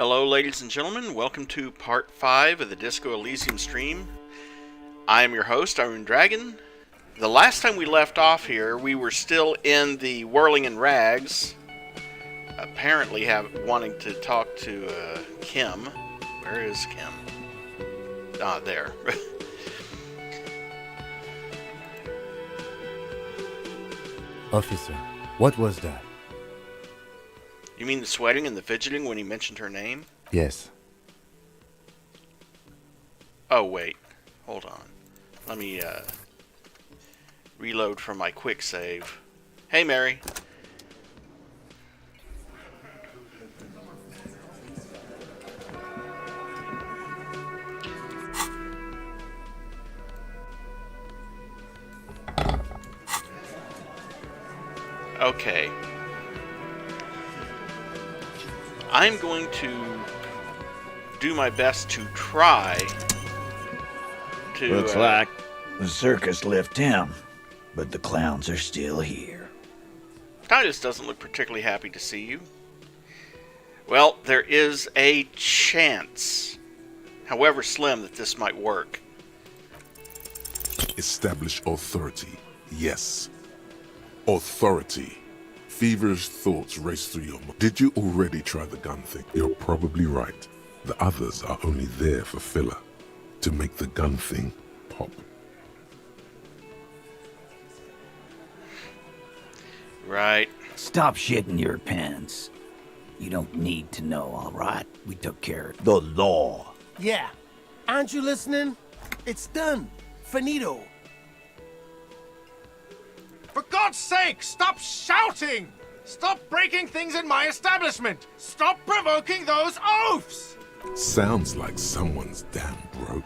Hello, ladies and gentlemen. Welcome to part 5 of the Disco Elysium stream. I am your host, Iron Dragon. The last time we left off here, we were still in the Whirling in Rags. Apparently wanting to talk to Kim. Where is Kim? Ah, there. Officer, what was that? You mean the sweating and the fidgeting when he mentioned her name? Yes. Oh, wait. Hold on. Let me reload from my quick save. Hey, Mary. Okay. I'm going to do my best to try to... Looks like the circus left town, but the clowns are still here. Titus doesn't look particularly happy to see you. Well, there is a chance, however slim, that this might work. Establish authority. Yes. Authority. Feverish thoughts race through your mind. Did you already try the gun thing? You're probably right. The others are only there for filler, to make the gun thing pop. Right. Stop shitting your pants. You don't need to know, all right? We took care of the law. Yeah. Aren't you listening? It's done. Finito. For God's sake, stop shouting! Stop breaking things in my establishment! Stop provoking those oafs! Sounds like someone's damn broke.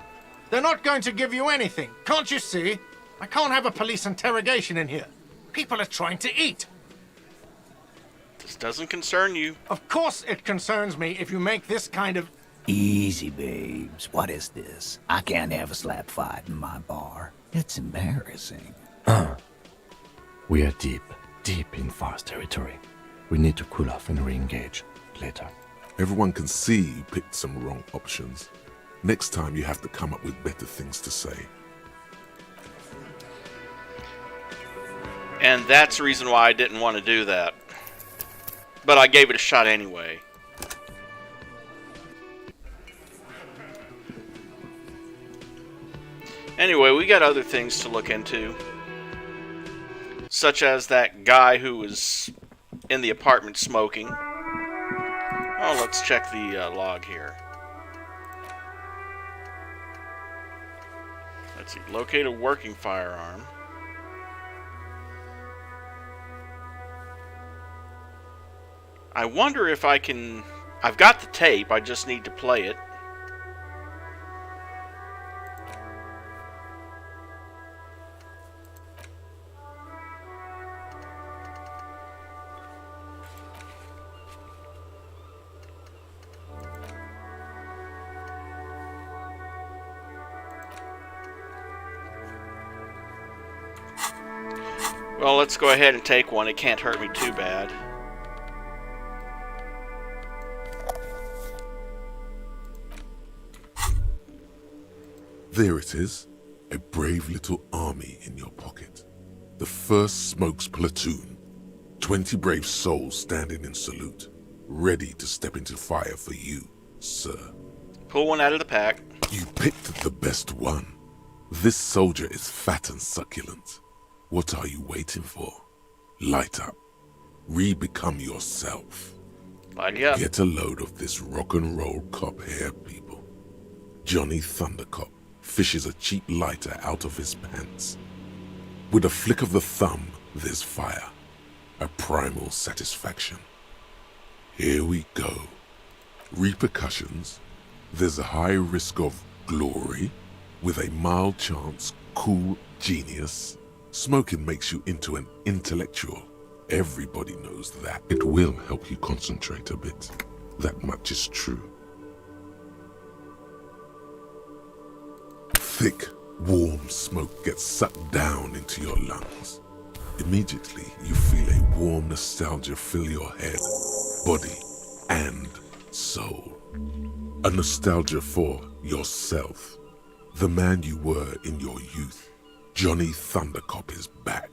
They're not going to give you anything, can't you see? I can't have a police interrogation in here. People are trying to eat. This doesn't concern you. Of course it concerns me if you make this kind of... Easy, babes. What is this? I can't have a slap fight in my bar. It's embarrassing. We are deep in forest territory. We need to cool off and re-engage later. Everyone can see you picked some wrong options. Next time you have to come up with better things to say. And that's the reason why I didn't want to do that. But I gave it a shot anyway. Anyway, we got other things to look into. Such as that guy who was in the apartment smoking. Oh, let's check the log here. Let's see. Locate a working firearm. I wonder if I can... I've got the tape, I just need to play it. Well, let's go ahead and take one. It can't hurt me too bad. There it is. A brave little army in your pocket. The 1st Smokes platoon. 20 brave souls standing in salute. Ready to step into fire for you, sir. Pull one out of the pack. You picked the best one. This soldier is fat and succulent. What are you waiting for? Light up. Re-become yourself. Light up. Get a load of this rock and roll cop hair, people. Johnny Thundercop fishes a cheap lighter out of his pants. With a flick of the thumb, there's fire. A primal satisfaction. Here we go. Repercussions. There's a high risk of glory, with a mild chance, cool genius. Smoking makes you into an intellectual. Everybody knows that. It will help you concentrate a bit. That much is true. Thick, warm smoke gets sucked down into your lungs. Immediately, you feel a warm nostalgia fill your head, body, and soul. A nostalgia for yourself. The man you were in your youth. Johnny Thundercop is back,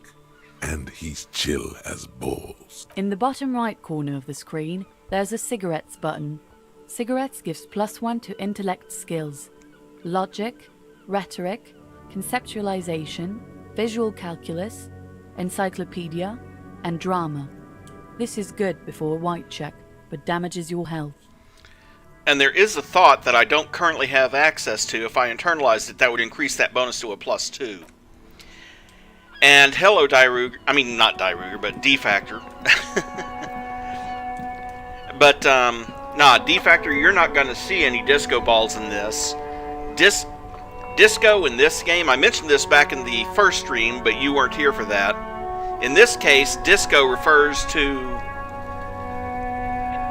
and he's chill as balls. In the bottom right corner of the screen, there's a cigarettes button. Cigarettes gives +1 to intellect skills. Logic, rhetoric, conceptualization, visual calculus, encyclopedia, and drama. This is good before a white check, but damages your health. And there is a thought that I don't currently have access to. If I internalized it, that would increase that bonus to a +2. And hello, Dyruger. I mean, not Dyruger, but D-Factor. But, nah, D-Factor, you're not going to see any disco balls in this. Disco in this game, I mentioned this back in the first stream, but you weren't here for that. In this case, disco refers to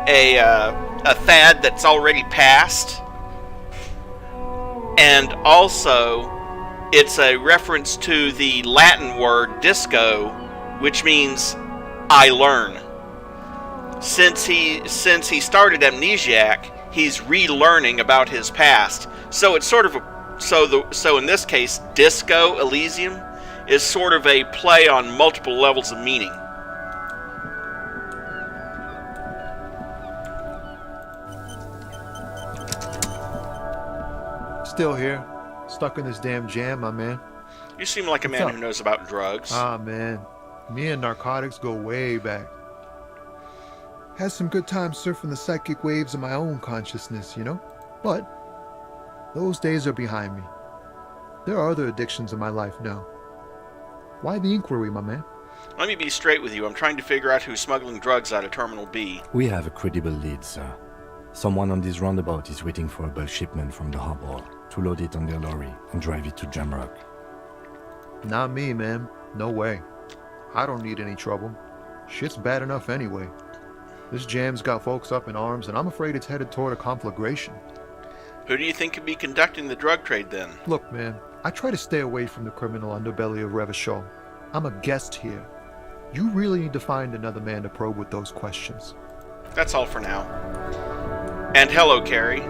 a fad that's already passed, and also it's a reference to the Latin word disco, which means I learn. Since he started amnesiac, he's relearning about his past. So it's sort of so in this case, Disco Elysium is sort of a play on multiple levels of meaning. Still here. Stuck in this damn jam, my man. You seem like a man who knows about drugs. Ah, man. Me and narcotics go way back. Had some good times surfing the psychic waves of my own consciousness, you know? But those days are behind me. There are other addictions in my life now. Why the inquiry, my man? Let me be straight with you. I'm trying to figure out who's smuggling drugs out of Terminal B. We have a credible lead, sir. Someone on this roundabout is waiting for a bulk shipment from the harbor to load it on their lorry and drive it to Jamrock. Not me, man. No way. I don't need any trouble. Shit's bad enough anyway. This jam's got folks up in arms, and I'm afraid it's headed toward a conflagration. Who do you think could be conducting the drug trade then? Look, man, I try to stay away from the criminal underbelly of Revachol. I'm a guest here. You really need to find another man to probe with those questions. That's all for now. And hello, Carrie.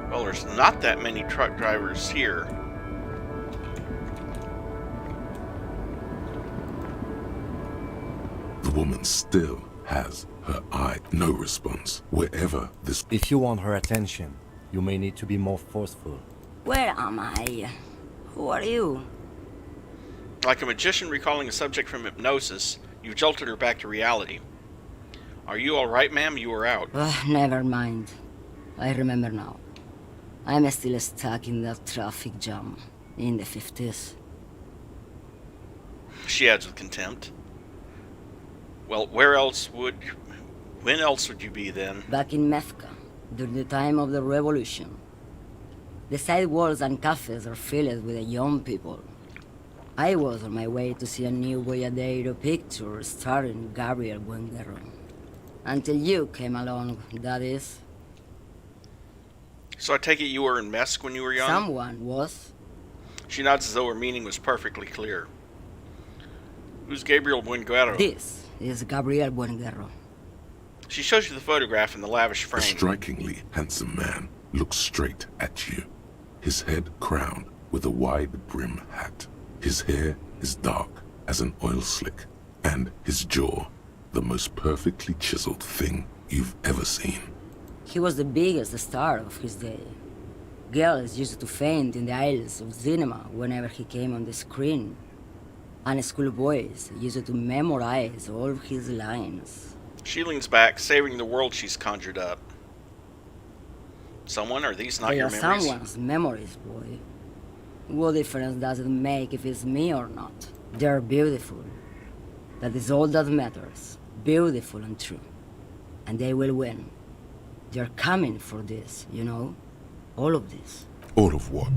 Well, there's not that many truck drivers here. The woman still has her eye. No response wherever this... If you want her attention, you may need to be more forceful. Where am I? Who are you? Like a magician recalling a subject from hypnosis, you've jolted her back to reality. Are you alright, ma'am? You were out. Never mind. I remember now. I'm still stuck in that traffic jam in the 50s. She adds with contempt. Well, when else would you be then? Back in Methka, during the time of the revolution. The sidewalks and cafes are filled with the young people. I was on my way to see a new Boyadero picture starring Gabriel Buenguerro. Until you came along, that is. So I take it you were in Mesk when you were young? Someone was. She nods as though her meaning was perfectly clear. Who's Gabriel Buenguerro? This is Gabriel Buenguerro. She shows you the photograph in the lavish A frame. strikingly handsome man looks straight at you, his head crowned with a wide brim hat. His hair is dark as an oil slick, and his jaw the most perfectly chiseled thing you've ever seen. He was the biggest star of his day. Girls used to faint in the aisles of cinema whenever he came on the screen. And schoolboys used to memorize all of his lines. She leans back, savoring the world she's conjured up. Someone, are these not They your are memories? someone's memories, boy. What difference does it make if it's me or not? They're beautiful. That is all that matters. Beautiful and true. And they will win. They're coming for this, you know? All of this. All of what?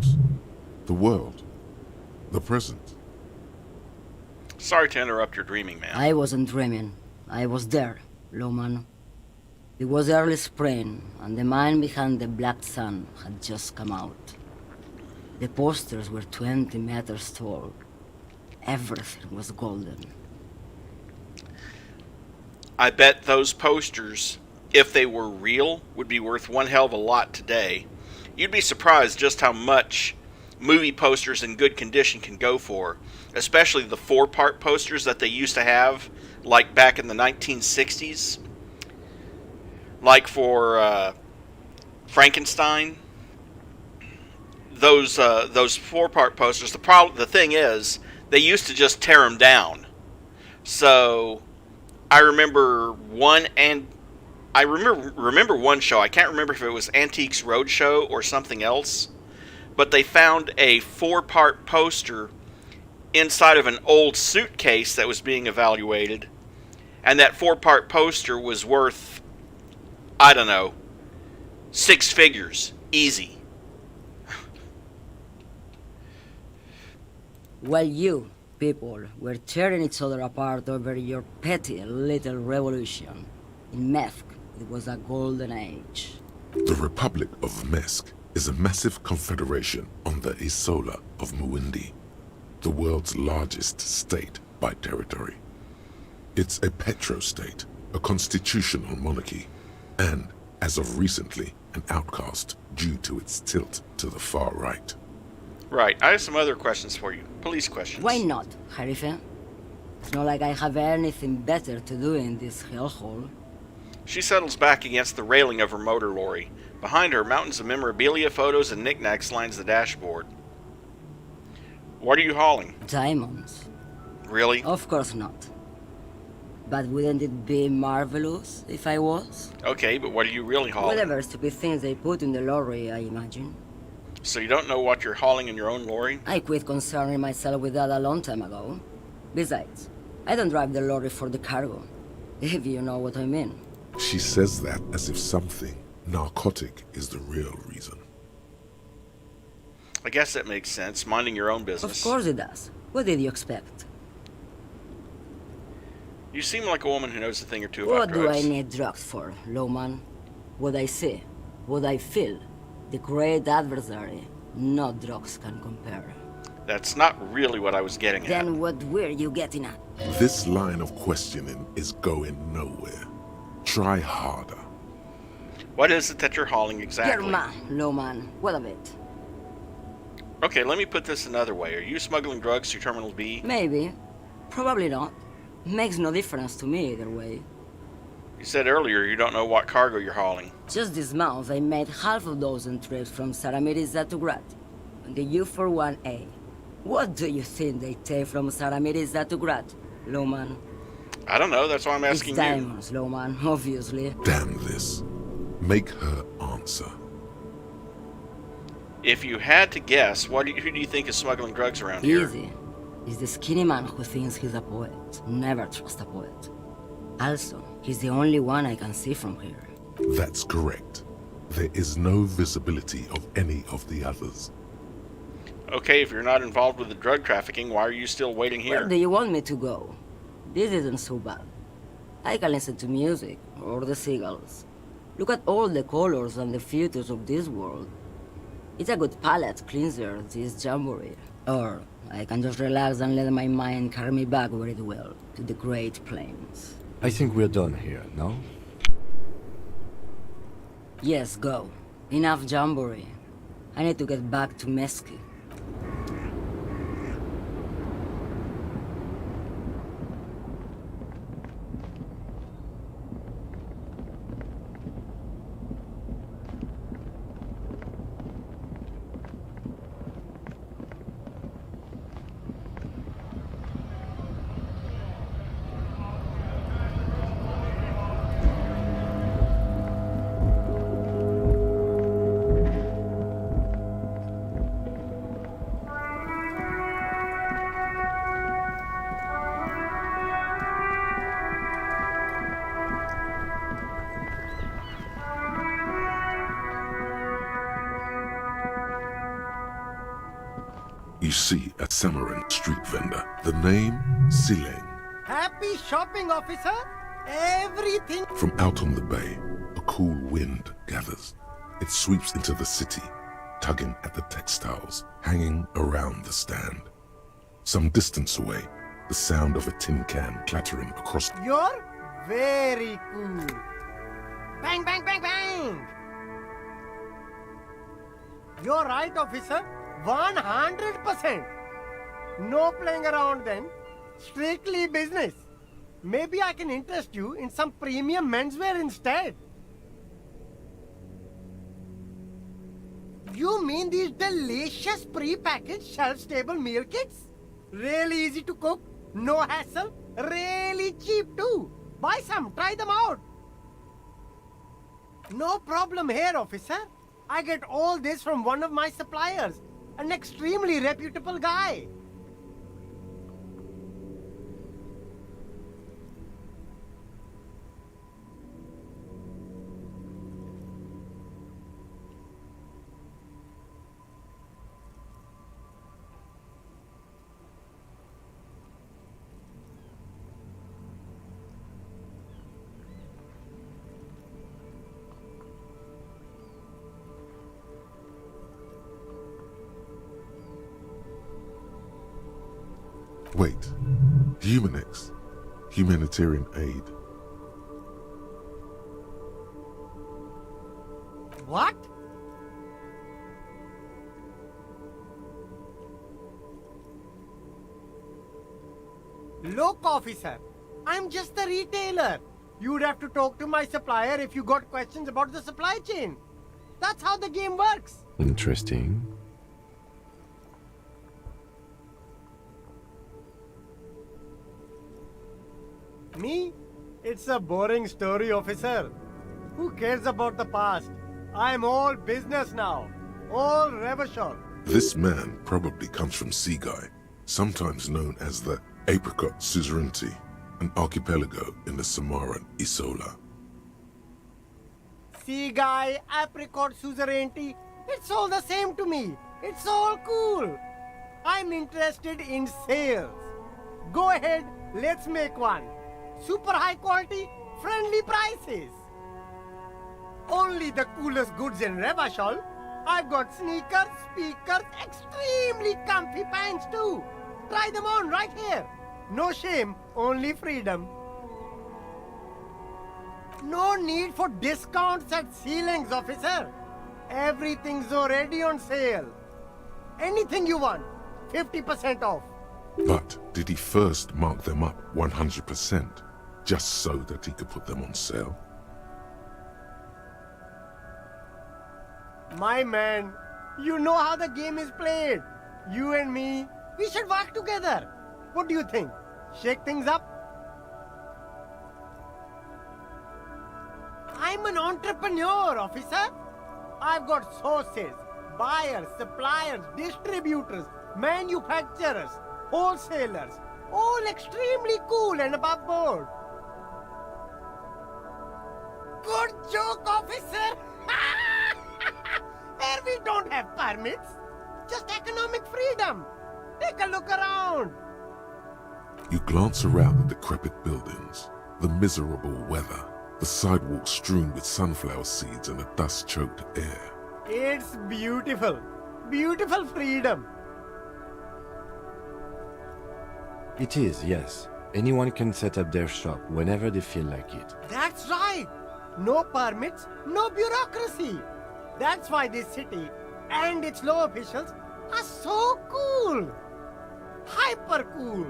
The world. The present. Sorry to interrupt your dreaming, man. I wasn't dreaming. I was there, Loman. It was early spring, and the man behind the black sun had just come out. The posters were 20 meters tall. Everything was golden. I bet those posters, if they were real, would be worth one hell of a lot today. You'd be surprised just how much movie posters in good condition can go for, especially the 4-part posters that they used to have, like back in the 1960s. Like for Frankenstein. Those 4-part posters, the thing is, they used to just tear them down. So I remember one, and I remember one show. I can't remember if it was Antiques Roadshow or something else, but they found a 4-part poster inside of an old suitcase that was being evaluated, and that 4-part poster was worth, I don't know, 6 figures, easy. While you, people, were tearing each other apart over your petty little revolution, in Methk, it was a golden age. The Republic of Mesk is a massive confederation on the Isola of Muindi, the world's largest state by territory. It's a petrostate, a constitutional monarchy, and, as of recently, an outcast due to its tilt to the far right. Right, I have some other questions for you. Police questions. Why not, Harife? It's not like I have anything better to do in this hellhole. She settles back against the railing of her motor lorry. Behind her, mountains of memorabilia, photos, and knickknacks lines the dashboard. What are you hauling? Diamonds. Really? Of course not. But wouldn't it be marvelous if I was? Okay, but what are you really hauling? Whatever stupid things they put in the lorry, I imagine. So you don't know what you're hauling in your own lorry? I quit concerning myself with that a long time ago. Besides, I don't drive the lorry for the cargo, if you know what I mean. She says that as if something narcotic is the real reason. I guess that makes sense, minding your own Of business. course it does. What did you expect? You seem like a woman who knows a thing or two about What do drugs. I need drugs for, Lowman? What I see, what I feel, the great adversary, no drugs can compare. That's not really what I was getting at. Then what were you getting at? This line of questioning is going nowhere. Try harder. What is it that you're hauling exactly? Yerma, Lowman, what of it? Okay, let me put this another way. Are you smuggling drugs through Terminal B? Maybe. Probably not. Makes no difference to me either way. You said earlier you don't know what cargo you're hauling. Just this month, I made half a dozen trips from Saramiriza to Grat, on the U41A. What do you think they take from Saramiriza to Grat, Lowman? I don't know, that's why I'm asking It's diamonds, Lowman, obviously. Damn this. Make her answer. you. If you had to guess, who do you think is smuggling drugs around here? Easy. It's the skinny man who thinks he's a poet. Never trust a poet. Also, he's the only one I can see from here. That's correct. There is no visibility of any of the others. Okay, if you're not involved with the drug trafficking, why are you still waiting here? Where do you want me to go? This isn't so bad. I can listen to music, or the seagulls. Look at all the colors and the futures of this world. It's a good palate cleanser, this jamboree. Or I can just relax and let my mind carry me back where it will, to the Great Plains. I think we're done here, no? Yes, go. Enough jamboree. I need to get back to Mesky. You see a Samaran street vendor. The name, Sileng. Happy shopping, officer. Everything. From out on the bay, a cool wind gathers. It sweeps into the city, tugging at the textiles hanging around the stand. Some distance away, the sound of a tin can clattering across. You're very cool. Bang, bang, bang, bang! You're right, officer. 100%. No playing around then. Strictly business. Maybe I can interest you in some premium menswear instead. You mean these delicious pre-packaged shelf-stable meal kits? Really easy to cook, no hassle, really cheap too. Buy some, try them out. No problem here, officer. I get all this from one of my suppliers, an extremely reputable guy. Wait, Humanix, humanitarian aid. What? Look, officer, I'm just a retailer. You'd have to talk to my supplier if you got questions about the supply chain. That's how the game works. Interesting. Me? It's a boring story, officer. Who cares about the past? I'm all business now. All revolution. This man probably comes from Seaside, sometimes known as the Apricot Suzerainty, an archipelago in the Samaran Isola. Sea guy, apricot suzerainty, it's all the same to me. It's all cool. I'm interested in sales. Go ahead, let's make one. Super high quality, friendly prices. Only the coolest goods in Revachol. I've got sneakers, speakers, extremely comfy pants too. Try them on right here. No shame, only freedom. No need for discounts at ceilings, officer. Everything's already on sale. Anything you want, 50% off. But did he first mark them up 100%, just so that he could put them on sale? My man, you know how the game is played. You and me, we should work together. What do you think? Shake things up? I'm an entrepreneur, officer. I've got sources, buyers, suppliers, distributors, manufacturers, wholesalers, all extremely cool and above board. Good joke, officer. Here we don't have permits, just economic freedom. Take a look around. You glance around the decrepit buildings, the miserable weather, the sidewalks strewn with sunflower seeds and a dust-choked air. It's beautiful. Beautiful freedom. It is, yes. Anyone can set up their shop whenever they feel like it. That's right. No permits, no bureaucracy. That's why this city and its law officials are so cool. Hyper cool.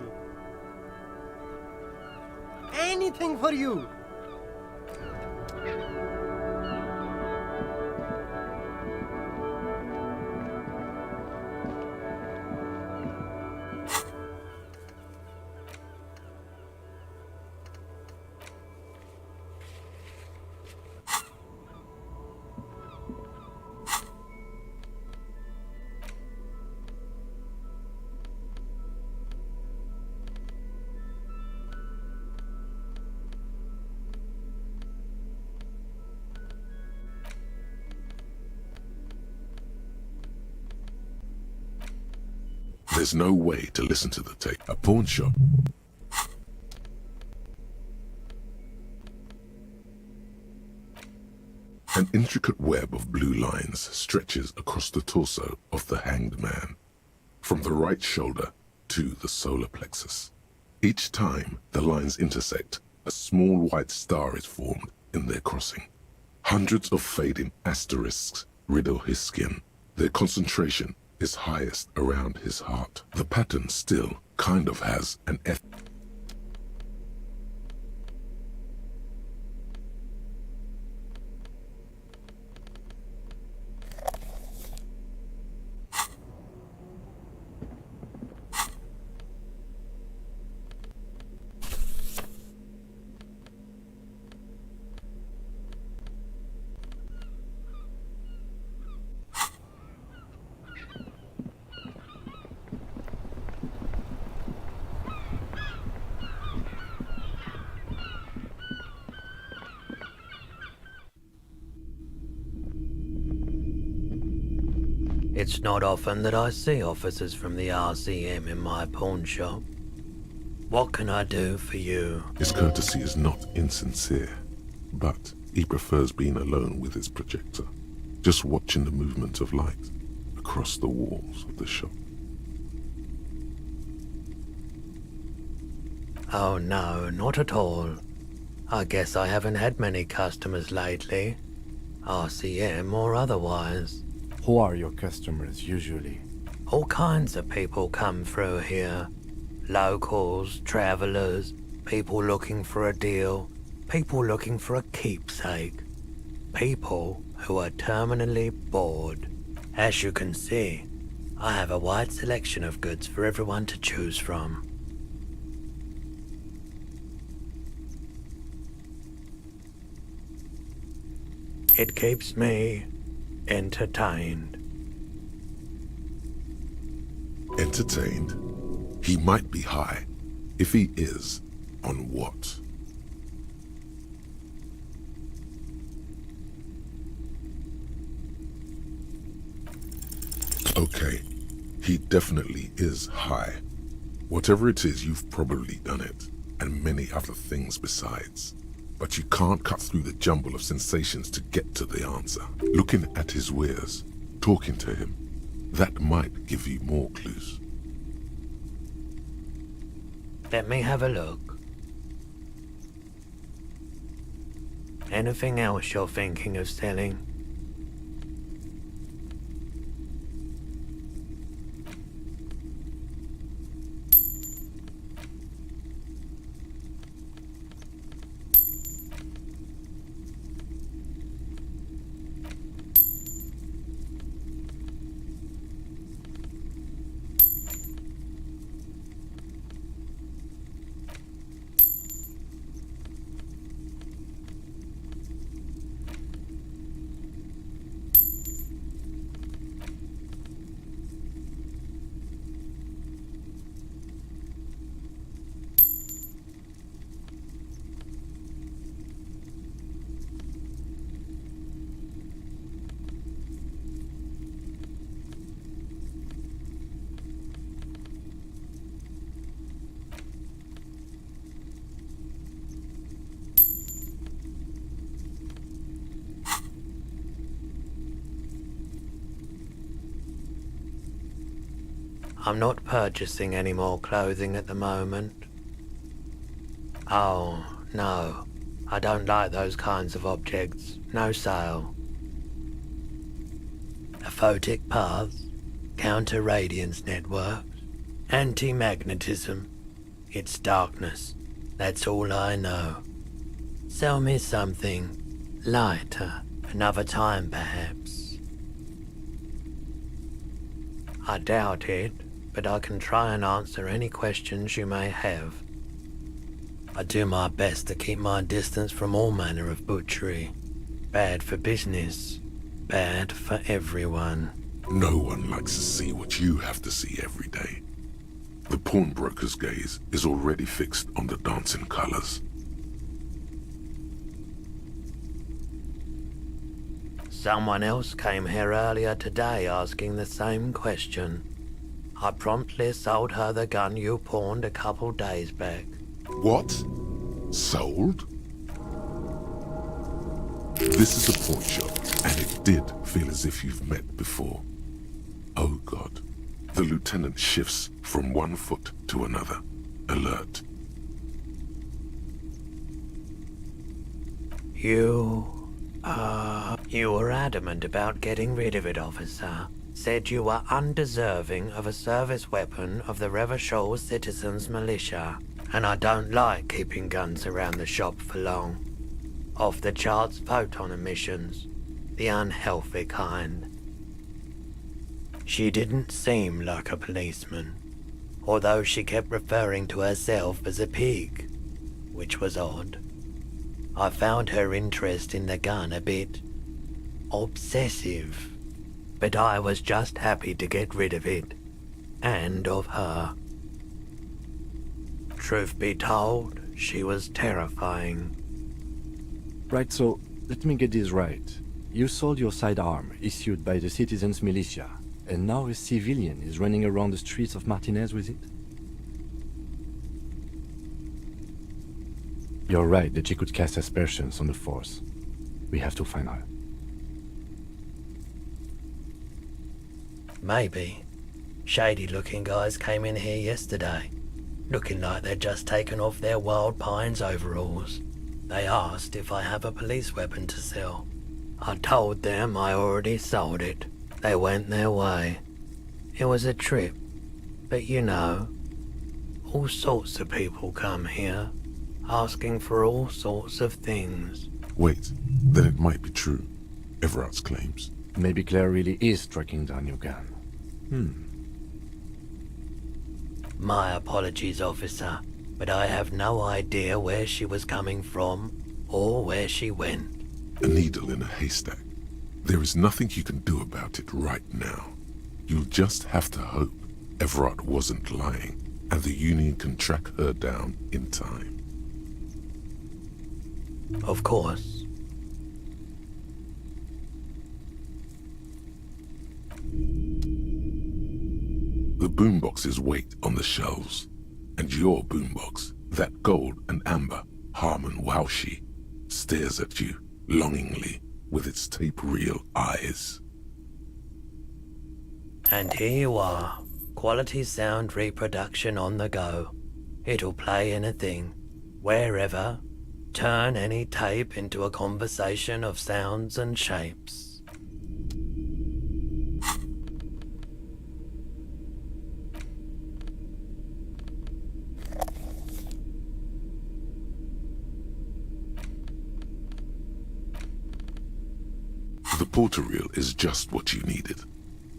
Anything for you. There's no way to listen to the tape. A pawn shop. An An intricate web of blue lines stretches across the torso of the hanged man, from the right shoulder to the solar plexus. Each time the lines intersect, a small white star is formed in their crossing. Hundreds of fading asterisks riddle his skin. Their concentration is highest around his heart. The pattern still kind of has an It's not often that I see officers from the RCM in my pawn shop. What can I do for you? His courtesy is not insincere, but he prefers being alone with his projector, just watching the movement of light across the walls of the shop. Oh no, not at all. I guess I haven't had many customers lately, RCM or otherwise. Who are your customers usually? All kinds of people come through here. Locals, travelers, people looking for a deal, people looking for a keepsake. People who are terminally bored. As you can see, I have a wide selection of goods for everyone to choose from. It keeps me entertained. Entertained? He might be high. If he is, on what? Okay, he definitely is high. Whatever it is, you've probably done it, and many other things besides. But you can't cut through the jumble of sensations to get to the answer. Looking at his wares, talking to him, that might give you more clues. Let me have a look. Anything else you're thinking of selling? I'm not purchasing any more clothing at the moment. Oh, no. I don't like those kinds of objects. No sale. Aphotic paths, counter-radiance networks, anti-magnetism. It's darkness. That's all I know. Sell me something lighter, another time perhaps. I doubt it, but I can try and answer any questions you may have. I do my best to keep my distance from all manner of butchery. Bad for business, bad for everyone. No one likes to see what you have to see every day. The pawnbroker's gaze is already fixed on the dancing colors. Someone else came here earlier today asking the same question. I promptly sold her the gun you pawned a couple days back. What? Sold? This is a pawn shop, and it did feel as if you've met before. Oh God. The lieutenant shifts from one foot to another, alert. You were adamant about getting rid of it, officer. Said you were undeserving of a service weapon of the Revachol Citizens Militia, and I don't like keeping guns around the shop for long. Off the charts photon emissions, the unhealthy kind. She didn't seem like a policeman, although she kept referring to herself as a pig, which was odd. I found her interest in the gun a bit obsessive, but I was just happy to get rid of it, and of her. Truth be told, she was terrifying. Right, so let me get this right. You sold your sidearm, issued by the Citizens Militia, and now a civilian is running around the streets of Martinez with it? You're right that she could cast aspersions on the Force. We have to find her. Maybe. Shady-looking guys came in here yesterday, looking like they'd just taken off their Wild Pines overalls. They asked if I have a police weapon to sell. I told them I already sold it. They went their way. It was a trip, but you know, all sorts of people come here, asking for all sorts of things. Wait, then it might be true. Everard's claims. Maybe Claire really is tracking down your gun. My apologies, officer, but I have no idea where she was coming from or where she went. A needle in a haystack. There is nothing you can do about it right now. You'll just have to hope Everard wasn't lying and the Union can track her down in time. Of course. The boomboxes wait on the shelves, and your boombox, that gold and amber Harmon Waushi, stares at you longingly with its tape reel eyes. And here you are, quality sound reproduction on the go. It'll play anything, wherever, turn any tape into a conversation of sounds and shapes. The porter reel is just what you needed.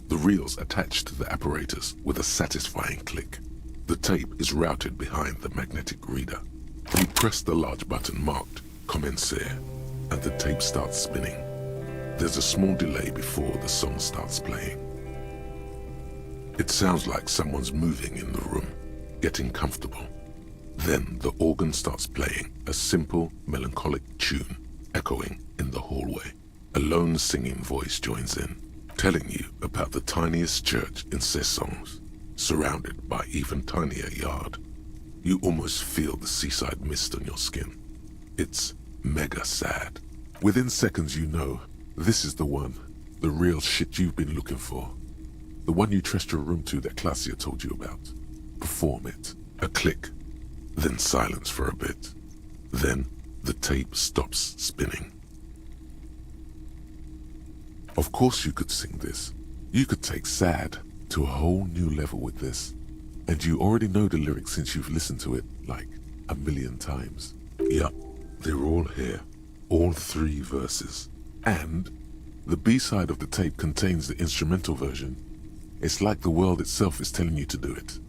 The reel's attached to the apparatus with a satisfying click. The tape is routed behind the magnetic reader. You press the large button marked Commencer, and the tape starts spinning. There's a small delay before the song starts playing. It sounds like someone's moving in the room, getting comfortable. Then the organ starts playing a simple, melancholic tune, echoing in the hallway. A lone singing voice joins in, telling you about the tiniest church in Cessons, surrounded by even tinier yard. You almost feel the seaside mist on your skin. It's mega sad. Within seconds you know, this is the one, the real shit you've been looking for. The one you trust your room to that Claudia told you about. Perform it. A click, then silence for a bit. Then the tape stops spinning. Of course you could sing this. You could take sad to a whole new level with this. And you already know the lyrics since you've listened to it like 1,000,000 times. Yup, they're all here. All 3 verses. And the B-side of the tape contains the instrumental version. It's like the world itself is telling you to do it.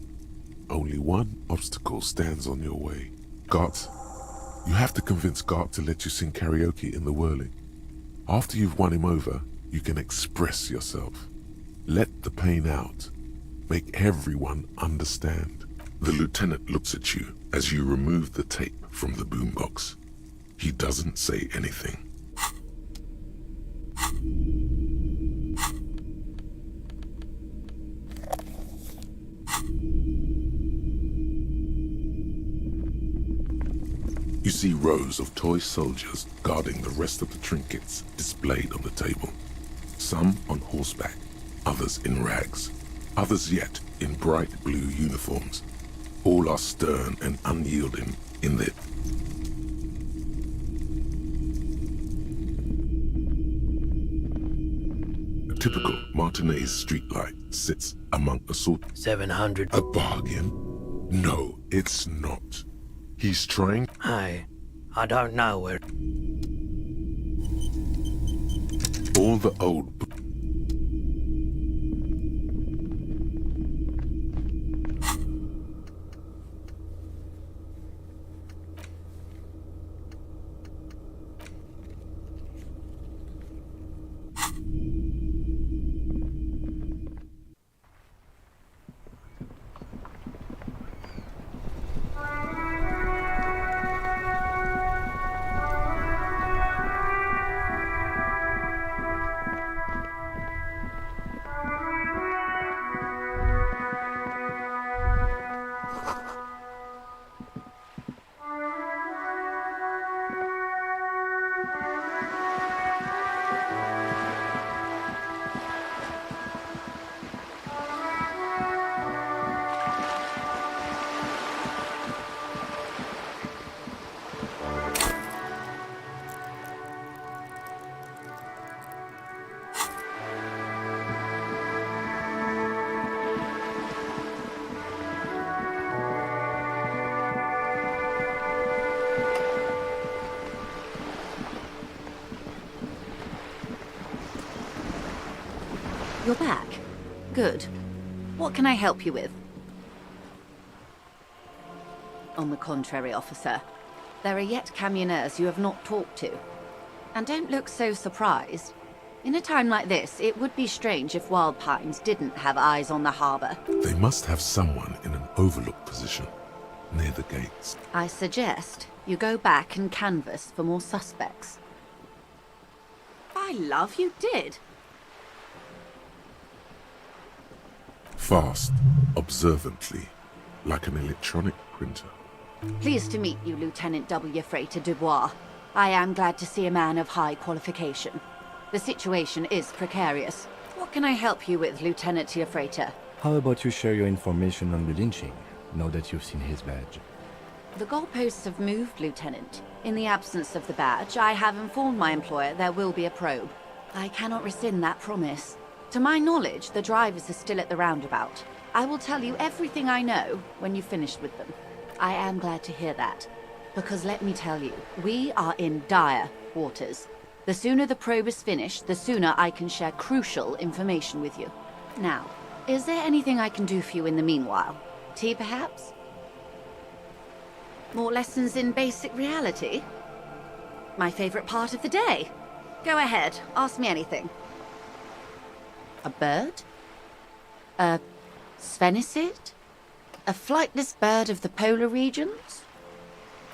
Only one obstacle stands on your way. Gart. You have to convince Gart to let you sing karaoke in the whirling. After you've won him over, you can express yourself. Let the pain out. Make everyone understand. The lieutenant looks at you as you remove the tape from the boombox. He doesn't say anything. You see rows of toy soldiers guarding the rest of the trinkets displayed on the table. Some on horseback, others in rags, others yet in bright blue uniforms. All are stern and unyielding in their... A typical Martinez streetlight sits among assorted... 700. A bargain? No, it's not. He's trying... Hey, I don't know where... All the old... You're back. Good. What can I help you with? On the contrary, officer. There are yet camionneurs you have not talked to. And don't look so surprised. In a time like this, it would be strange if Wild Pines didn't have eyes on the harbor. They must have someone in an overlook position, near the gates. I suggest you go back and canvass for more suspects. By love, you did. Fast, observantly, like an electronic printer. Pleased to meet you, Lieutenant W. Freighter Dubois. I am glad to see a man of high qualification. The situation is precarious. What can I help you with, Lieutenant Freighter? How about you share your information on the lynching, now that you've seen his badge? The goalposts have moved, Lieutenant. In the absence of the badge, I have informed my employer there will be a probe. I cannot rescind that promise. To my knowledge, the drivers are still at the roundabout. I will tell you everything I know when you've finished with them. I am glad to hear that. Because let me tell you, we are in dire waters. The sooner the probe is finished, the sooner I can share crucial information with you. Now, is there anything I can do for you in the meanwhile? Tea, perhaps? More lessons in basic reality? My favorite part of the day. Go ahead, ask me anything. A bird? A sphenicid? A flightless bird of the polar regions?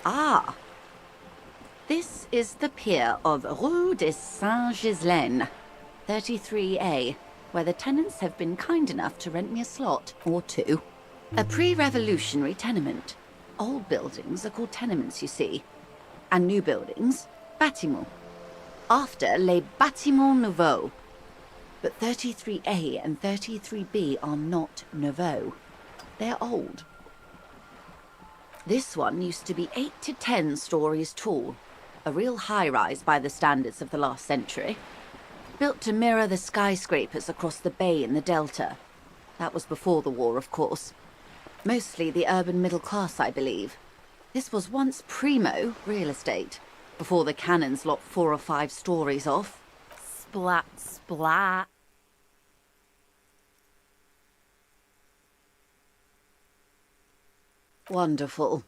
Ah. This is the pier of Rue des Saint-Ghislain, 33A, where the tenants have been kind enough to rent me a slot or two. A pre-revolutionary tenement. Old buildings are called tenements, you see. And new buildings, bâtiments. After les bâtiments nouveaux. But 33A and 33B are not nouveau. They're old. This one used to be 8 to 10 stories tall. A real high-rise by the standards of the last century. Built to mirror the skyscrapers across the bay in the Delta. That was before the war, of course. Mostly the urban middle class, I believe. This was once primo real estate, before the cannons lopped 4 or 5 stories off. Splat, splat. Wonderful.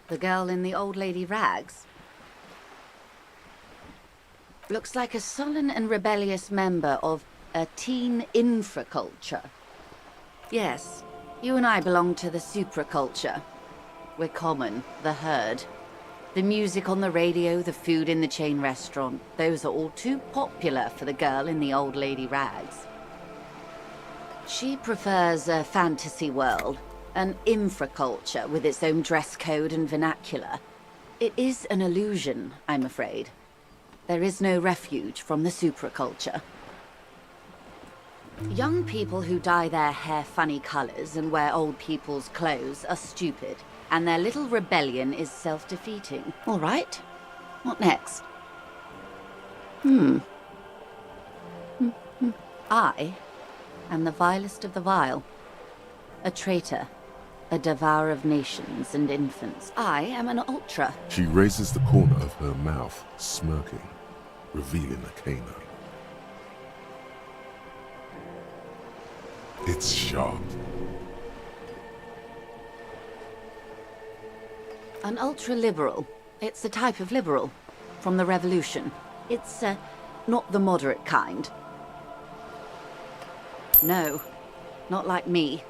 The girl in the old lady rags? Looks like a sullen and rebellious member of a teen infraculture. Yes, you and I belong to the supraculture. We're common, the herd. The music on the radio, the food in the chain restaurant, those are all too popular for the girl in the old lady rags. She prefers a fantasy world, an infraculture with its own dress code and vernacular. It is an illusion, I'm afraid. There is no refuge from the supraculture. Young people who dye their hair funny colors and wear old people's clothes are stupid, and their little rebellion is self-defeating. All right. What next? I am the vilest of the vile. A traitor. A devourer of nations and infants. I am an ultra. She raises the corner of her mouth, smirking, revealing a canine. It's sharp. An ultra-liberal. It's a type of liberal. From the revolution. It's, not the moderate kind. No, not like me.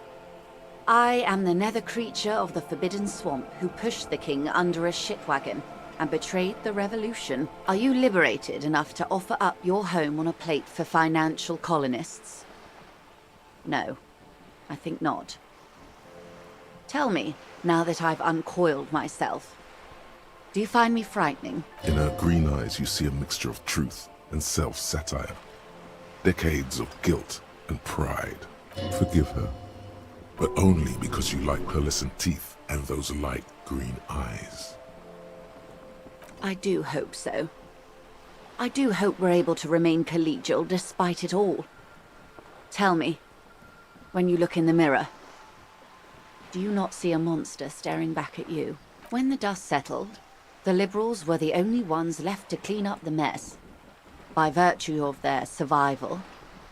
I am the nether creature of the Forbidden Swamp who pushed the king under a shitwagon and betrayed the revolution. Are you liberated enough to offer up your home on a plate for financial colonists? No, I think not. Tell me, now that I've uncoiled myself, do you find me frightening? In her green eyes you see a mixture of truth and self-satire. Decades of guilt and pride. Forgive her, but only because you like pearlescent teeth and those light green eyes. I do hope so. I do hope we're able to remain collegial despite it all. Tell me, when you look in the mirror, do you not see a monster staring back at you? When the dust settled, the liberals were the only ones left to clean up the mess. By virtue of their survival,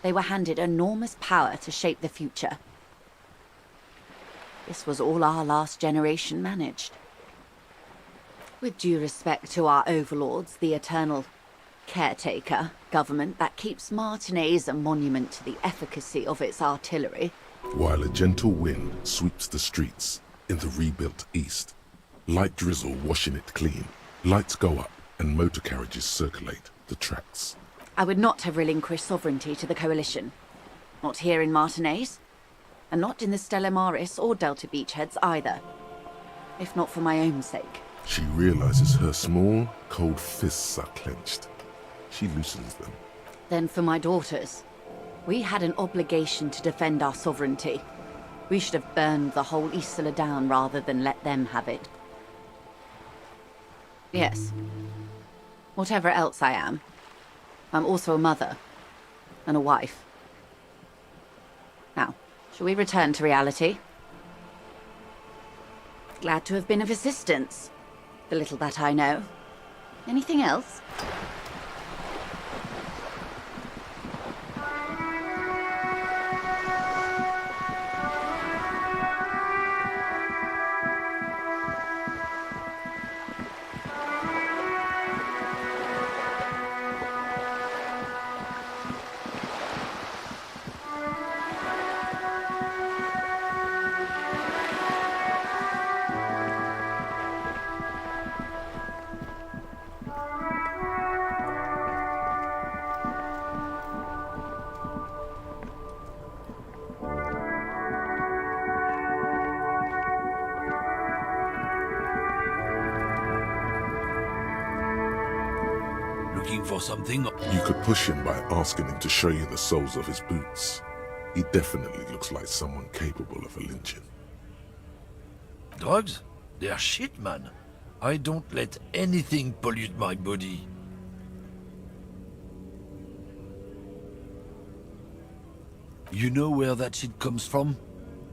they were handed enormous power to shape the future. This was all our last generation managed. With due respect to our overlords, the eternal caretaker government that keeps Martinaise a monument to the efficacy of its artillery. While a gentle wind sweeps the streets in the rebuilt east, light drizzle washing it clean, lights go up and motor carriages circulate the tracks. I would not have relinquished sovereignty to the Coalition. Not here in Martinaise, and not in the Stella Maris or Delta Beachheads either. If not for my own sake. She realizes her small, cold fists are clenched. She loosens them. Then for my daughters. We had an obligation to defend our sovereignty. We should have burned the whole Isla down rather than let them have it. Yes. Whatever else I am, I'm also a mother. And a wife. Now, shall we return to reality? Glad to have been of assistance. The little that I know. Anything else? Looking for something? You could push him by asking him to show you the soles of his boots. He definitely looks like someone capable of a lynching. Drugs? They're shit, man. I don't let anything pollute my body. You know where that shit comes from?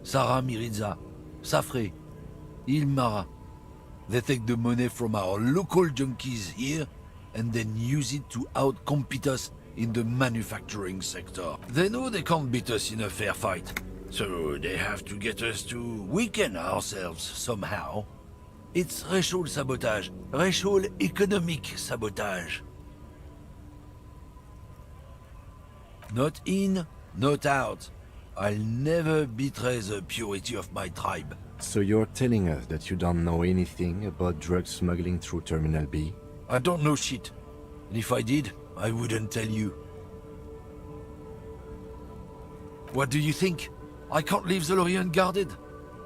Sarah Miriza, Safre, Ilmara. They take the money from our local junkies here and then use it to outcompete us in the manufacturing sector. They know they can't beat us in a fair fight, so they have to get us to weaken ourselves somehow. It's racial sabotage, racial economic sabotage. Not in, not out. I'll never betray the purity of my tribe. So you're telling us that you don't know anything about drug smuggling through Terminal B? I don't know shit. And if I did, I wouldn't tell you. What do you think? I can't leave the lorry unguarded.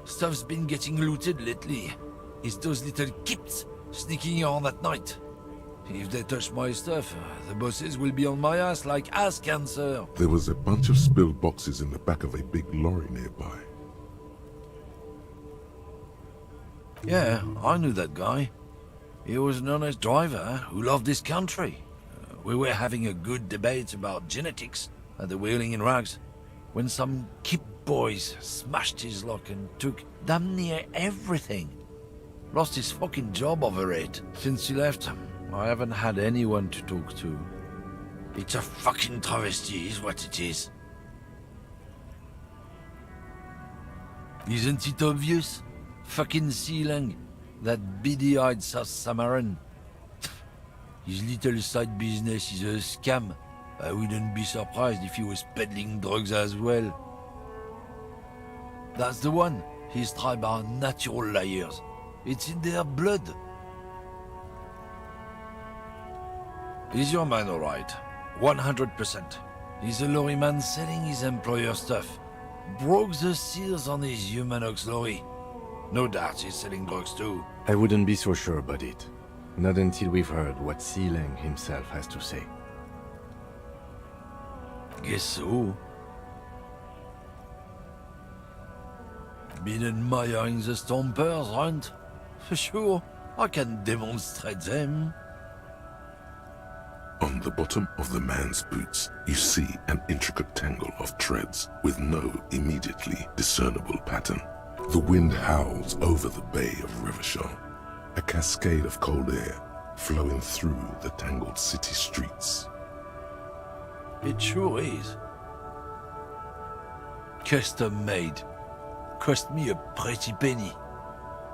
Stuff's been getting looted lately. It's those little kips sneaking around at night. If they touch my stuff, the bosses will be on my ass like ass cancer. There was a bunch of spilled boxes in the back of a big lorry nearby. Yeah, I knew that guy. He was an honest driver who loved this country. We were having a good debate about genetics at the Wheeling in Rags when some kip boys smashed his luck and took damn near everything. Lost his fucking job over it. Since he left, I haven't had anyone to talk to. It's a fucking travesty is what it is. Isn't it obvious? Fucking Sealang, that beady-eyed South Samaran. His little side business is a scam. I wouldn't be surprised if he was peddling drugs as well. That's the one. His tribe are natural liars. It's in their blood. Is your man alright? 100%. He's a lorryman selling his employer stuff. Broke the seals on his Humanox lorry. No doubt he's selling drugs too. I wouldn't be so sure about it. Not until we've heard what Sealang himself has to say. Guess so. Been admiring the stompers, right? For sure, I can demonstrate them. On the bottom of the man's boots, you see an intricate tangle of threads with no immediately discernible pattern. The wind howls over the bay of Rivershore, a cascade of cold air flowing through the tangled city streets. It sure is. Custom made. Cost me a pretty penny.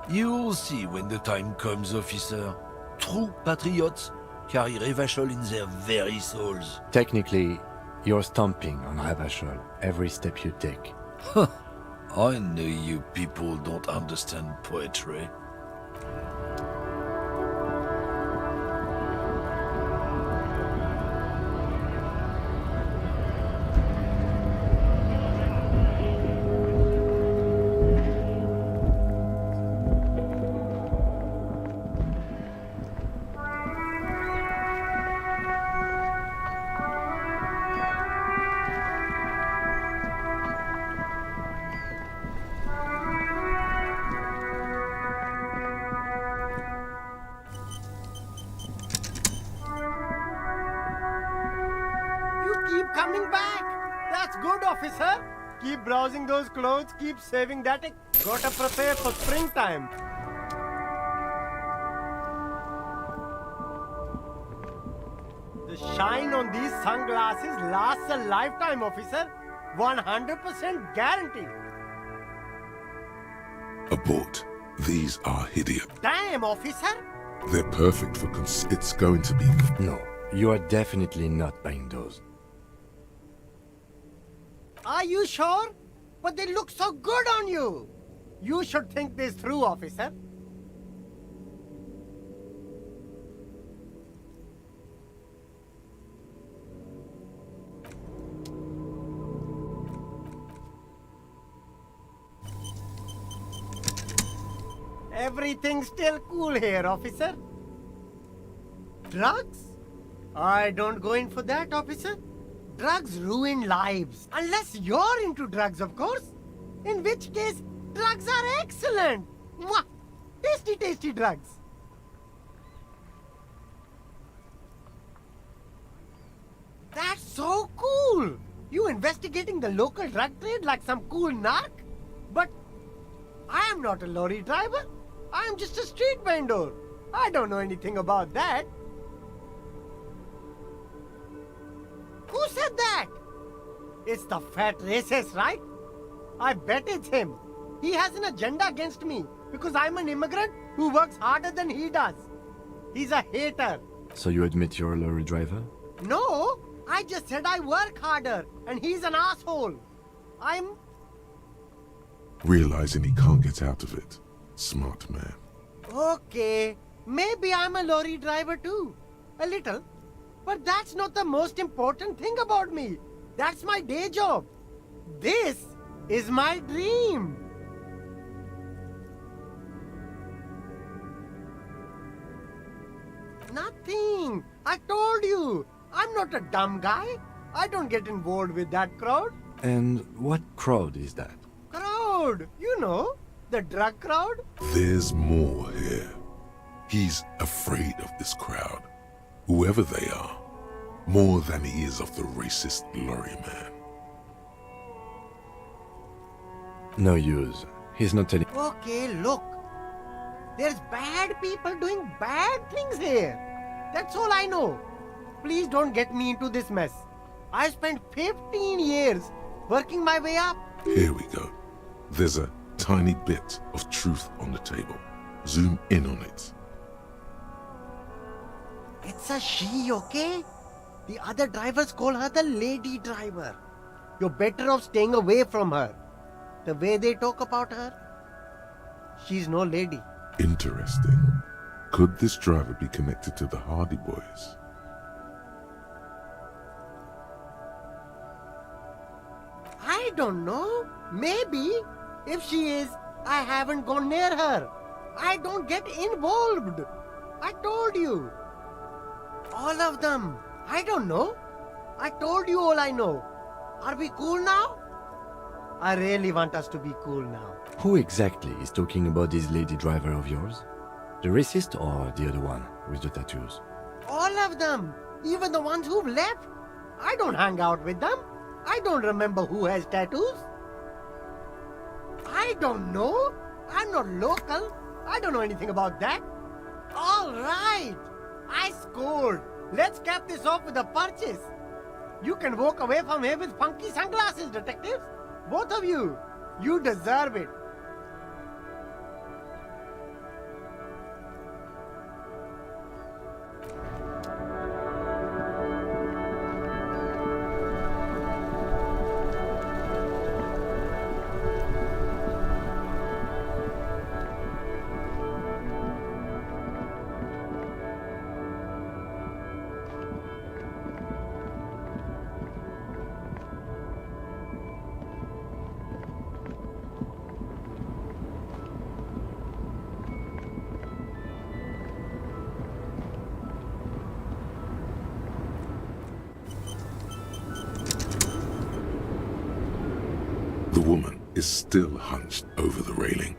You'll see when the time comes, officer. True patriots carry Revachol in their very souls. Technically, you're stomping on Ravachol every step you take. I know you people don't understand poetry. Coming back! That's good, officer! Keep browsing those clothes, keep saving that. Gotta prepare for springtime. The shine on these sunglasses lasts a lifetime, officer. 100% guaranteed. Abort. These are hideous. Damn, officer! They're perfect for it's going to be... No, you are definitely not buying those. Are you sure? But they look so good on you. You should think this through, officer. Everything's still cool here, officer. Drugs? I don't go in for that, officer. Drugs ruin lives. Unless you're into drugs, of course. In which case, drugs are excellent. Mwah! Tasty, tasty drugs. That's so cool. You investigating the local drug trade like some cool narc? But I am not a lorry driver. I am just a street vendor. I don't know anything about that. Who said that? It's the fat racist, right? I bet it's him. He has an agenda against me because I'm an immigrant who works harder than he does. He's a hater. So you admit you're a lorry driver? No, I just said I work harder and he's an asshole. I'm... Realizing he can't get out of it. Smart man. Okay, maybe I'm a lorry driver too. A little. But that's not the most important thing about me. That's my day job. This is my dream. Nothing. I told you. I'm not a dumb guy. I don't get involved with that crowd. And what crowd is that? Crowd. You know, the drug crowd. There's more here. He's afraid of this crowd, whoever they are, more than he is of the racist lorry man. No use. He's not telling. Okay, look. There's bad people doing bad things here. That's all I know. Please don't get me into this mess. I spent 15 years working my way up. Here we go. There's a tiny bit of truth on the table. Zoom in on it. It's a she, okay? The other drivers call her the lady driver. You're better off staying away from her. The way they talk about her, she's no lady. Interesting. Could this driver be connected to the Hardy Boys? I don't know. Maybe. If she is, I haven't gone near her. I don't get involved. I told you. All of them. I don't know. I told you all I know. Are we cool now? I really want us to be cool now. Who exactly is talking about this lady driver of yours? The racist or the other one with the tattoos? All of them. Even the ones who've left. I don't hang out with them. I don't remember who has tattoos. I don't know. I'm not local. I don't know anything about that. All right. I scored. Let's cap this off with a purchase. You can walk away from here with funky sunglasses, detectives. Both of you. You deserve it. The woman is still hunched over the railing,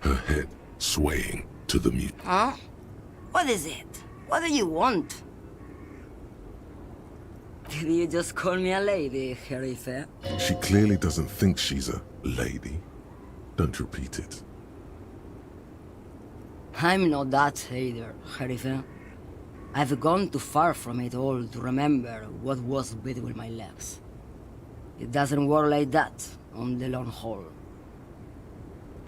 her head swaying to the music. Huh? What is it? What do you want? Did you just call me a lady, Sheriff? She clearly doesn't think she's a lady. Don't repeat it. I'm not that either, Sheriff. I've gone too far from it all to remember what was between my legs. It doesn't work like that on the long haul.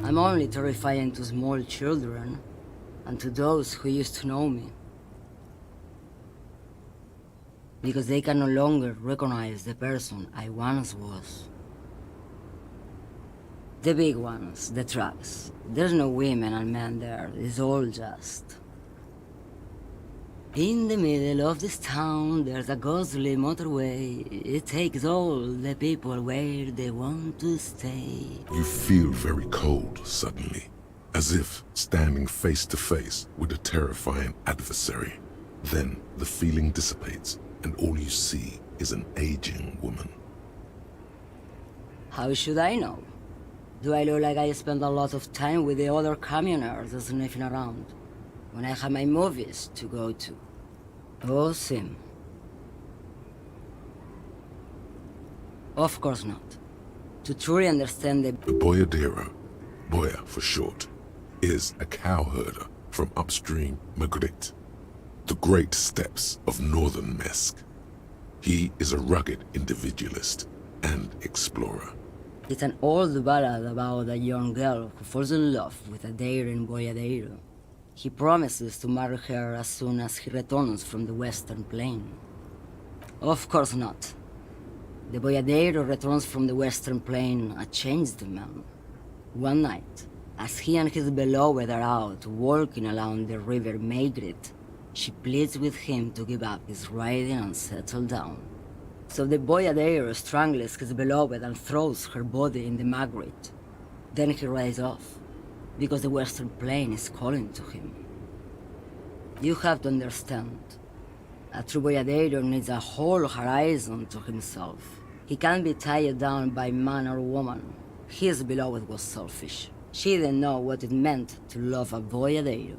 I'm only terrifying to small children and to those who used to know me. Because they can no longer recognize the person I once was. The big ones, the trucks. There's no women and men there, it's all just... In the middle of this town, there's a ghostly motorway. It takes all the people where they want to stay. You feel very cold suddenly, as if standing face to face with a terrifying adversary. Then the feeling dissipates, and all you see is an aging woman. How should I know? Do I look like I spend a lot of time with the other communers sniffing around, when I have my movies to go to? Oh, Sim. Of course not. To truly understand the Boyadero, Boya for short, is a cowherder from upstream Magritte, the great steppes of northern Mesk. He is a rugged individualist and explorer. It's an old ballad about a young girl who falls in love with a daring boyadero. He promises to marry her as soon as he returns from the Western Plain. Of course not. The boyadero returns from the Western Plain a changed man. One night, as he and his beloved are out walking along the river Maigret, she pleads with him to give up his riding and settle down. So the boyadero strangles his beloved and throws her body in the magret. Then he rides off, because the Western Plain is calling to him. You have to understand, a true boyadero needs a whole horizon to himself. He can't be tied down by man or woman. His beloved was selfish. She didn't know what it meant to love a boyadero.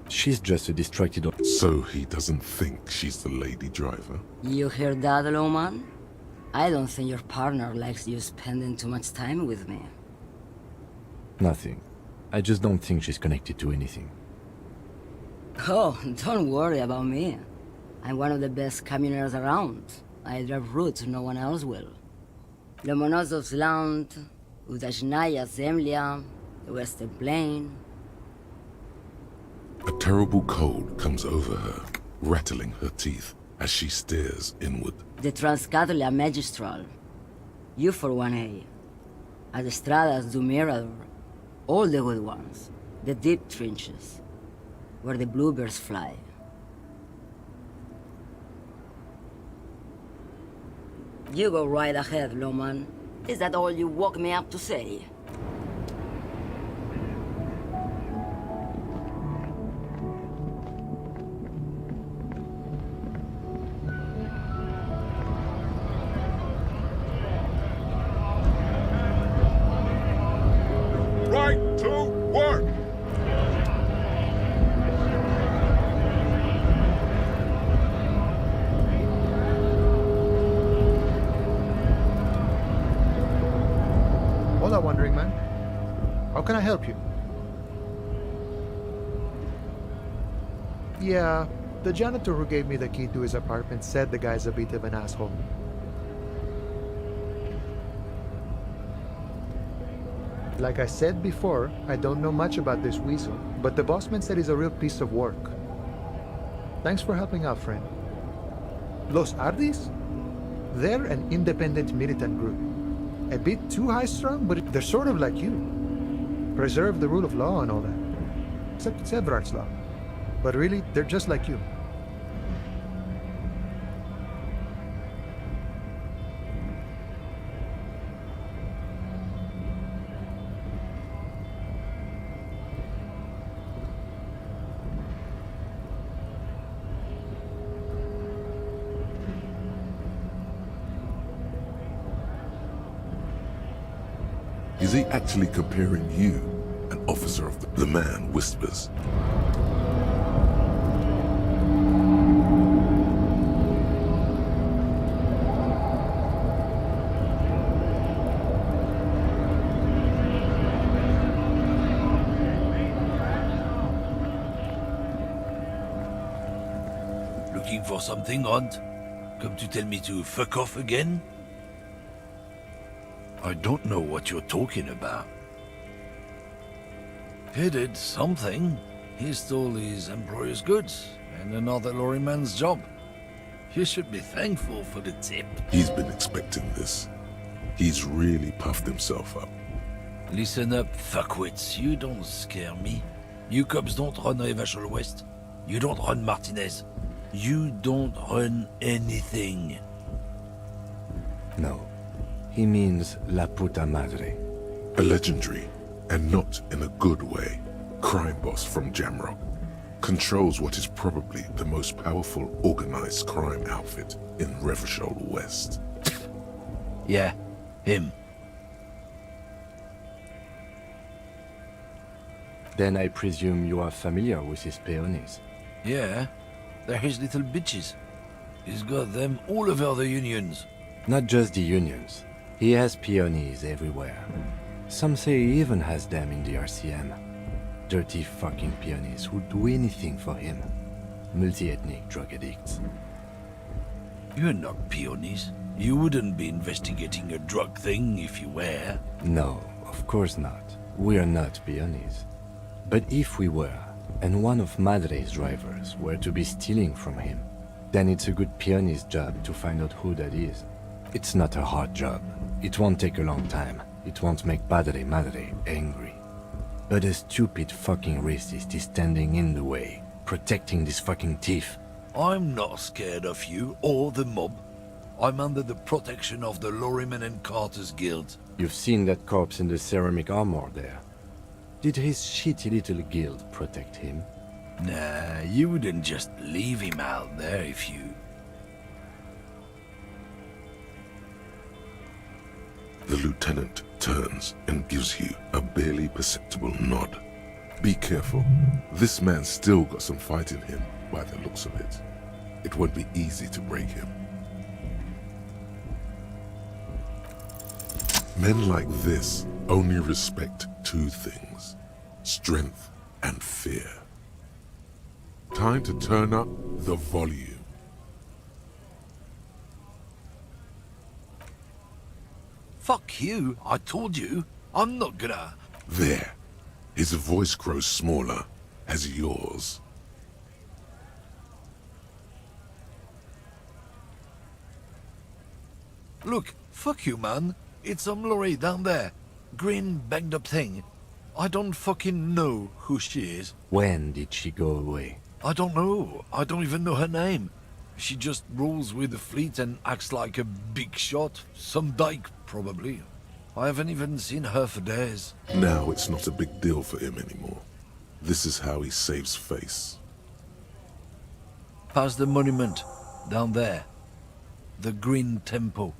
She's just a distracted... So he doesn't think she's the lady driver? You hear that, Lowman? I don't think your partner likes you spending too much time with me. Nothing. I just don't think she's connected to anything. Oh, don't worry about me. I'm one of the best camioners around. I drive routes no one else will. Lomonosov's Land, Udajnaya Zemlya, the Western Plain. A terrible cold comes over her, rattling her teeth as she stares inward. The Transcatalia Magistral. You for 1A. Adestradas do Mirador. All the good ones. The deep trenches. Where the bluebirds fly. You go right ahead, Loman. Is that all you woke me up to say? Right to work! Hola, wandering man. How can I help you? Yeah, the janitor who gave me the key to his apartment said the guy's a bit of an asshole. Like I said before, I don't know much about this weasel, but the bossman said he's a real piece of work. Thanks for helping out, friend. Los Ardis? They're an independent militant group. A bit too high-strung, but they're sort of like you. Preserve the rule of law and all that. Except it's Everard's law. But really, they're just like you. Is he actually comparing you, an officer of the man whispers? Looking for something odd? Come to tell me to fuck off again? I don't know what you're talking about. He did something. He stole his employer's goods and another lorryman's job. You should be thankful for the tip. He's been expecting this. He's really puffed himself up. Listen up, fuckwits. You don't scare me. You cops don't run Revachol West. You don't run Martinez. You don't run anything. No. He means La Puta Madre. A legendary, and not in a good way, crime boss from Jamrock. Controls what is probably the most powerful organized crime outfit in Revachol West. Yeah, him. Then I presume you are familiar with his peonies. Yeah, they're his little bitches. He's got them all over the unions. Not just the unions. He has peonies everywhere. Some say he even has them in the RCM. Dirty fucking peonies who'd do anything for him. Multi-ethnic drug addicts. You're not peonies. You wouldn't be investigating a drug thing if you were. No, of course not. We are not peonies. But if we were, and one of Madre's drivers were to be stealing from him, then it's a good peony's job to find out who that is. It's not a hard job. It won't take a long time. It won't make Padre Madre angry. But a stupid fucking racist is standing in the way, protecting this fucking thief. I'm not scared of you or the mob. I'm under the protection of the Lorrymen and Carters Guild. You've seen that corpse in the ceramic armor there. Did his shitty little guild protect him? Nah, you wouldn't just leave him out there if you... The lieutenant turns and gives you a barely perceptible nod. Be careful. This man's still got some fight in him, by the looks of it. It won't be easy to break him. Men like this only respect two things: strength and fear. Time to turn up the volume. Fuck you, I told you. I'm not gonna... There. His voice grows smaller as yours. Look, fuck you, man. It's some lorry down there. Green, banged up thing. I don't fucking know who she is. When did she go away? I don't know. I don't even know her name. She just rolls with the fleet and acts like a big shot. Some dyke, probably. I haven't even seen her for days. Now it's not a big deal for him anymore. This is how he saves face. Past the monument. Down there. The Green Temple.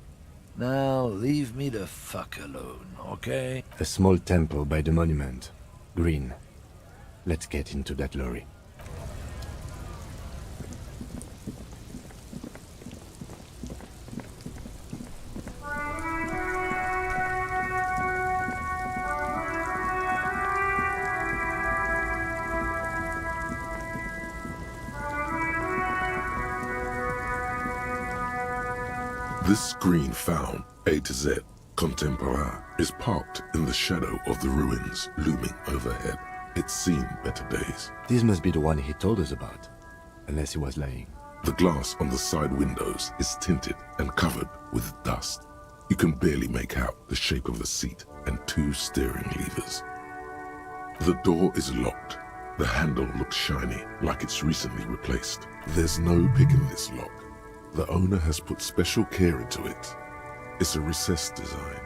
Now leave me the fuck alone, okay? A small temple by the monument. Green. Let's get into that lorry. This green found, A to Z, contemporaire, is parked in the shadow of the ruins looming overhead. It's seen better days. This must be the one he told us about. Unless he was lying. The glass on the side windows is tinted and covered with dust. You can barely make out the shape of the seat and two steering levers. The door is locked. The handle looks shiny, like it's recently replaced. There's no pick in this lock. The owner has put special care into it. It's a recessed design.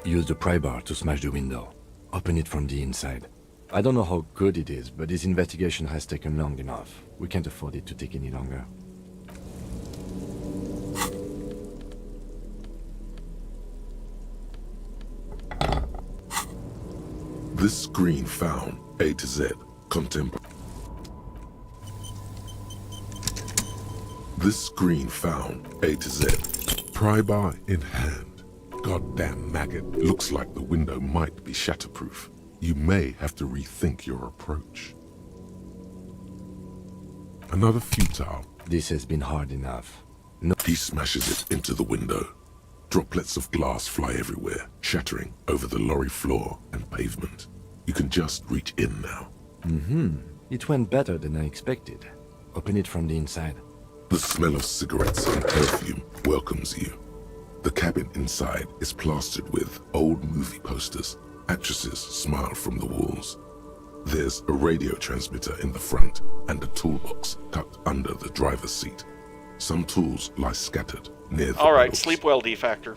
Use the pry bar to smash the window. Open it from the inside. I don't know how good it is, but this investigation has taken long enough. We can't afford it to take any longer. This screen found A to Z, contemporary. This screen found A to Z, pry bar in hand. Goddamn maggot, looks like the window might be shatterproof. You may have to rethink your approach. Another futile. This has been hard enough. He smashes it into the window. Droplets of glass fly everywhere, shattering over the lorry floor and pavement. You can just reach in now. It went better than I expected. Open it from the inside. The smell of cigarettes and perfume welcomes you. The cabin inside is plastered with old movie posters. Actresses smile from the walls. There's a radio transmitter in the front and a toolbox tucked under the driver's seat. Some tools lie scattered near the Alright, pedals. sleep well, D-Factor.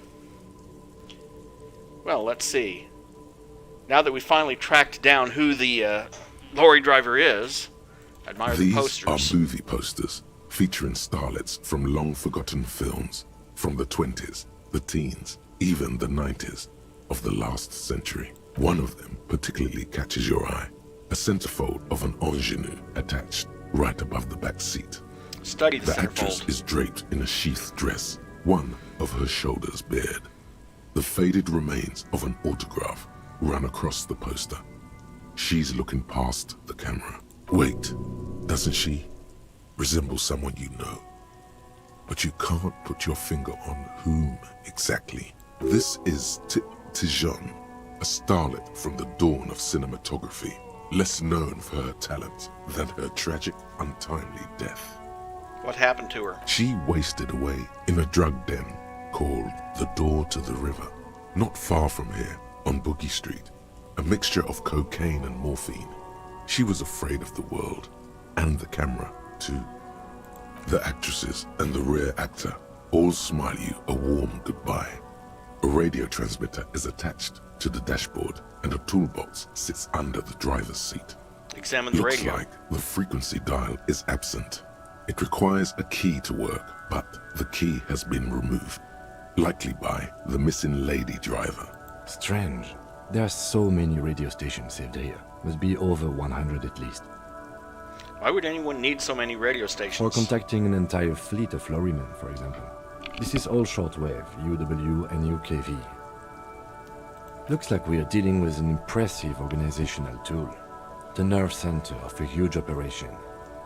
Well, let's see. Now that we finally tracked down who the lorry driver is, I admire the These posters. are movie posters featuring starlets from long-forgotten films from the 20s, the teens, even the 90s of the last century. One of them particularly catches your eye. A centerfold of an ingenue attached right above the back seat. Study the actress centerfold. is draped in a sheathed dress, one of her shoulders bared. The faded remains of an autograph run across the poster. She's looking past the camera. Wait, doesn't she resemble someone you know? But you can't put your finger on whom exactly. This is Tijon, a starlet from the dawn of cinematography, less known for her talent than her tragic, untimely death. What happened to her? She wasted away in a drug den called the Door to the River, not far from here, on Boogie Street, a mixture of cocaine and morphine. She was afraid of the world and the camera, too. The actresses and the rear actor all smile you a warm goodbye. A radio transmitter is attached to the dashboard and a toolbox sits under the driver's seat. Examine the Looks radio. like the frequency dial is absent. It requires a key to work, but the key has been removed, likely by the missing lady driver. Strange. There are so many radio stations saved here. Must be over 100 at least. Why would anyone need so many radio stations? For contacting an entire fleet of lorrymen, for example. This is all shortwave, UW and UKV. Looks like we are dealing with an impressive organizational tool. The nerve center of a huge operation,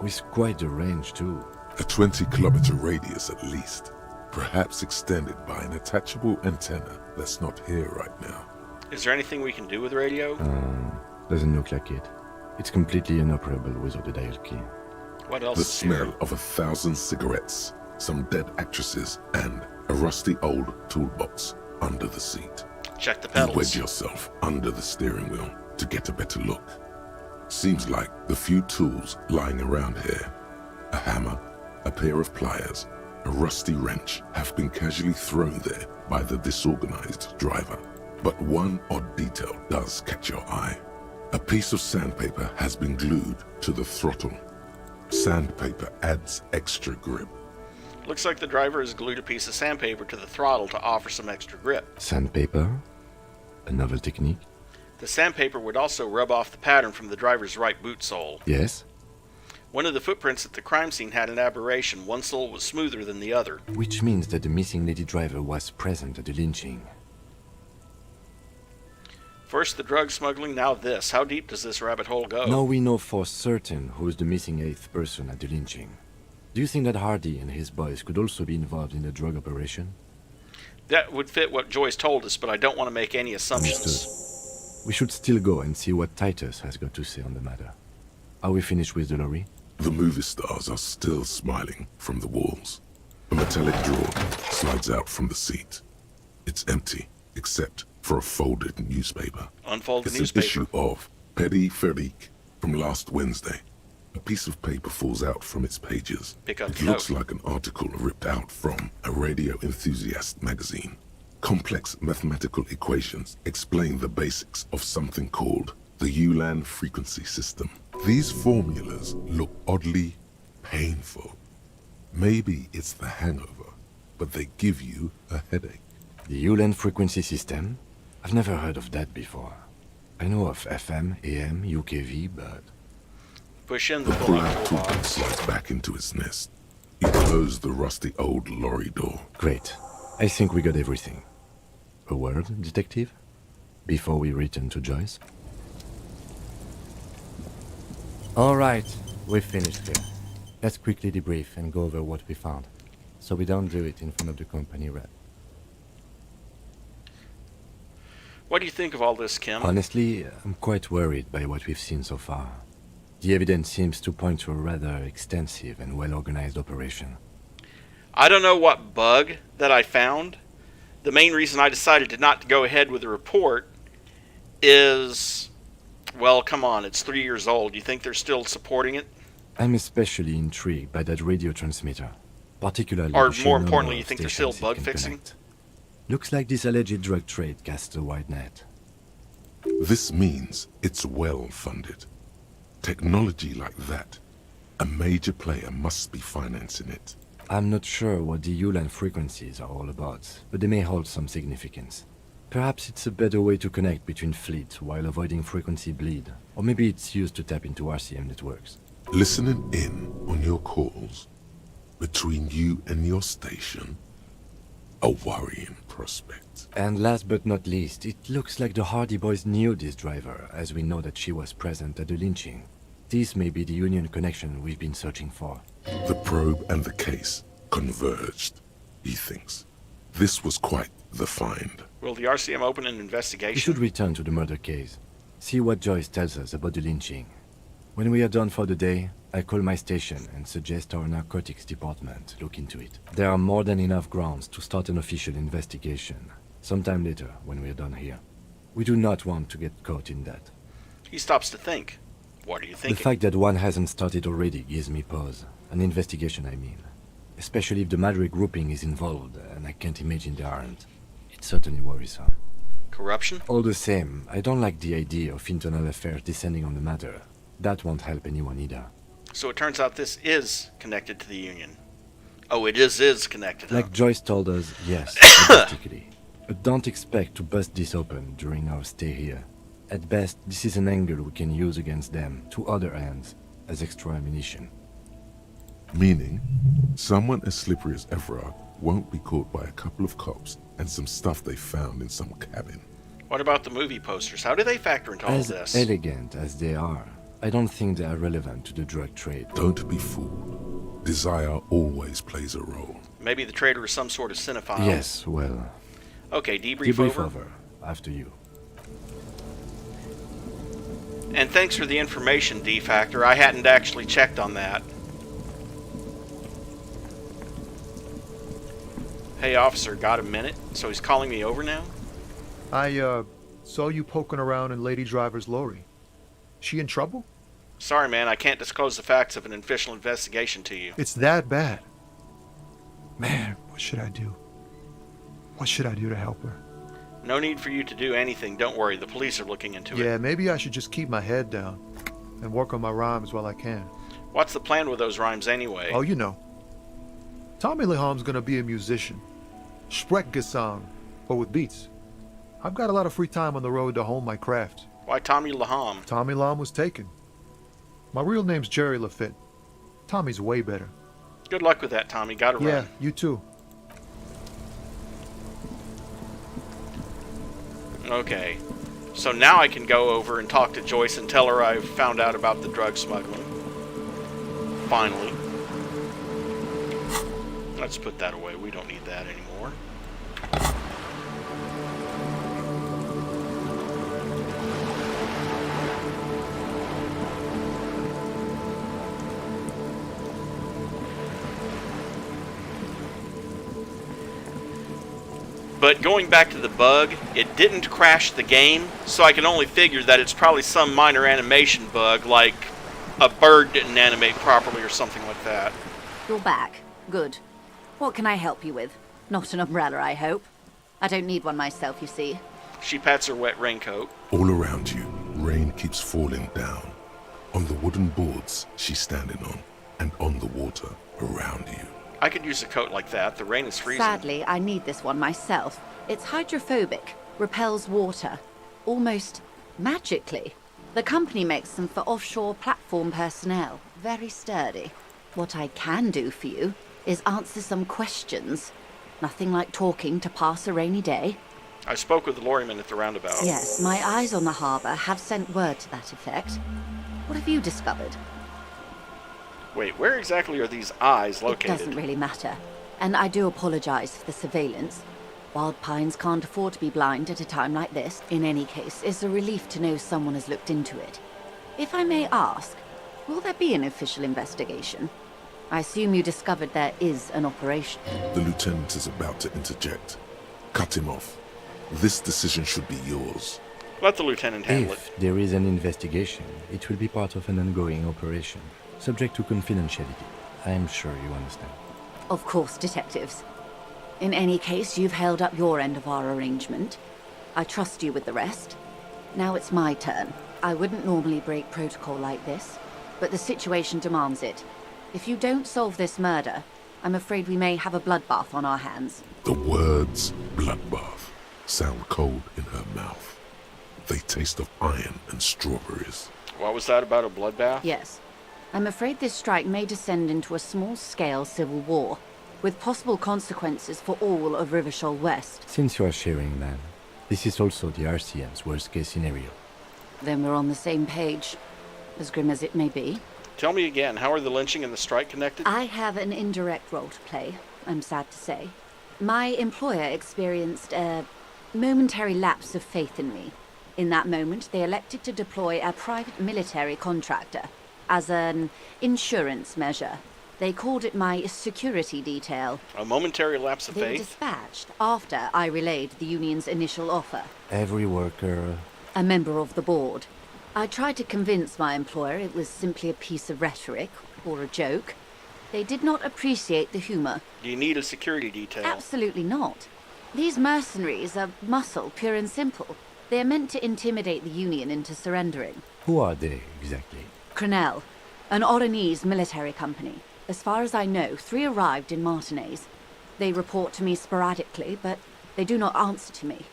with quite a range too. A 20-kilometer radius at least, perhaps extended by an attachable antenna that's not here right now. Is there anything we can do with radio? Doesn't look like it. It's completely inoperable without a dial key. What else The is here? smell of 1,000 cigarettes, some dead actresses, and a rusty old toolbox under the seat. Check the You pedals. wedge yourself under the steering wheel to get a better look. Seems like the few tools lying around here, a hammer, a pair of pliers, a rusty wrench, have been casually thrown there by the disorganized driver. But one odd detail does catch your eye. A piece of sandpaper has been glued to the throttle. Sandpaper adds extra grip. Looks like the driver has glued a piece of sandpaper to the throttle to offer some extra grip. Sandpaper? A novel technique? The sandpaper would also rub off the pattern from the driver's right boot sole. Yes? One of the footprints at the crime scene had an aberration. One sole was smoother than the other. Which means that the missing lady driver was present at the lynching. First the drug smuggling, now this. How deep does this rabbit hole go? Now we know for certain who's the missing 8th person at the lynching. Do you think that Hardy and his boys could also be involved in the drug operation? That would fit what Joyce told us, but I don't want to make any assumptions. Understood. We should still go and see what Titus has got to say on the matter. Are we finished with the lorry? The movie stars are still smiling from the walls. A metallic drawer slides out from the seat. It's empty, except for a folded newspaper. Unfold the It's newspaper. an issue of Petit Ferique from last Wednesday. A piece of paper falls out from its pages. Pick up It the looks note. like an article ripped out from a radio enthusiast magazine. Complex mathematical equations explain the basics of something called the Ulan frequency system. These formulas look oddly painful. Maybe it's the hangover, but they give you a headache. The Ulan frequency system? I've never heard of that before. I know of FM, AM, UKV, but... Push in the The pulling pulley toolbox toolbox. slides back into its nest. You close the rusty old lorry door. Great. I think we got everything. A word, detective? Before we return to Joyce? All right, we've finished here. Let's quickly debrief and go over what we found, so we don't do it in front of the company rep. What do you think of all this, Kim? Honestly, I'm quite worried by what we've seen so far. The evidence seems to point to a rather extensive and well-organized operation. I don't know what bug that I found. The main reason I decided to not go ahead with the report is, well, come on, it's 3 years old. Do you think they're still supporting it? I'm especially intrigued by that radio transmitter, particularly Or the sheer more number importantly, of you think they're still stations it bug can fixing? connect. Looks like this alleged drug trade casts a wide net. This means it's well funded. Technology like that, a major player must be financing it. I'm not sure what the Ulan frequencies are all about, but they may hold some significance. Perhaps it's a better way to connect between fleets while avoiding frequency bleed, or maybe it's used to tap into RCM networks. Listening in on your calls between you and your station, a worrying prospect. And last but not least, it looks like the Hardy boys knew this driver, as we know that she was present at the lynching. This may be the Union connection we've been searching for. The probe and the case converged, he thinks. This was quite the find. Will the RCM open an We investigation? should return to the murder case. See what Joyce tells us about the lynching. When we are done for the day, I call my station and suggest our narcotics department look into it. There are more than enough grounds to start an official investigation, sometime later when we are done here. We do not want to get caught in that. He stops to think. What are you The thinking? fact that one hasn't started already gives me pause, An investigation, I mean. Especially if the Madre grouping is involved, and I can't imagine they aren't. It's certainly worrisome. Corruption? All the same, I don't like the idea of internal affairs descending on the matter. That won't help anyone either. So it turns out this is connected to the Union. Oh, it is connected. Like huh? Joyce told us, yes, domestically. But don't expect to bust this open during our stay here. At best, this is an angle we can use against them, to other ends, as extra ammunition. Meaning, someone as slippery as Everard won't be caught by a couple of cops and some stuff they found in some cabin. What about the movie posters? How do they factor into all As this? elegant as they are, I don't think they are relevant to the drug trade. Don't be fooled. Desire always plays a role. Maybe the trader is some sort of cinephile. Yes, well... Okay, debrief over. After you. And thanks for the information, D-Factor. I hadn't actually checked on that. Hey, officer, got a minute? So he's calling me over now? I, saw you poking around in Lady Driver's lorry. She in trouble? Sorry, man, I can't disclose the facts of an official investigation to you. It's that bad. Man, what should I do? What should I do to help her? No need for you to do anything. Don't worry, the police are looking into it. Yeah, maybe I should just keep my head down and work on my rhymes while I can. What's the plan with those rhymes anyway? Oh, you know. Tommy Leham's gonna be a musician. Sprechgesang, but with beats. I've got a lot of free time on the road to hone my craft. Why Tommy Laham? Tommy Laham was taken. My real name's Jerry Lafitte. Tommy's way better. Good luck with that, Tommy. Gotta run. Yeah, you too. Okay. So now I can go over and talk to Joyce and tell her I've found out about the drug smuggling. Finally. Let's put that away. We don't need that anymore. But going back to the bug, it didn't crash the game, so I can only figure that it's probably some minor animation bug, like a bird didn't animate properly or something like that. You're back. Good. What can I help you with? Not an umbrella, I hope. I don't need one myself, you see. She pats her wet raincoat. All around you, rain keeps falling down. On the wooden boards she's standing on, and on the water around you. I could use a coat like that. The rain is freezing. Sadly, I need this one myself. It's hydrophobic, repels water, almost magically. The company makes them for offshore platform personnel. Very sturdy. What I can do for you is answer some questions. Nothing like talking to pass a rainy day. I spoke with the lorryman at the roundabout. Yes, my eyes on the harbour have sent word to that effect. What have you discovered? Wait, where exactly are these eyes located? It doesn't really matter. And I do apologize for the surveillance. Wild Pines can't afford to be blind at a time like this. In any case, it's a relief to know someone has looked into it. If I may ask, will there be an official investigation? I assume you discovered there is an operation. The lieutenant is about to interject. Cut him off. This decision should be yours. Let the lieutenant handle it. If there is an investigation, it will be part of an ongoing operation, subject to confidentiality. I am sure you understand. Of course, detectives. In any case, you've held up your end of our arrangement. I trust you with the rest. Now it's my turn. I wouldn't normally break protocol like this, but the situation demands it. If you don't solve this murder, I'm afraid we may have a bloodbath on our hands. The words bloodbath sound cold in her mouth. They taste of iron and strawberries. What was that about a bloodbath? Yes. I'm afraid this strike may descend into a small-scale civil war, with possible consequences for all of Rivershoal West. Since you are sharing, man, this is also the RCM's worst-case scenario. Then we're on the same page, as grim as it may be. Tell me again, how are the lynching and the strike connected? I have an indirect role to play, I'm sad to say. My employer experienced a momentary lapse of faith in me. In that moment, they elected to deploy a private military contractor as an insurance measure. They called it my security detail. A momentary lapse of They were faith? dispatched after I relayed the union's initial offer. Every worker... A member of the board. I tried to convince my employer it was simply a piece of rhetoric or a joke. They did not appreciate the humor. Do you need a security detail? Absolutely not. These mercenaries are muscle, pure and simple. They are meant to intimidate the Union into surrendering. Who are they, exactly? Crenel, an Oranese military company. As far as I know, 3 arrived in Martinez. They report to me sporadically, but they do not answer to me.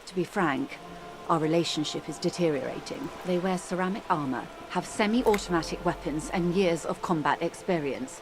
To be frank, our relationship is deteriorating. They wear ceramic armor, have semi-automatic weapons, and years of combat experience.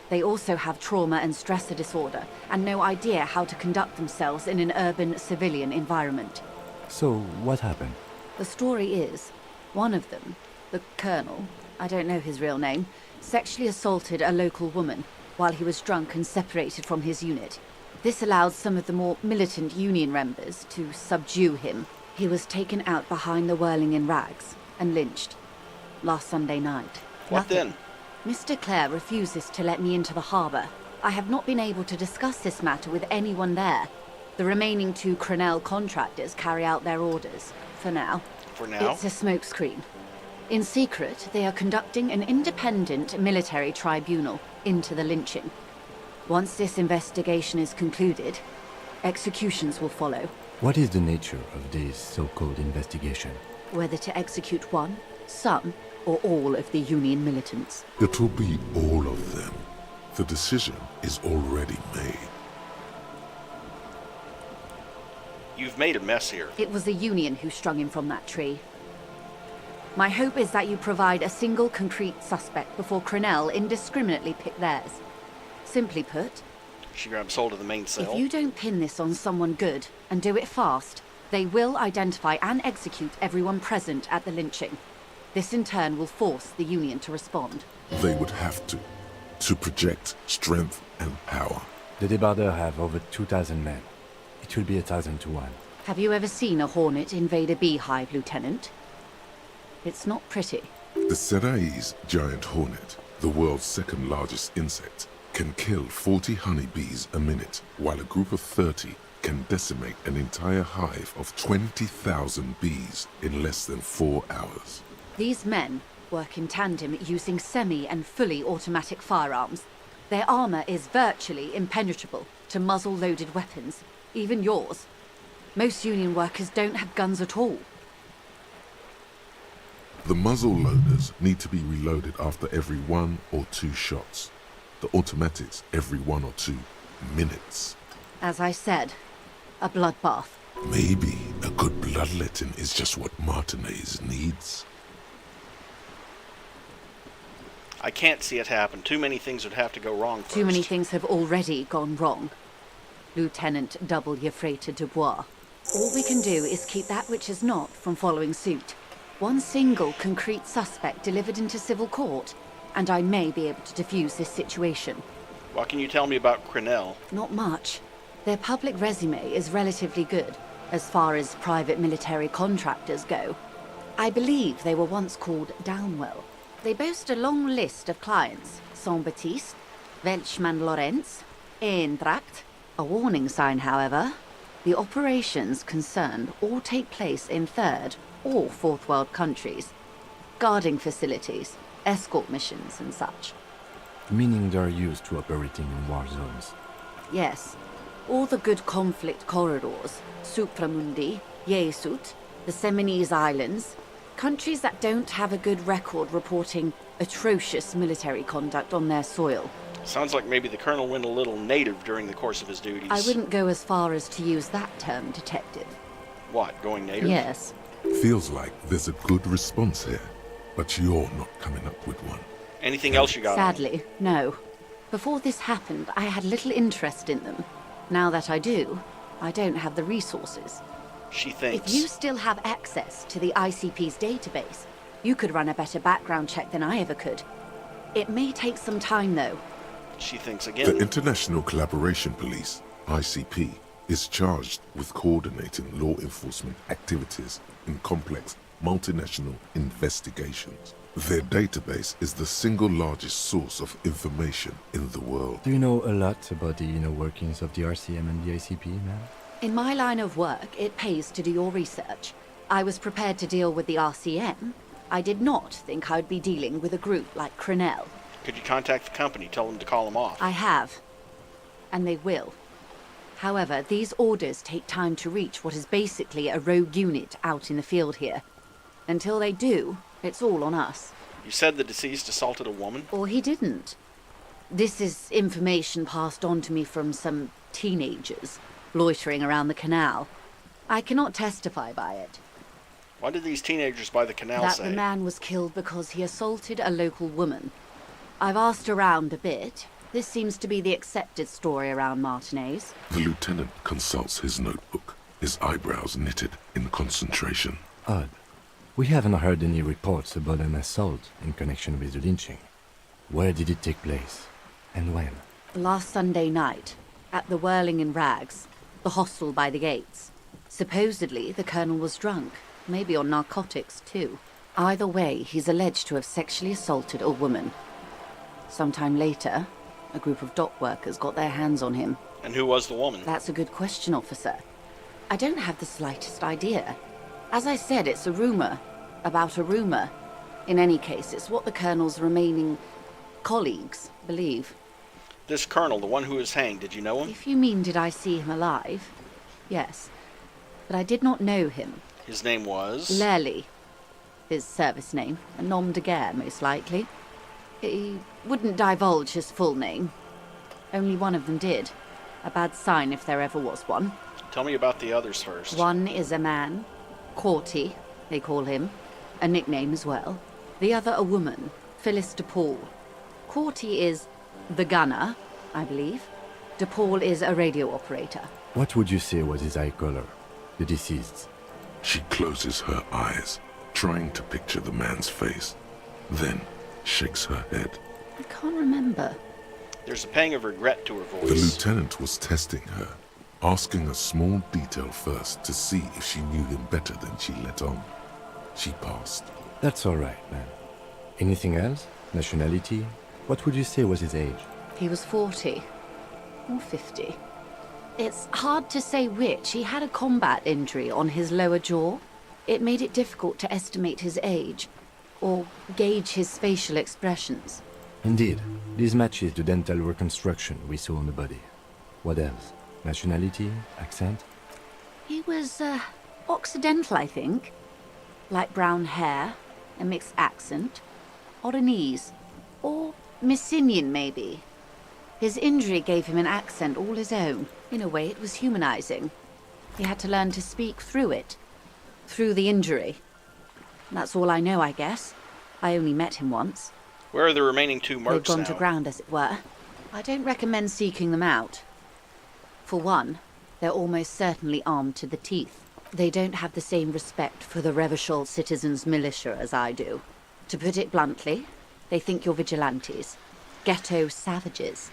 They also have trauma and stressor disorder, and no idea how to conduct themselves in an urban civilian environment. So, what happened? The story is, one of them, the colonel, I don't know his real name, sexually assaulted a local woman while he was drunk and separated from his unit. This allowed some of the more militant Union members to subdue him. He was taken out behind the whirling in rags and lynched last Sunday night. What then? Mr. Clare refuses to let me into the harbour. I have not been able to discuss this matter with anyone there. The remaining 2 Crenel contractors carry out their orders, for now. For now? It's a smokescreen. In secret, they are conducting an independent military tribunal into the lynching. Once this investigation is concluded, executions will follow. What is the nature of this so-called investigation? Whether to execute one, some, or all of the Union militants. It will be all of them. The decision is already made. You've made a mess here. It was the Union who strung him from that tree. My hope is that you provide a single concrete suspect before Crenel indiscriminately pick theirs. Simply put, She grabs hold of the main cell. if you don't pin this on someone good, and do it fast, they will identify and execute everyone present at the lynching. This in turn will force the Union to respond. They would have to project strength and power. The Debardeurs have over 2,000 men. It will be 1,000 to 1. Have you ever seen a hornet invade a beehive, Lieutenant? It's not pretty. The Serai's giant hornet, the world's 2nd largest insect, can kill 40 honeybees a minute, while a group of 30 can decimate an entire hive of 20,000 bees in less than 4 hours. These men work in tandem using semi and fully automatic firearms. Their armor is virtually impenetrable to muzzle-loaded weapons, even yours. Most Union workers don't have guns at all. The muzzle loaders need to be reloaded after every 1 or 2 shots. The automatics every 1 or 2 minutes. As I said, a bloodbath. Maybe a good bloodletting is just what Martinez needs. I can't see it happen. Too many things would have to go wrong first. Too many things have already gone wrong. Lieutenant Double Yefreta Dubois. All we can do is keep that which is not from following suit. One single concrete suspect delivered into civil court, and I may be able to defuse this situation. What can you tell me about Crenel? Not much. Their public resume is relatively good, as far as private military contractors go. I believe they were once called Downwell. They boast a long list of clients: Saint-Baptiste, Welchman Lorenz, Eendracht. A warning sign, however. The operations concerned all take place in 3rd or 4th world countries. Guarding facilities, escort missions and such. Meaning they're used to operating in war zones. Yes. All the good conflict corridors, Supramundi, Yesut, the Seminese Islands, countries that don't have a good record reporting atrocious military conduct on their soil. Sounds like maybe the Colonel went a little native during the course of his duties. I wouldn't go as far as to use that term, Detective. What, going native? Yes. Feels like there's a good response here, but you're not coming up with one. Anything else you got? Sadly, no. Before this happened, I had little interest in them. Now that I do, I don't have the resources. She thinks. If you still have access to the ICP's database, you could run a better background check than I ever could. It may take some time, though. She thinks again. The International Collaboration Police, ICP, is charged with coordinating law enforcement activities in complex multinational investigations. Their database is the single largest source of information in the world. Do you know a lot about the inner workings of the RCM and the ICP, ma'am? In my line of work, it pays to do your research. I was prepared to deal with the RCM. I did not think I would be dealing with a group like Crenel. Could you contact the company, tell them to call them off? I have. And they will. However, these orders take time to reach what is basically a rogue unit out in the field here. Until they do, it's all on us. You said the deceased assaulted a woman? Or he didn't. This is information passed on to me from some teenagers loitering around the canal. I cannot testify by it. Why did these teenagers by the canal That say? the man was killed because he assaulted a local woman. I've asked around a bit. This seems to be the accepted story around Martinez. The lieutenant consults his notebook, his eyebrows knitted in concentration. Odd. We haven't heard any reports about an assault in connection with the lynching. Where did it take place? And when? Last Sunday night, at the Whirling in Rags, the hostel by the gates. Supposedly, the colonel was drunk, maybe on narcotics too. Either way, he's alleged to have sexually assaulted a woman. Sometime later, a group of dock workers got their hands on him. And who was the woman? That's a good question, officer. I don't have the slightest idea. As I said, it's a rumor about a rumor. In any case, it's what the colonel's remaining colleagues believe. This colonel, the one who was hanged, did you know him? If you mean did I see him alive? Yes. But I did not know him. His name was? Lely. His service name. A nom de guerre, most likely. He wouldn't divulge his full name. Only one of them did. A bad sign if there ever was one. Tell me about the others first. One is a man. Corty, they call him. A nickname as well. The other a woman. Phyllis DePaul. Corty is the gunner, I believe. DePaul is a radio operator. What would you say was his eye color? The deceased's. She closes her eyes, trying to picture the man's face, then shakes her head. I can't remember. There's a pang of regret to her voice. The lieutenant was testing her, asking a small detail first to see if she knew him better than she let on. She passed. That's all right, man. Anything else? Nationality? What would you say was his age? He was 40. Or 50. It's hard to say which. He had a combat injury on his lower jaw. It made it difficult to estimate his age, or gauge his facial expressions. Indeed. This matches the dental reconstruction we saw on the body. What else? Nationality? Accent? He was, Occidental, I think. Light brown hair, a mixed accent, Oranese, or Messinian, maybe. His injury gave him an accent all his own. In a way, it was humanizing. He had to learn to speak through it. Through the injury. That's all I know, I guess. I only met him once. Where are the remaining two mercs They've gone now? to ground, as it were. I don't recommend seeking them out. For one, they're almost certainly armed to the teeth. They don't have the same respect for the Revachol citizens' militia as I do. To put it bluntly, they think you're vigilantes. Ghetto savages.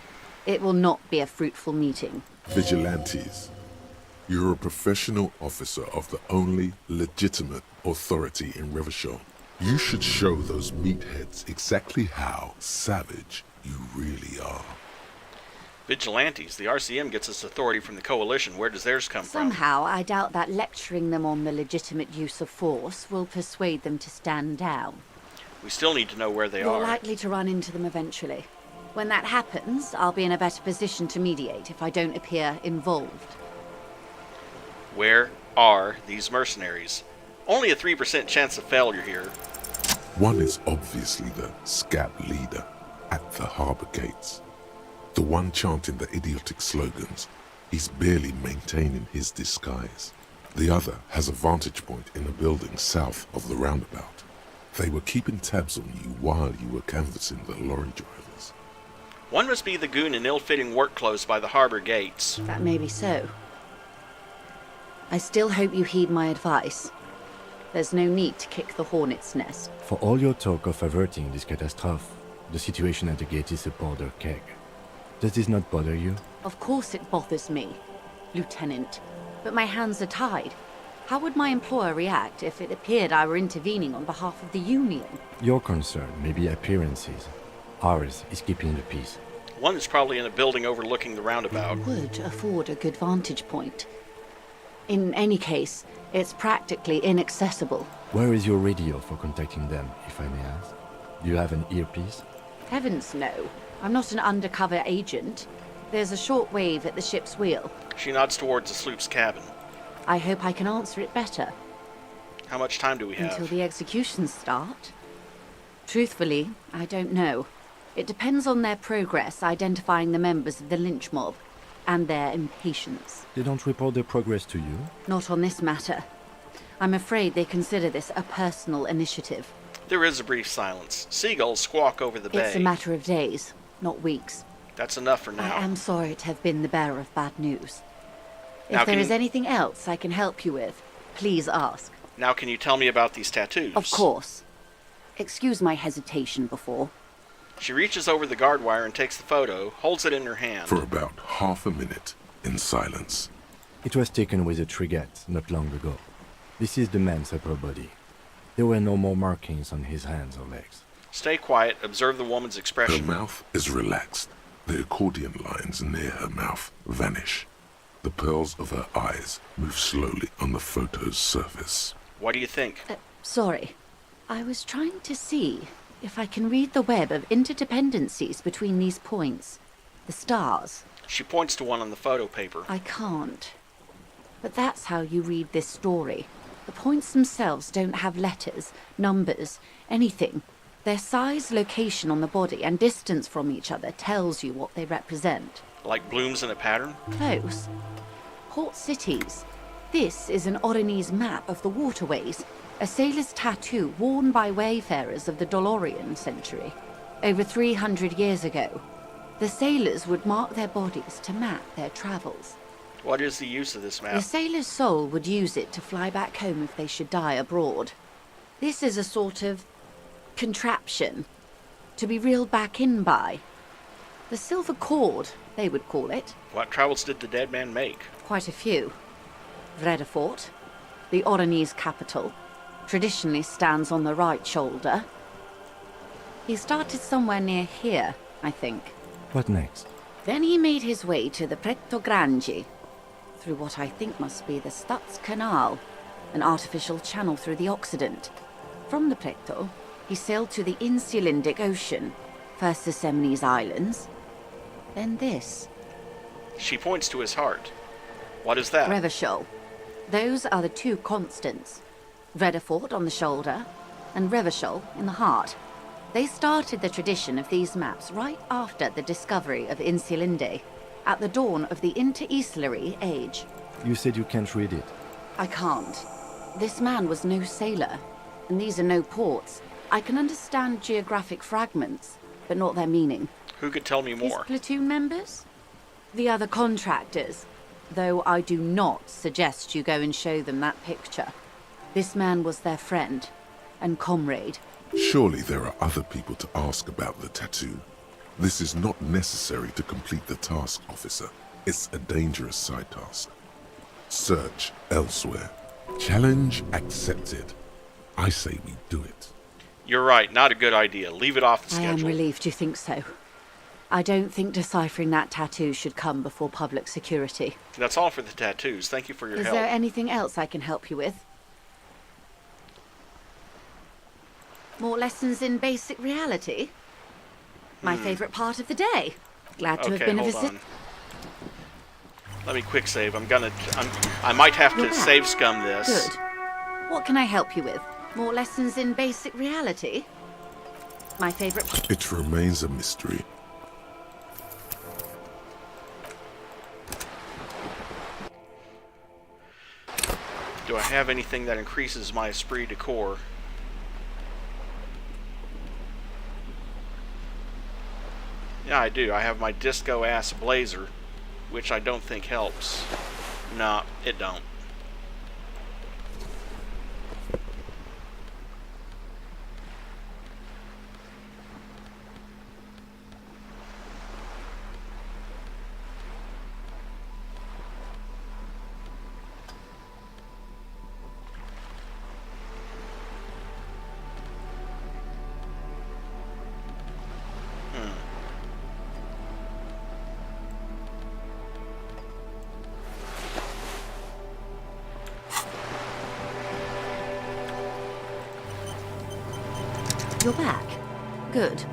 It will not be a fruitful meeting. Vigilantes. You're a professional officer of the only legitimate authority in Revachol. You should show those meatheads exactly how savage you really are. Vigilantes. The RCM gets its authority from the Coalition. Where does theirs come from? Somehow, I doubt that lecturing them on the legitimate use of force will persuade them to stand down. We still need to know where they You're are. likely to run into them eventually. When that happens, I'll be in a better position to mediate if I don't appear involved. Where are these mercenaries? Only a 3% chance of failure here. One is obviously the scat leader at the harbor gates. The one chanting the idiotic slogans. He's barely maintaining his disguise. The other has a vantage point in a building south of the roundabout. They were keeping tabs on you while you were canvassing the lorry drivers. One must be the goon in ill-fitting work clothes by the harbor gates. That may be so. I still hope you heed my advice. There's no need to kick the hornet's nest. For all your talk of averting this catastrophe, the situation at the gate is a powder keg. Does this not bother you? Of course it bothers me, Lieutenant. But my hands are tied. How would my employer react if it appeared I were intervening on behalf of the Union? Your concern may be appearances. Ours is keeping the peace. One is probably in a building overlooking the roundabout. Would afford a good vantage point. In any case, it's practically inaccessible. Where is your radio for contacting them, if I may ask? Do you have an earpiece? Heavens no. I'm not an undercover agent. There's a short wave at the ship's wheel. She nods towards the sloop's cabin. I hope I can answer it better. How much time do we have? Until the executions start? Truthfully, I don't know. It depends on their progress identifying the members of the lynch mob, and their impatience. They don't report their progress to you? Not on this matter. I'm afraid they consider this a personal initiative. There is a brief silence. Seagulls squawk over the bay. It's a matter of days, not weeks. That's enough for now. I am sorry to have been the bearer of bad news. Now, If there is anything else I can help you with, please ask. Now can you tell me about these tattoos? Of course. Excuse my hesitation before. She reaches over the guard wire and takes the photo, holds it in her hand. For about half a minute, in silence. It was taken with a trigette not long ago. This is the man's upper body. There were no more markings on his hands or legs. Stay quiet, observe the woman's expression. Her mouth is relaxed. The accordion lines near her mouth vanish. The pearls of her eyes move slowly on the photo's surface. What do you think? Sorry. I was trying to see if I can read the web of interdependencies between these points. The stars. She points to one on the photo paper. I can't. But that's how you read this story. The points themselves don't have letters, numbers, anything. Their size, location on the body, and distance from each other tells you what they represent. Like blooms in a pattern? Close. Port cities. This is an Oronese map of the waterways, a sailor's tattoo worn by wayfarers of the Dolorian century. Over 300 years ago, the sailors would mark their bodies to map their travels. What is the use of this map? The sailor's soul would use it to fly back home if they should die abroad. This is a sort of contraption to be reeled back in by. The silver cord, they would call it. What travels did the dead man make? Quite a few. Vredefort, the Oronese capital, traditionally stands on the right shoulder. He started somewhere near here, I think. What next? Then he made his way to the Pretto Grande, through what I think must be the Stutz Canal, an artificial channel through the Occident. From the Pretto, he sailed to the Insulindic Ocean, first the Semines Islands, then this. She points to his heart. What is that? Revachol. Those are the two constants. Vredefort on the shoulder, and Revachol in the heart. They started the tradition of these maps right after the discovery of Insulinde, at the dawn of the Interinsulary Age. You said you can't read it. I can't. This man was no sailor, and these are no ports. I can understand geographic fragments, but not their meaning. Who could tell me His more? platoon members? The other contractors, though I do not suggest you go and show them that picture. This man was their friend and comrade. Surely there are other people to ask about the tattoo. This is not necessary to complete the task, officer. It's a dangerous side task. Search elsewhere. Challenge accepted. I say we do it. You're right, not a good idea. Leave it off the I am schedule. relieved you think so. I don't think deciphering that tattoo should come before public security. That's all for the tattoos. Thank you for your Is help. there anything else I can help you with? More lessons in basic reality? My favorite part of the day. Glad to have been hold of assistance. on. Let me quick save. I might have to You're back. save scum this. Good. What can I help you with? More lessons in basic reality? My favorite part. It remains a mystery. Do I have anything that increases my esprit de corps? Yeah, I do. I have my disco-ass blazer, which I don't think helps. No, it don't. You're back. Good.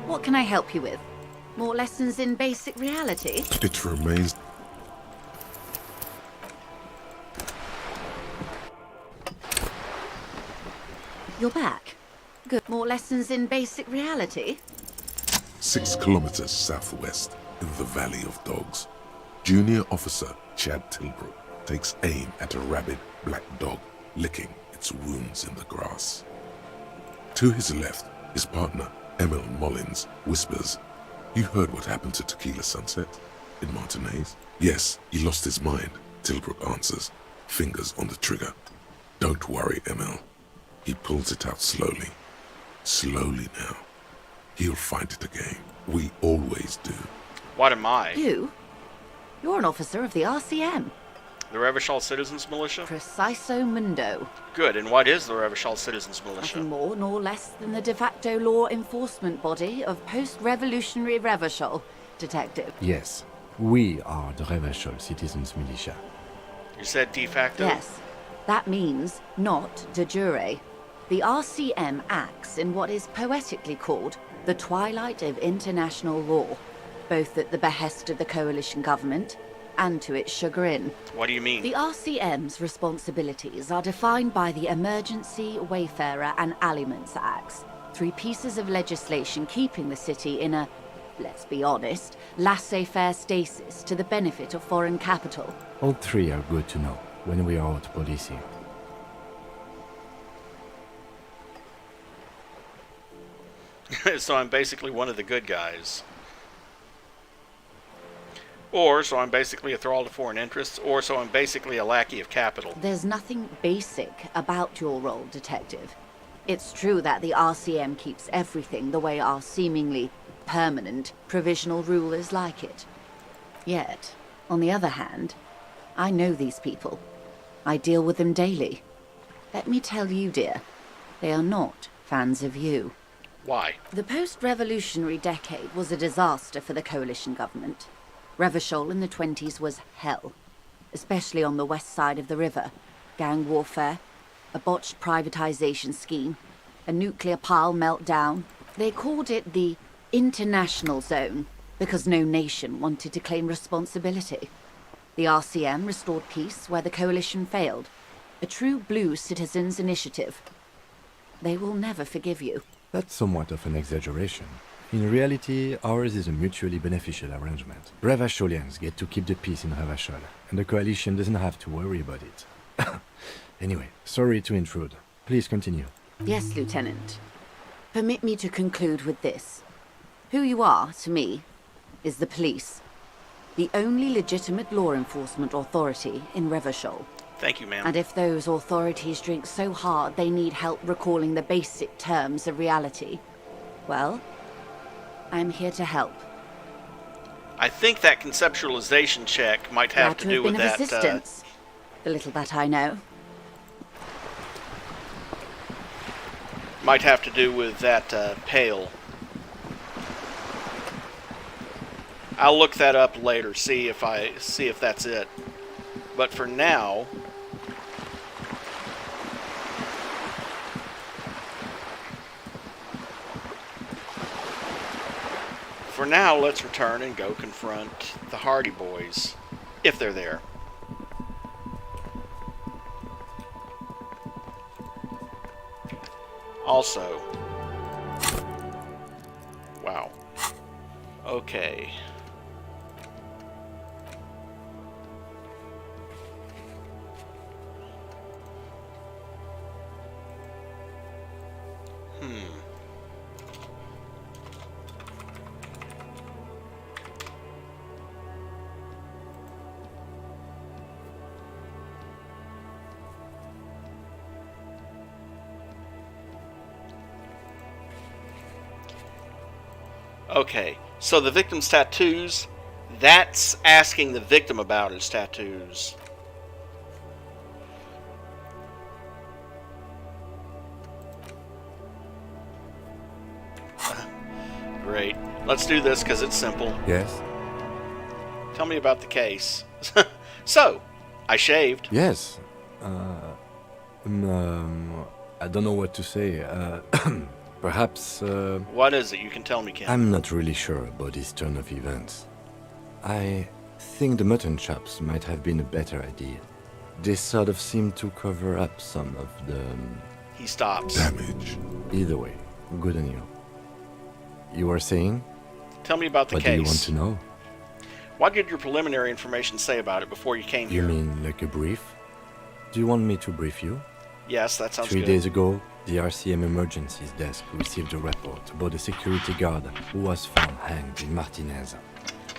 What can I help you with? More lessons in basic reality? It remains... You're back. Good. More lessons in basic reality? 6 kilometers southwest, in the Valley of Dogs, Junior Officer Chad Tilbrook takes aim at a rabid black dog licking its wounds in the grass. To his left, his partner, Emil Mullins, whispers, "You heard what happened to Tequila Sunset in Martinez?" "Yes, he lost his mind," Tilbrook answers, fingers on the trigger. "Don't worry, Emil." He pulls it out slowly. Slowly now. He'll find it again. We always do. What am I? You? You're an officer of the RCM. The Revachol Citizens Militia? Preciso mundo. Good, and what is the Revachol Citizens Militia? Nothing more nor less than the de facto law enforcement body of post-revolutionary Revachol, Detective. Yes, we are the Revachol Citizens Militia. You said de facto? Yes. That means not de jure. The RCM acts in what is poetically called the twilight of international law, both at the behest of the coalition government and to its chagrin. What do you mean? The RCM's responsibilities are defined by the Emergency, Wayfarer and Aliments Acts, 3 pieces of legislation keeping the city in a, let's be honest, laissez-faire stasis to the benefit of foreign capital. All 3 are good to know when we are out policing. So I'm basically one of the good guys. Or so I'm basically a thrall to foreign interests, or so I'm basically a lackey of capital. There's nothing basic about your role, Detective. It's true that the RCM keeps everything the way our seemingly permanent, provisional rulers like it. Yet, on the other hand, I know these people. I deal with them daily. Let me tell you, dear, they are not fans of you. Why? The post-revolutionary decade was a disaster for the coalition government. Revachol in the 20s was hell, especially on the west side of the river. Gang warfare, a botched privatization scheme, a nuclear pile meltdown. They called it the international zone because no nation wanted to claim responsibility. The RCM restored peace where the coalition failed. A true blue citizens' initiative. They will never forgive you. That's somewhat of an exaggeration. In reality, ours is a mutually beneficial arrangement. Revacholians get to keep the peace in Revachol, and the coalition doesn't have to worry about it. Anyway, sorry to intrude. Please continue. Yes, Lieutenant. Permit me to conclude with this. Who you are, to me, is the police. The only legitimate law enforcement authority in Revachol. Thank you, ma'am. And if those authorities drink so hard they need help recalling the basic terms of reality, well, I'm here to help. I think that conceptualization check might have to do with been of that. Assistance. The little that I know. Might have to do with that pail. I'll look that up later. See if that's it. But for now. For now, let's return and go confront the Hardy Boys, if they're there. Also, wow. Okay. Okay, so the victim's tattoos, that's asking the victim about his tattoos. Great. Let's do this because it's simple. Yes? Tell me about the case. So, I shaved. Yes. I don't know what to say. Perhaps, What is it? You can tell me, Ken. I'm not really sure about this turn of events. I think the mutton chops might have been a better idea. They sort of seem to cover up some of the... He stops. Damage. Either way, good on you. You were saying? Tell me about the What case. do you want to know? What did your preliminary information say about it before you came You here? mean like a brief? Do you want me to brief you? Yes, that sounds 3 good. days ago, the RCM Emergencies Desk received a report about a security guard who was found hanged in Martinez.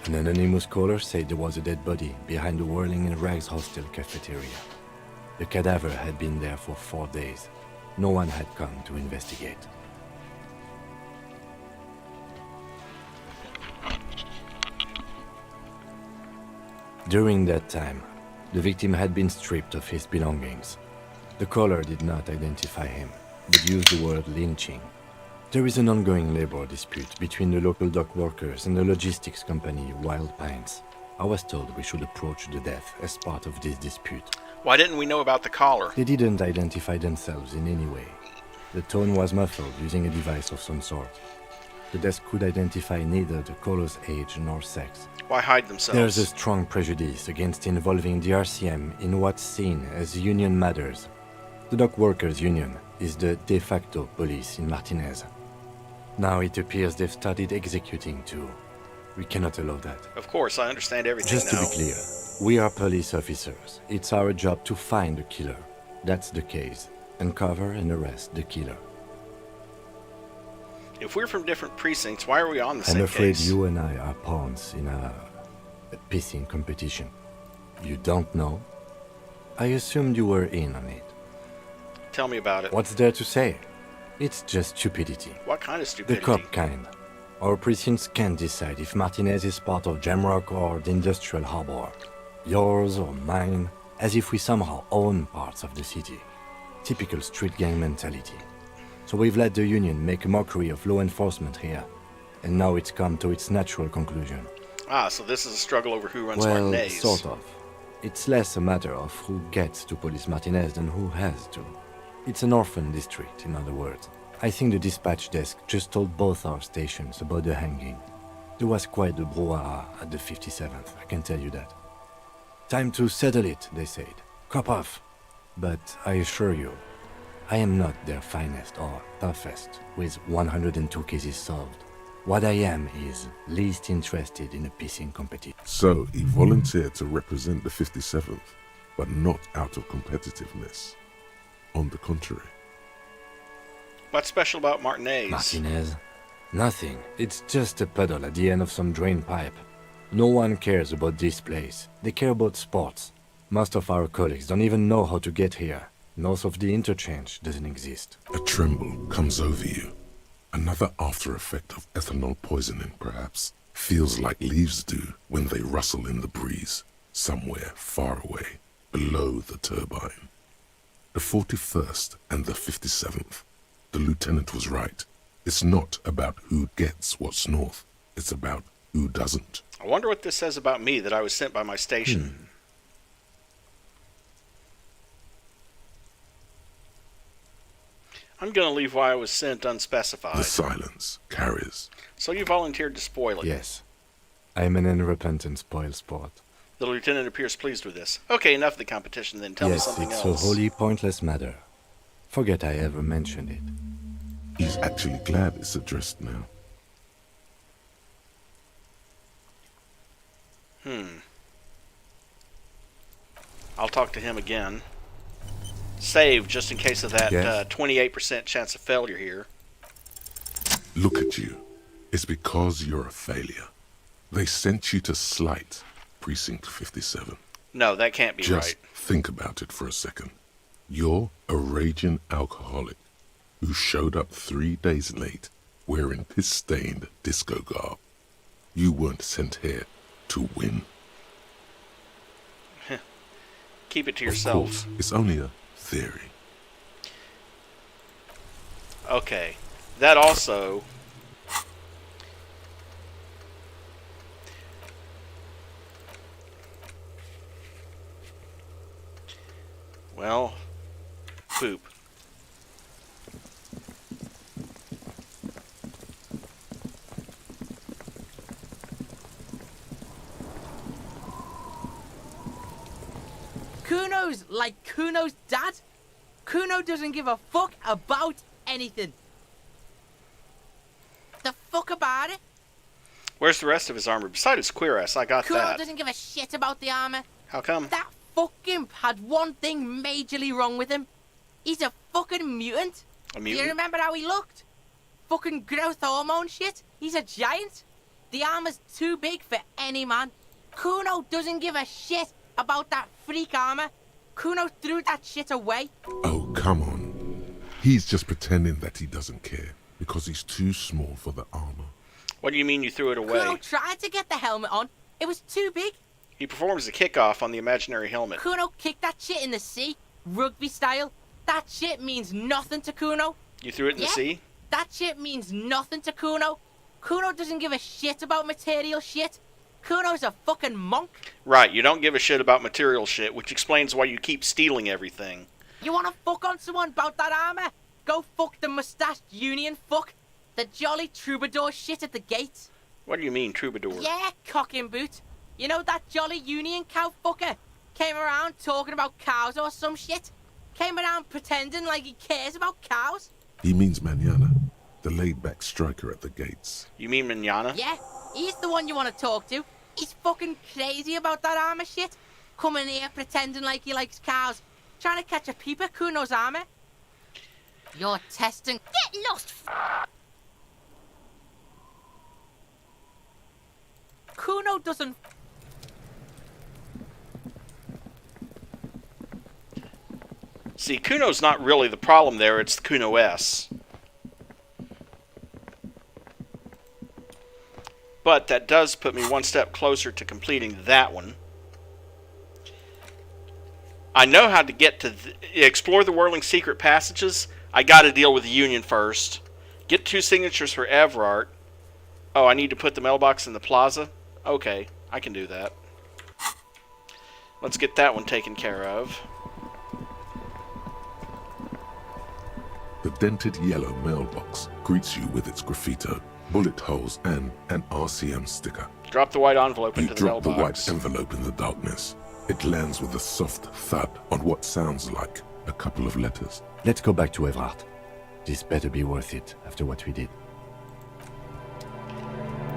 An anonymous caller said there was a dead body behind the Whirling in Rags hostel cafeteria. The cadaver had been there for 4 days. No one had come to investigate. During that time, the victim had been stripped of his belongings. The caller did not identify him, but used the word lynching. There is an ongoing labor dispute between the local dock workers and the logistics company Wild Pines. I was told we should approach the death as part of this dispute. Why didn't we know about the caller? They didn't identify themselves in any way. The tone was muffled using a device of some sort. The desk could identify neither the caller's age nor sex. Why hide themselves? There's a strong prejudice against involving the RCM in what's seen as union matters. The dock workers' union is the de facto police in Martinez. Now it appears they've started executing too. We cannot allow that. Of course, I understand everything Just to now. be clear, we are police officers. It's our job to find the killer. That's the case. Uncover and arrest the killer. If we're from different precincts, why are we on the same I'm afraid case? you and I are pawns in a pissing competition. You don't know? I assumed you were in on it. Tell me about it. What's there to say? It's just stupidity. What kind of The stupidity? cop kind. Our precincts can't decide if Martinez is part of Jamrock or the Industrial Harbor. Yours or mine, as if we somehow own parts of the city. Typical street gang mentality. So we've let the union make a mockery of law enforcement here. And now it's come to its natural conclusion. Ah, so this is a struggle over who runs Well, Martinez. sort of. It's less a matter of who gets to police Martinez than who has to. It's an orphan district, in other words. I think the dispatch desk just told both our stations about the hanging. There was quite the brouhaha at the 57th, I can tell you that. Time to settle it, they said. Cop off. But I assure you, I am not their finest or toughest with 102 cases solved. What I am is least interested in a pissing competition. So he volunteered to represent the 57th, but not out of competitiveness. On the contrary. What's special about Martinez? Martinez? Nothing. It's just a puddle at the end of some drain pipe. No one cares about this place. They care about sports. Most of our colleagues don't even know how to get here. North of the interchange doesn't exist. A tremble comes over you. Another after effect of ethanol poisoning, perhaps. Feels like leaves do when they rustle in the breeze, somewhere far away, below the turbine. The 41st and the 57th. The lieutenant was right. It's not about who gets what's north. It's about who doesn't. I wonder what this says about me that I was sent by my station. I'm going to leave why I was sent unspecified. The silence carries. So you volunteered to spoil it. Yes. I am an unrepentant spoil sport. The lieutenant appears pleased with this. Okay, enough of the competition then. Tell me Yes, something it's else. a wholly pointless matter. Forget I ever mentioned it. He's actually glad it's addressed now. I'll talk to him again. Save just in case of that Yes? 28% chance of failure here. Look at you. It's because you're a failure. They sent you to slight Precinct 57. No, that can't be Just right. think about it for a second. You're a raging alcoholic who showed up 3 days late wearing piss-stained disco garb. You weren't sent here to win. Keep it to Of yourself. course, it's only a theory. Okay. That also... Well, poop. Kuno's like Kuno's dad. Kuno doesn't give a fuck about anything. The fuck about it? Where's the rest of his armor? Besides his cuirass, I got Kuno that. doesn't give a shit about the armor. How come? That fucking imp had one thing majorly wrong with him. He's a fucking mutant. A Do mutant? you remember how he looked? Fucking growth hormone shit. He's a giant. The armor's too big for any man. Kuno doesn't give a shit about that freak armor. Kuno threw that shit away. Oh, come on. He's just pretending that he doesn't care because he's too small for the armor. What do you mean you threw it away? Kuno tried to get the helmet on. It was too big. He performs a kickoff on the imaginary helmet. Kuno kicked that shit in the sea, rugby style. That shit means nothing to Kuno. You threw it in the sea? That shit means nothing to Kuno. Kuno doesn't give a shit about material shit. Kuno's a fucking monk. Right, you don't give a shit about material shit, which explains why you keep stealing everything. You wanna fuck on someone about that armor? Go fuck the mustached union fuck. The jolly troubadour shit at the gates. What do you mean, troubadour? Yeah, cock and boot. You know that jolly union cow fucker? Came around talking about cows or some shit? Came around pretending like he cares about cows? He means Manana, the laid-back striker at the gates. You mean Manana? Yeah, he's the one you want to talk to. He's fucking crazy about that armor shit. Coming here pretending like he likes cows. Trying to catch a peep at Kuno's armor. You're testing... Get lost, Kuno doesn't... See, Kuno's not really the problem there, it's the Kuno S. But that does put me one step closer to completing that one. I know how to get to explore the whirling secret passages. I gotta deal with the Union first. Get 2 signatures for Everard. Oh, I need to put the mailbox in the plaza? Okay, I can do that. Let's get that one taken care of. The dented yellow mailbox greets you with its graffito, bullet holes, and an RCM sticker. Drop the white envelope You into the drop the mailbox. white envelope in the darkness. It lands with a soft thud on what sounds like a couple of letters. Let's go back to Everard. This better be worth it after what we did.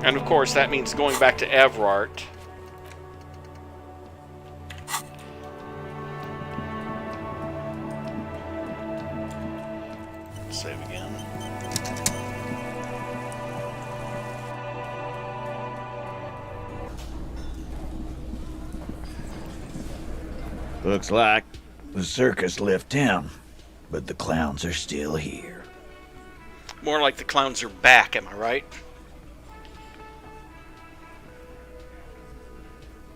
And of course, that means going back to Everard. Save again. Looks like the circus left town, but the clowns are still here. More like the clowns are back, am I right?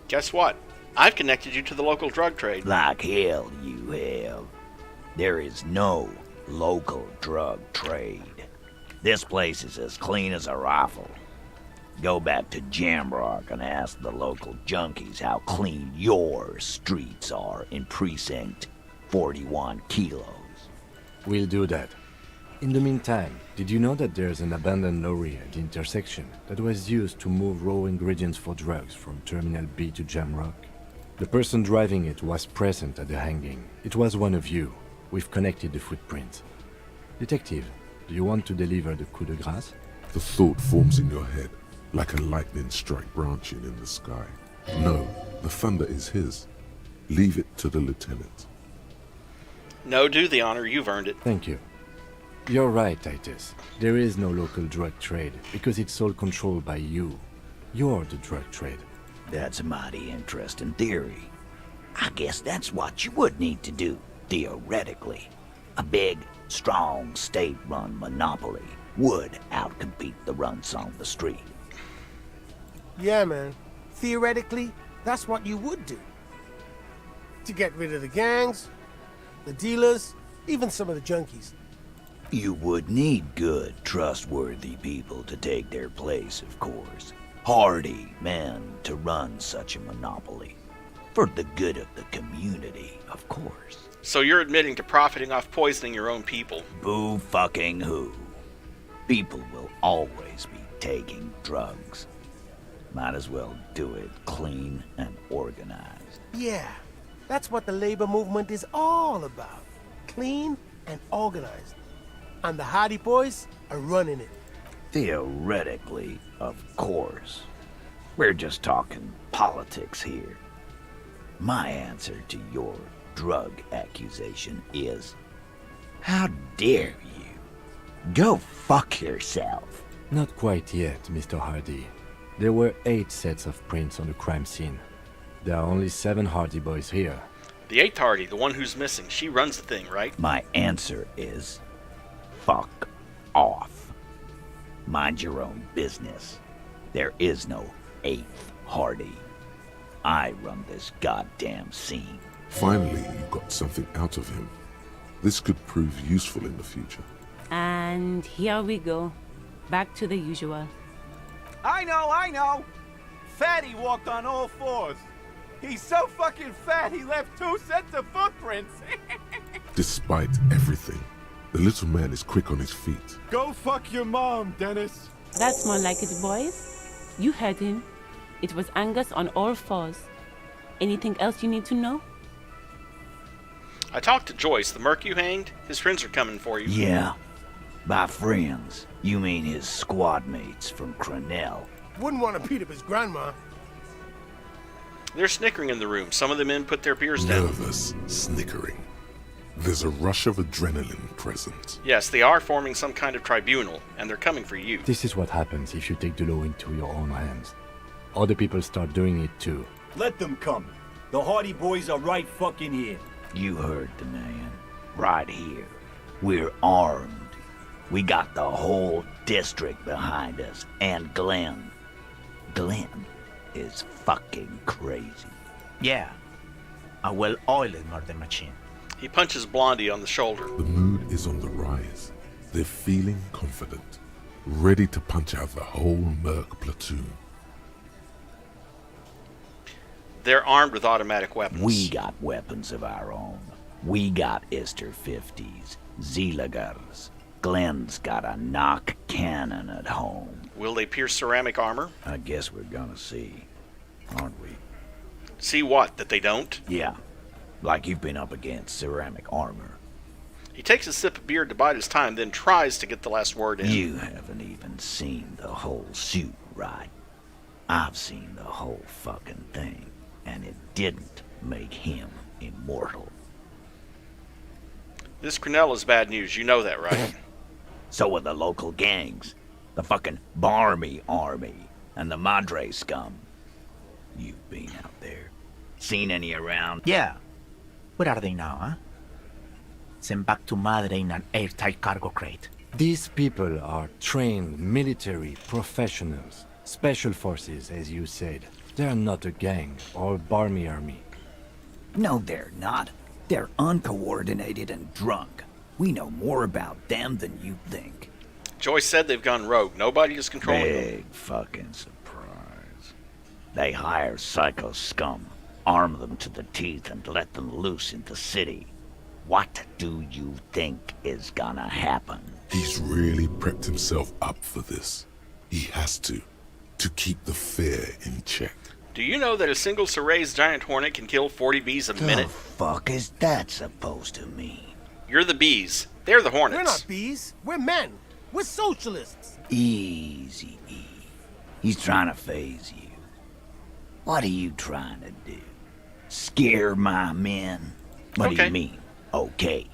Guess what? I've connected you to the local drug trade. Like hell you have. There is no local drug trade. This place is as clean as a rifle. Go back to Jamrock and ask the local junkies how clean your streets are in Precinct 41 Kilos. We'll do that. In the meantime, did you know that there's an abandoned lorry at the intersection that was used to move raw ingredients for drugs from Terminal B to Jamrock? The person driving it was present at the hanging. It was one of you. We've connected the footprints. Detective, do you want to deliver the coup de grace? The thought forms in your head, like a lightning strike branching in the sky. No, the thunder is his. Leave it to the lieutenant. No, do the honor. You've earned it. Thank you. You're right, Titus. There is no local drug trade because it's all controlled by you. You're the drug trade. That's a mighty interesting theory. I guess that's what you would need to do, theoretically. A big, strong, state-run monopoly would outcompete the runts on the street. Yeah, man. Theoretically, that's what you would do. To get rid of the gangs, the dealers, even some of the junkies. You would need good, trustworthy people to take their place, of course. Hardy men to run such a monopoly. For the good of the community, of course. So you're admitting to profiting off poisoning your own people. Boo fucking who. People will always be taking drugs. Might as well do it clean and organized. Yeah, That's what the labor movement is all about. Clean and organized. And the Hardy Boys are running it. Theoretically, of course. We're just talking politics here. My answer to your drug accusation is, how dare you? Go fuck yourself. Not quite yet, Mr. Hardy. There were 8 sets of prints on the crime scene. There are only 7 Hardy Boys here. The 8th Hardy, the one who's missing, she runs the thing, right? My answer is, fuck off. Mind your own business. There is no 8th Hardy. I run this goddamn scene. Finally, you got something out of him. This could prove useful in the future. And here we go. Back to the usual. I know! Fatty walked on all 4s. He's so fucking fat he left 2 sets of footprints. Despite everything, the little man is quick on his feet. Go fuck your mom, Dennis. That's more like it, boys. You heard him. It was Angus on all 4s. Anything else you need to know? I talked to Joyce, the merc you hanged. His friends are coming for you. Yeah. By friends, you mean his squad mates from Crenell. Wouldn't want to beat up his grandma. They're snickering in the room. Some of the men put their beers down. Nervous, snickering. There's a rush of adrenaline present. Yes, they are forming some kind of tribunal, and they're coming for you. This is what happens if you take the law into your own hands. Other people start doing it too. Let them come. The Hardy Boys are right fucking here. You heard the man. Right here. We're armed. We got the whole district behind us. And Glenn. Glenn is fucking crazy. Yeah. A well-oiled murder machine. He punches Blondie on the shoulder. The mood is on the rise. They're feeling confident, ready to punch out the whole merc platoon. They're armed with automatic weapons. We got weapons of our own. We got Ister 50s, Zeelagers. Glenn's got a knock cannon at home. Will they pierce ceramic armor? I guess we're gonna see, aren't we? See what? That they don't? Yeah. Like you've been up against ceramic armor. He takes a sip of beer to bide his time, then tries to get the last word in. You haven't even seen the whole suit, right? I've seen the whole fucking thing, and it didn't make him immortal. This Crenell is bad news. You know that, right? So are the local gangs. The fucking Barmy Army and the Madre scum. You've been out there. Seen any around? Yeah. Where are they now, huh? Sent back to Madre in an airtight cargo crate. These people are trained military professionals. Special forces, as you said. They're not a gang or a Barmy army. No, they're not. They're uncoordinated and drunk. We know more about them than you think. Joyce said they've gone rogue. Nobody is controlling them. Big fucking surprise. They hire psycho scum, arm them to the teeth, and let them loose in the city. What do you think is gonna happen? He's really prepped himself up for this. He has to keep the fear in check. Do you know that a single Seray's giant hornet can kill 40 bees a minute? The fuck is that supposed to mean? You're the bees. They're the hornets. We're not bees. We're men. We're socialists. Easy, E. He's trying to phase you. What are you trying to do? Scare my men? What do you mean? Okay.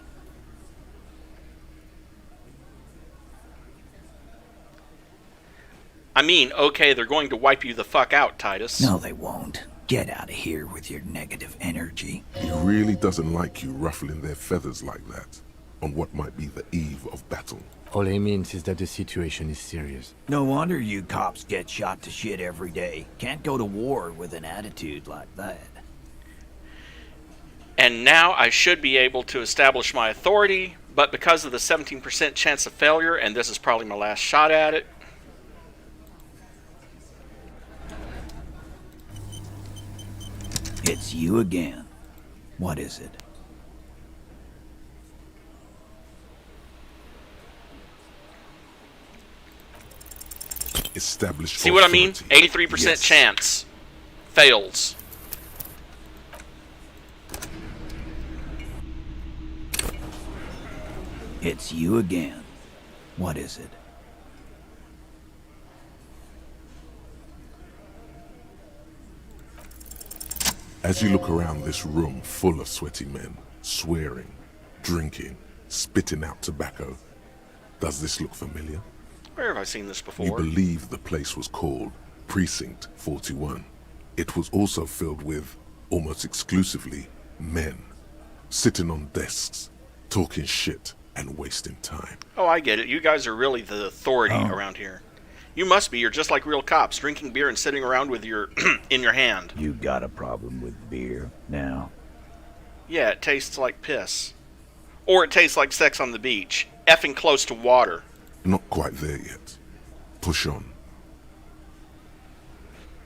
I mean, okay, they're going to wipe you the fuck out, Titus. No, they won't. Get out of here with your negative energy. He really doesn't like you ruffling their feathers like that on what might be the eve of battle. All he means is that the situation is serious. No wonder you cops get shot to shit every day. Can't go to war with an attitude like that. And now I should be able to establish my authority, but because of the 17% chance of failure, and this is probably my last shot at it, It's you again. What is it? Established. see what I mean? 83% chance. Fails. It's you again. What is it? As you look around this room full of sweaty men, swearing, drinking, spitting out tobacco, does this look familiar? Where have I seen this before? You believe the place was called Precinct 41. It was also filled with, almost exclusively, men, sitting on desks, talking shit and wasting time. Oh, I get it. You guys are really the authority around here. You must be. You're just like real cops, drinking beer and sitting around with your in your hand. You got a problem with beer now? Yeah, it tastes like piss. Or it tastes like sex on the beach, effing close to water. Not quite there yet. Push on.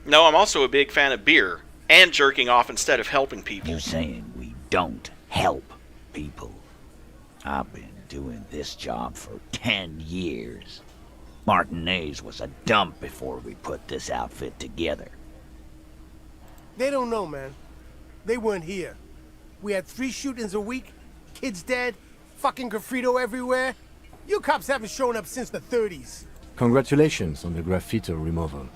No, I'm also a big fan of beer and jerking off instead of helping people. You're saying we don't help people? I've been doing this job for 10 years. Martinez was a dump before we put this outfit together. They don't know, man. They weren't here. We had 3 shootings a week, kids dead, fucking graffito everywhere. You cops haven't shown up since the 30s. Congratulations on the graffiti removal.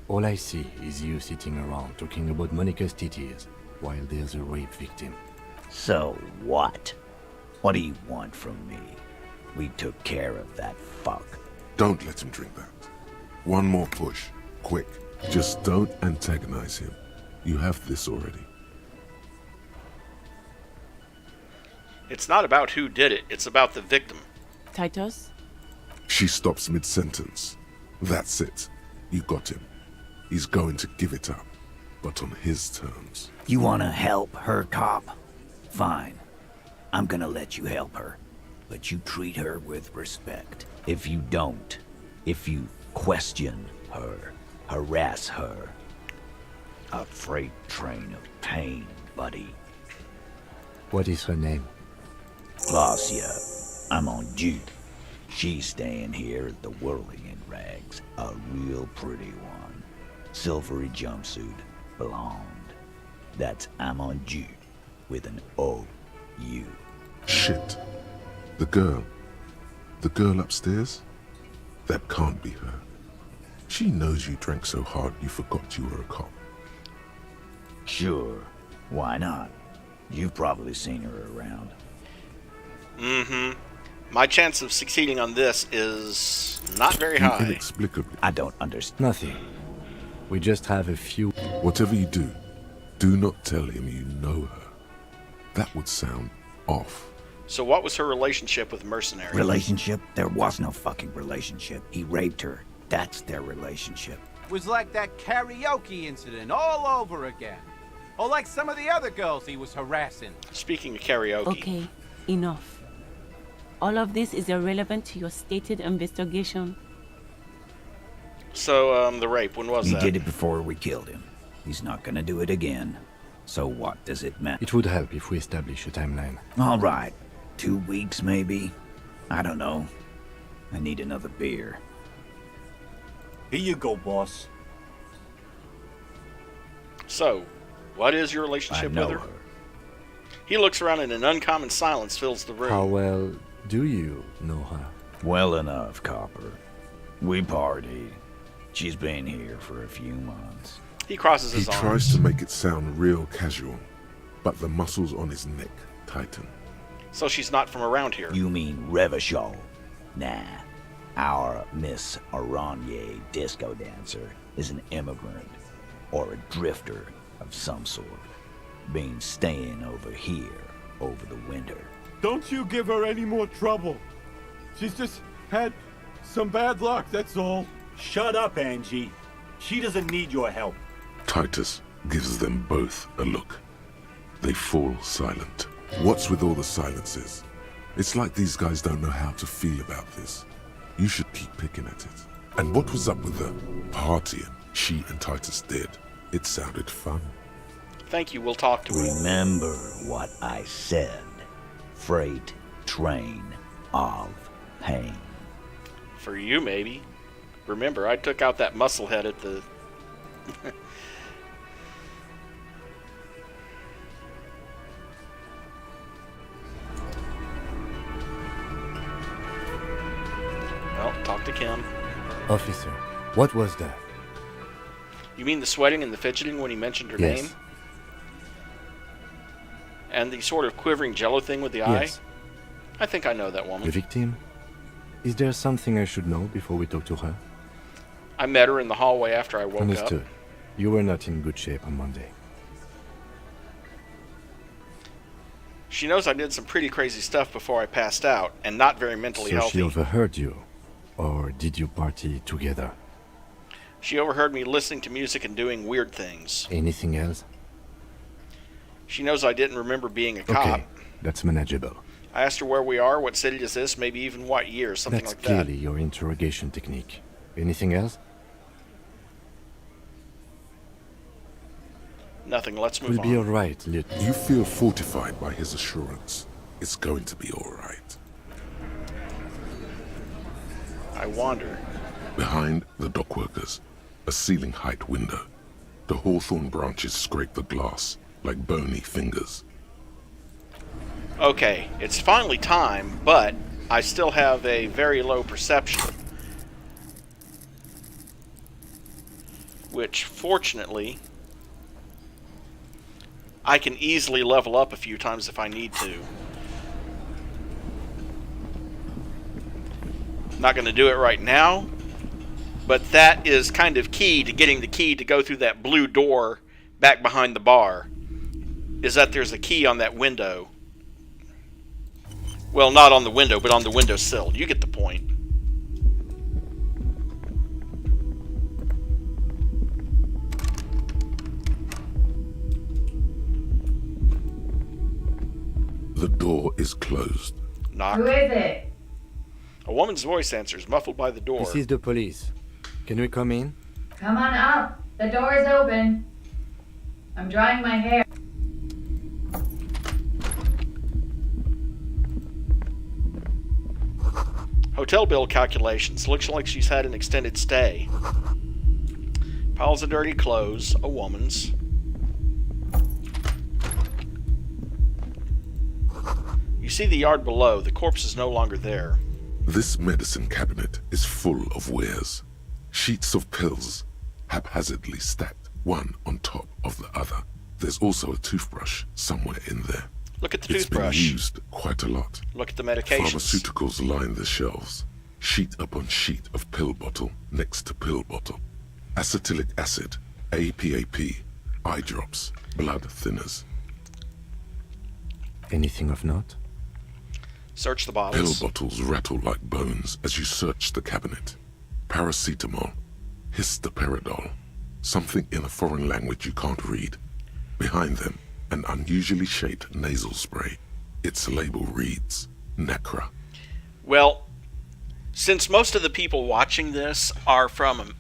All I see is you sitting around talking about Monica's titties while there's a rape victim. So what? What do you want from me? We took care of that fuck. Don't let him drink that. One more push. Quick. Just don't antagonize him. You have this already. It's not about who did it, it's about the victim. Titus? She stops mid-sentence. That's it. You got him. He's going to give it up, but on his terms. You wanna help her, cop? Fine. I'm gonna let you help her. But you treat her with respect. If you don't, if you question her, harass her, a freight train of pain, buddy. What is her name? Glacia. I'm on duty. She's staying here at the Whirling in Rags. A real pretty one. Silvery jumpsuit. Blonde. That's I'm on duty with an O-U. Shit. The girl. The girl upstairs? That can't be her. She knows you drank so hard you forgot you were a cop. Sure. Why not? You've probably seen her around. Mm-hmm. My chance of succeeding on this is not very high. Inexplicably. I don't understand. Nothing. We just have a few... Whatever you do not tell him you know her. That would sound off. So what was her relationship with Mercenary? Relationship? There was no fucking relationship. He raped her. That's their relationship. Was like that karaoke incident all over again. Or like some of the other girls he was harassing. Speaking of karaoke. Okay, enough. All of this is irrelevant to your stated investigation. So, the rape, when was He that? did it before we killed him. He's not gonna do it again. So what does it matter? It would help if we establish a timeline. All right. 2 weeks, maybe? I don't know. I need another beer. Here you go, boss. So, what is your relationship I know with her? her. He looks around and an uncommon silence fills the room. How well do you know her? Well enough, Copper. We partied. She's been here for a few months. He crosses He his arms. tries to make it sound real casual, but the muscles on his neck tighten. So she's not from around here. You mean Revachol? Nah. Our Miss Aranye disco dancer is an immigrant or a drifter of some sort. Been staying over here over the winter. Don't you give her any more trouble. She's just had some bad luck, that's all. Shut up, Angie. She doesn't need your help. Titus gives them both a look. They fall silent. What's with all the silences? It's like these guys don't know how to feel about this. You should keep picking at it. And what was up with the partying she and Titus did? It sounded fun. Thank you, we'll talk to her. Remember what I said. Freight train of pain. For you, maybe. Remember, I took out that musclehead at the... talk to Kim. Officer, what was that? You mean the sweating and the fidgeting when he mentioned her Yes. name? And the sort of quivering jello thing with the eye? Yes. I think I know that woman. The victim? Is there something I should know before we talk to her? I met her in the hallway after I woke Understood. up. You were not in good shape on Monday. She knows I did some pretty crazy stuff before I passed out, and not very mentally So healthy. she overheard you? Or did you party together? She overheard me listening to music and doing weird things. Anything else? She knows I didn't remember being a cop. Okay, that's manageable. I asked her where we are, what city is this, maybe even what year, something That's like clearly your interrogation technique. Anything else? that. Nothing, let's move We'll be on. alright, Lieutenant. You feel fortified by his assurance. It's going to be all right. I wander. Behind the dockworkers, a ceiling-height window. The hawthorn branches scrape the glass like bony fingers. Okay, it's finally time, but I still have a very low perception. Which, fortunately, I can easily level up a few times if I need to. Not going to do it right now, but that is kind of key to getting the key to go through that blue door back behind the bar, is that there's a key on that window. Well, not on the window, but on the windowsill. You get the point. The door is closed. Knock. Who is it? A woman's voice answers, muffled by the door. This is the police. Can we come in? Come on up. The door is open. I'm drying my hair. Hotel bill calculations. Looks like she's had an extended stay. Piles of dirty clothes. A woman's. You see the yard below. The corpse is no longer there. This medicine cabinet is full of wares. Sheets of pills, haphazardly stacked, one on top of the other. There's also a toothbrush somewhere in there. Look at the It's been toothbrush. used quite a lot. Look at the medications. Pharmaceuticals line the shelves. Sheet upon sheet of pill bottle next to pill bottle. Acetylic acid, APAP, eye drops, blood thinners. Anything of note? Search the Pill bottles. bottles rattle like bones as you search the cabinet. Paracetamol, histoperidol, something in a foreign language you can't read. Behind them, an unusually shaped nasal spray. Its label reads, Nacra. Well, since most of the people watching this are from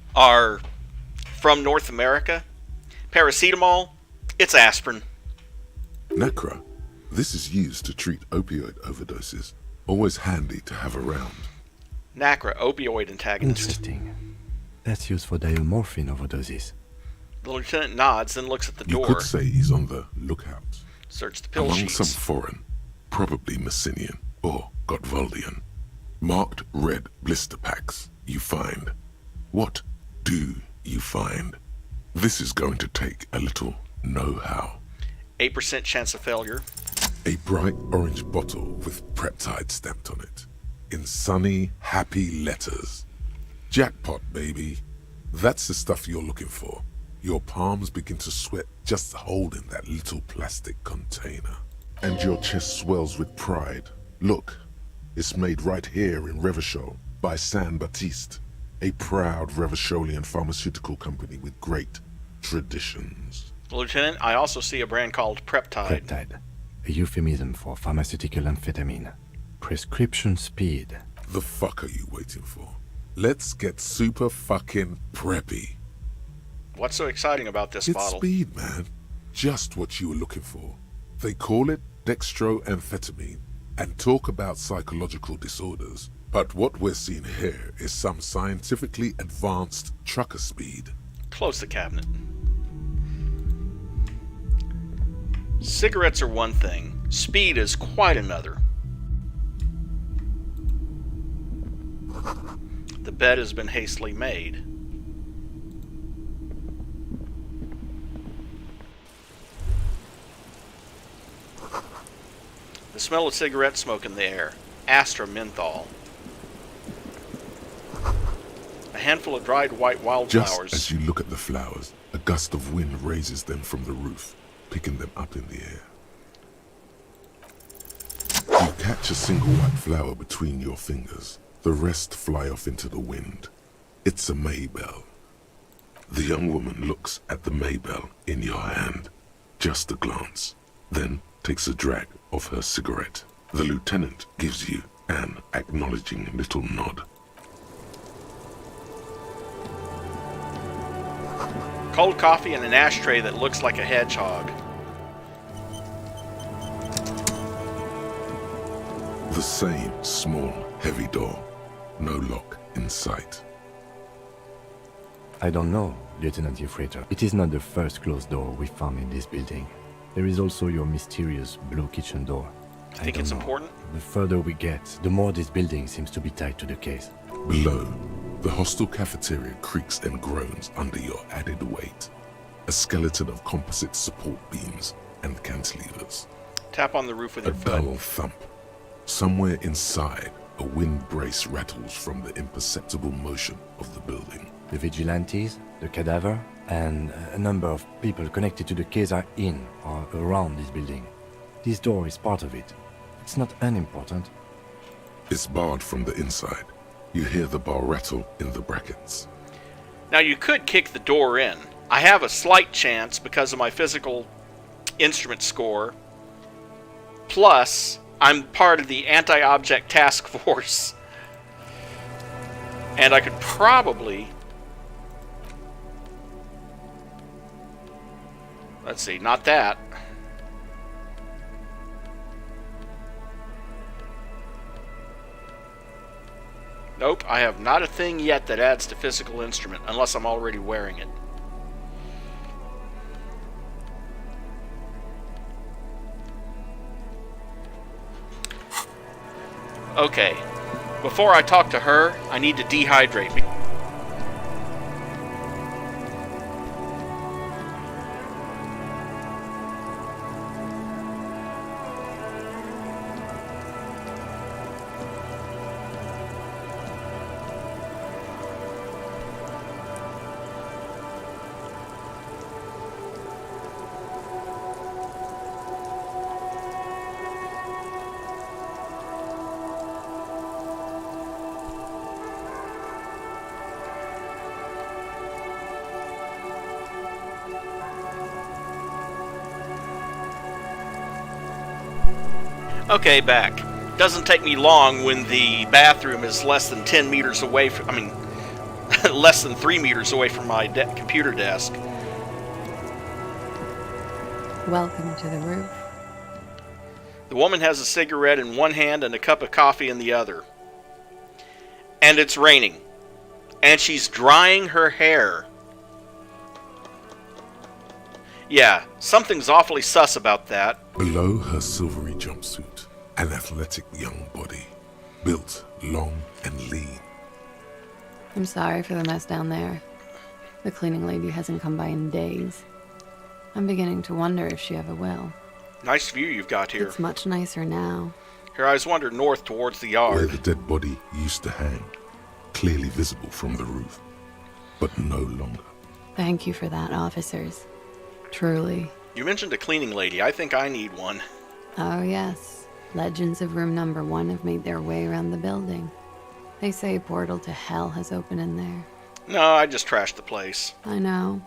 North America, paracetamol, it's aspirin. Nacra. This is used to treat opioid overdoses. Always handy to have around. Nacra, opioid antagonist. Interesting. That's used for diamorphine overdoses. The lieutenant nods, then looks at the You door. could say he's on the lookout. Search the pill Among sheets. some foreign, probably Messinian or Gottwaldian, marked red blister packs you find. What do you find? This is going to take a little know-how. 8% chance of failure. A bright orange bottle with peptide stamped on it, in sunny, happy letters. Jackpot, baby. That's the stuff you're looking for. Your palms begin to sweat just holding that little plastic container. And your chest swells with pride. Look, it's made right here in Revachol by San Baptiste, a proud Revacholian pharmaceutical company with great traditions. Lieutenant, I also see a brand called Preptide. Peptide. A euphemism for pharmaceutical amphetamine. Prescription speed. The fuck are you waiting for? Let's get super fucking preppy. What's so exciting about this It's bottle? speed, man. Just what you were looking for. They call it dextroamphetamine and talk about psychological disorders. But what we're seeing here is some scientifically advanced trucker speed. Close the cabinet. Cigarettes are one thing. Speed is quite another. The the bed has been hastily made. The smell of cigarette smoke in the air. Astra menthol. A handful of dried white wildflowers. Just as you look at the flowers, a gust of wind raises them from the roof, picking them up in the air. You catch a single white flower between your fingers. The rest fly off into the wind. It's a Maybell. The young woman looks at the Maybell in your hand. Just a glance. Then takes a drag of her cigarette. The lieutenant gives you an acknowledging little nod. Cold coffee and an ashtray that looks like a hedgehog. The same small, heavy door. No lock in sight. I don't know, Lieutenant Euphrater. It is not the first closed door we found in this building. There is also your mysterious blue kitchen door. I think it's important? The further we get, the more this building seems to be tied to the case. Below, the hostel cafeteria creaks and groans under your added weight. A skeleton of composite support beams and cantilevers. Tap on the roof with your foot. A dull thump. Somewhere inside, a wind brace rattles from the imperceptible motion of the building. The vigilantes, the cadaver, and a number of people connected to the case are in or around this building. This door is part of it. It's not unimportant. It's barred from the inside. You hear the bar rattle in the brackets. Now you could kick the door in. I have a slight chance because of my physical instrument score. Plus, I'm part of the anti-object task force. And I could probably... Let's see, not that. Nope, I have not a thing yet that adds to physical instrument, unless I'm already wearing it. Okay, before I talk to her, I need to dehydrate me. Okay, back. Doesn't take me long when the bathroom is less than 10 meters away from, less than 3 meters away from my computer desk. Welcome to the roof. The woman has a cigarette in one hand and a cup of coffee in the other. And it's raining. And she's drying her hair. Yeah, something's awfully sus about that. Below her silvery jumpsuit, an athletic young body, built, long, and lean. I'm sorry for the mess down there. The cleaning lady hasn't come by in days. I'm beginning to wonder if she ever will. Nice view you've got here. It's much nicer now. Her eyes wander north towards the yard. Where the dead body used to hang, clearly visible from the roof, but no longer. Thank you for that, officers. Truly. You mentioned a cleaning lady. I think I need one. Oh, yes. Legends of room number 1 have made their way around the building. They say a portal to hell has opened in there. No, I just trashed the place. I know.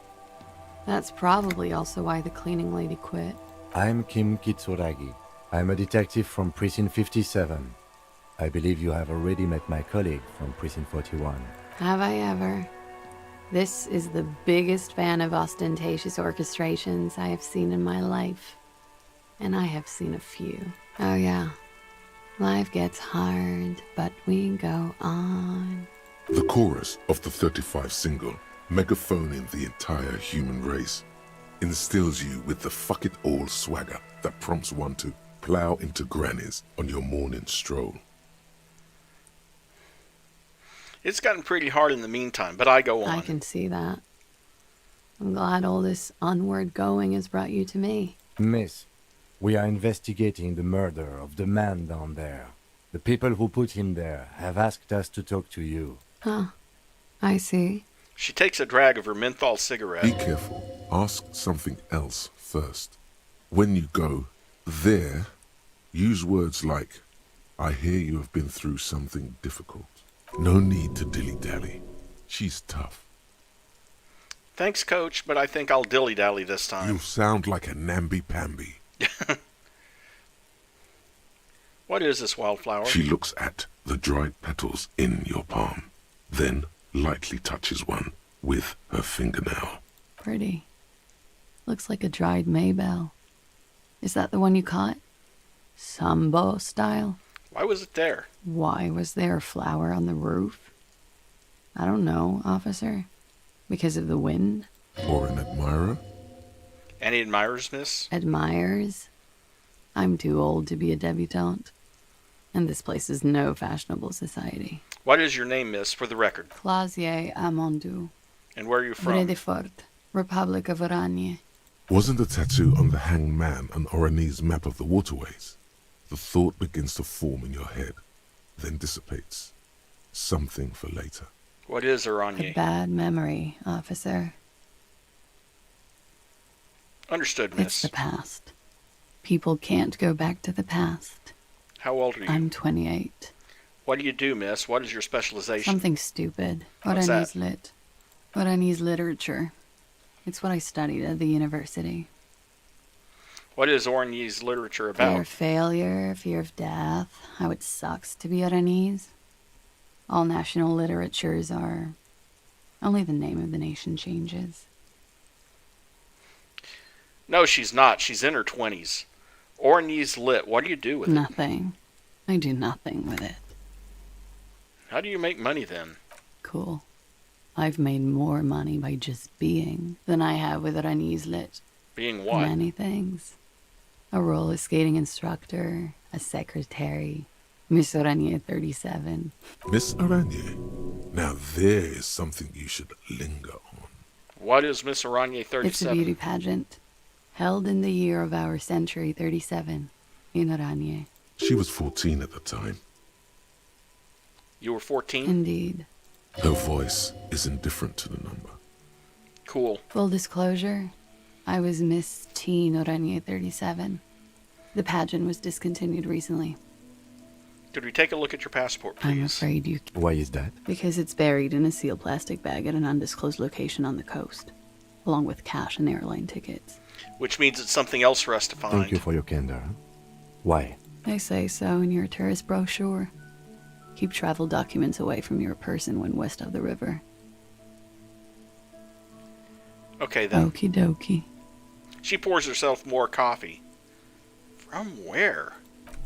That's probably also why the cleaning lady quit. I'm Kim Kitsuragi. I'm a detective from Precinct 57. I believe you have already met my colleague from Precinct 41. Have I ever? This is the biggest fan of ostentatious orchestrations I have seen in my life. And I have seen a few. Oh yeah. Life gets hard, but we go on. The chorus of the 35 single, megaphoning the entire human race, instills you with the fuck it all swagger that prompts one to plow into grannies on your morning stroll. It's gotten pretty hard in the meantime, but I go on. I can see that. I'm glad all this onward going has brought you to me. Miss, we are investigating the murder of the man down there. The people who put him there have asked us to talk to you. Huh. I see. She takes a drag of her menthol cigarette. Be careful. Ask something else first. When you go there, use words like, I hear you have been through something difficult. No need to dilly-dally. She's tough. Thanks, Coach, but I think I'll dilly-dally this time. You sound like a namby-pamby. What is this wildflower? She looks at the dried petals in your palm, then lightly touches one with her fingernail. Pretty. Looks like a dried maybell. Is that the one you caught? Sambo style? Why was it there? Why was there a flower on the roof? I don't know, officer. Because of the wind? Or an admirer? Any admirers, miss? Admirers? I'm too old to be a debutante. And this place is no fashionable society. What is your name, miss, for the record? Clausier Amondou. And where are you from? Bredefort, Republic of Oranje. Wasn't the tattoo on the hanged man an Oranese map of the waterways? The thought begins to form in your head, then dissipates. Something for later. What is A Oranje? bad memory, officer. Understood, miss. It's the past. People can't go back to the past. How old are you? I'm 28. What do you do, miss? What is your specialization? Something stupid. What's that? Oranese literature. It's what I studied at the university. What is Oranese literature Fear about? of failure, fear of death, how it sucks to be Oranese. All national literatures are... Only the name of the nation changes. No, she's not. She's in her 20s. Oranese lit. What do you do with it? Nothing. I do nothing with it. How do you make money then? Cool. I've made more money by just being than I have with Oranese lit. Being what? Many things. A roller skating instructor, a secretary, Miss Oranje 37. Miss Oranje, now there is something you should linger on. What is Miss Oranje 37? It's a beauty pageant, held in the year of our century 37, in Oranje. She was 14 at the time. You were 14? Indeed. Her voice is indifferent to the number. Cool. Full disclosure, I was Miss Teen Oranje 37. The pageant was discontinued recently. Could we take a look at your passport, please? I'm afraid you Why is that? Because it's buried in a sealed plastic bag at an undisclosed location on the coast, along with cash and airline tickets. Which means it's something else for us to find. Thank you for your candor. Why? They say so in your tourist brochure. Keep travel documents away from your person when west of the river. Okay, then. Okie dokie. She pours herself more coffee. From where?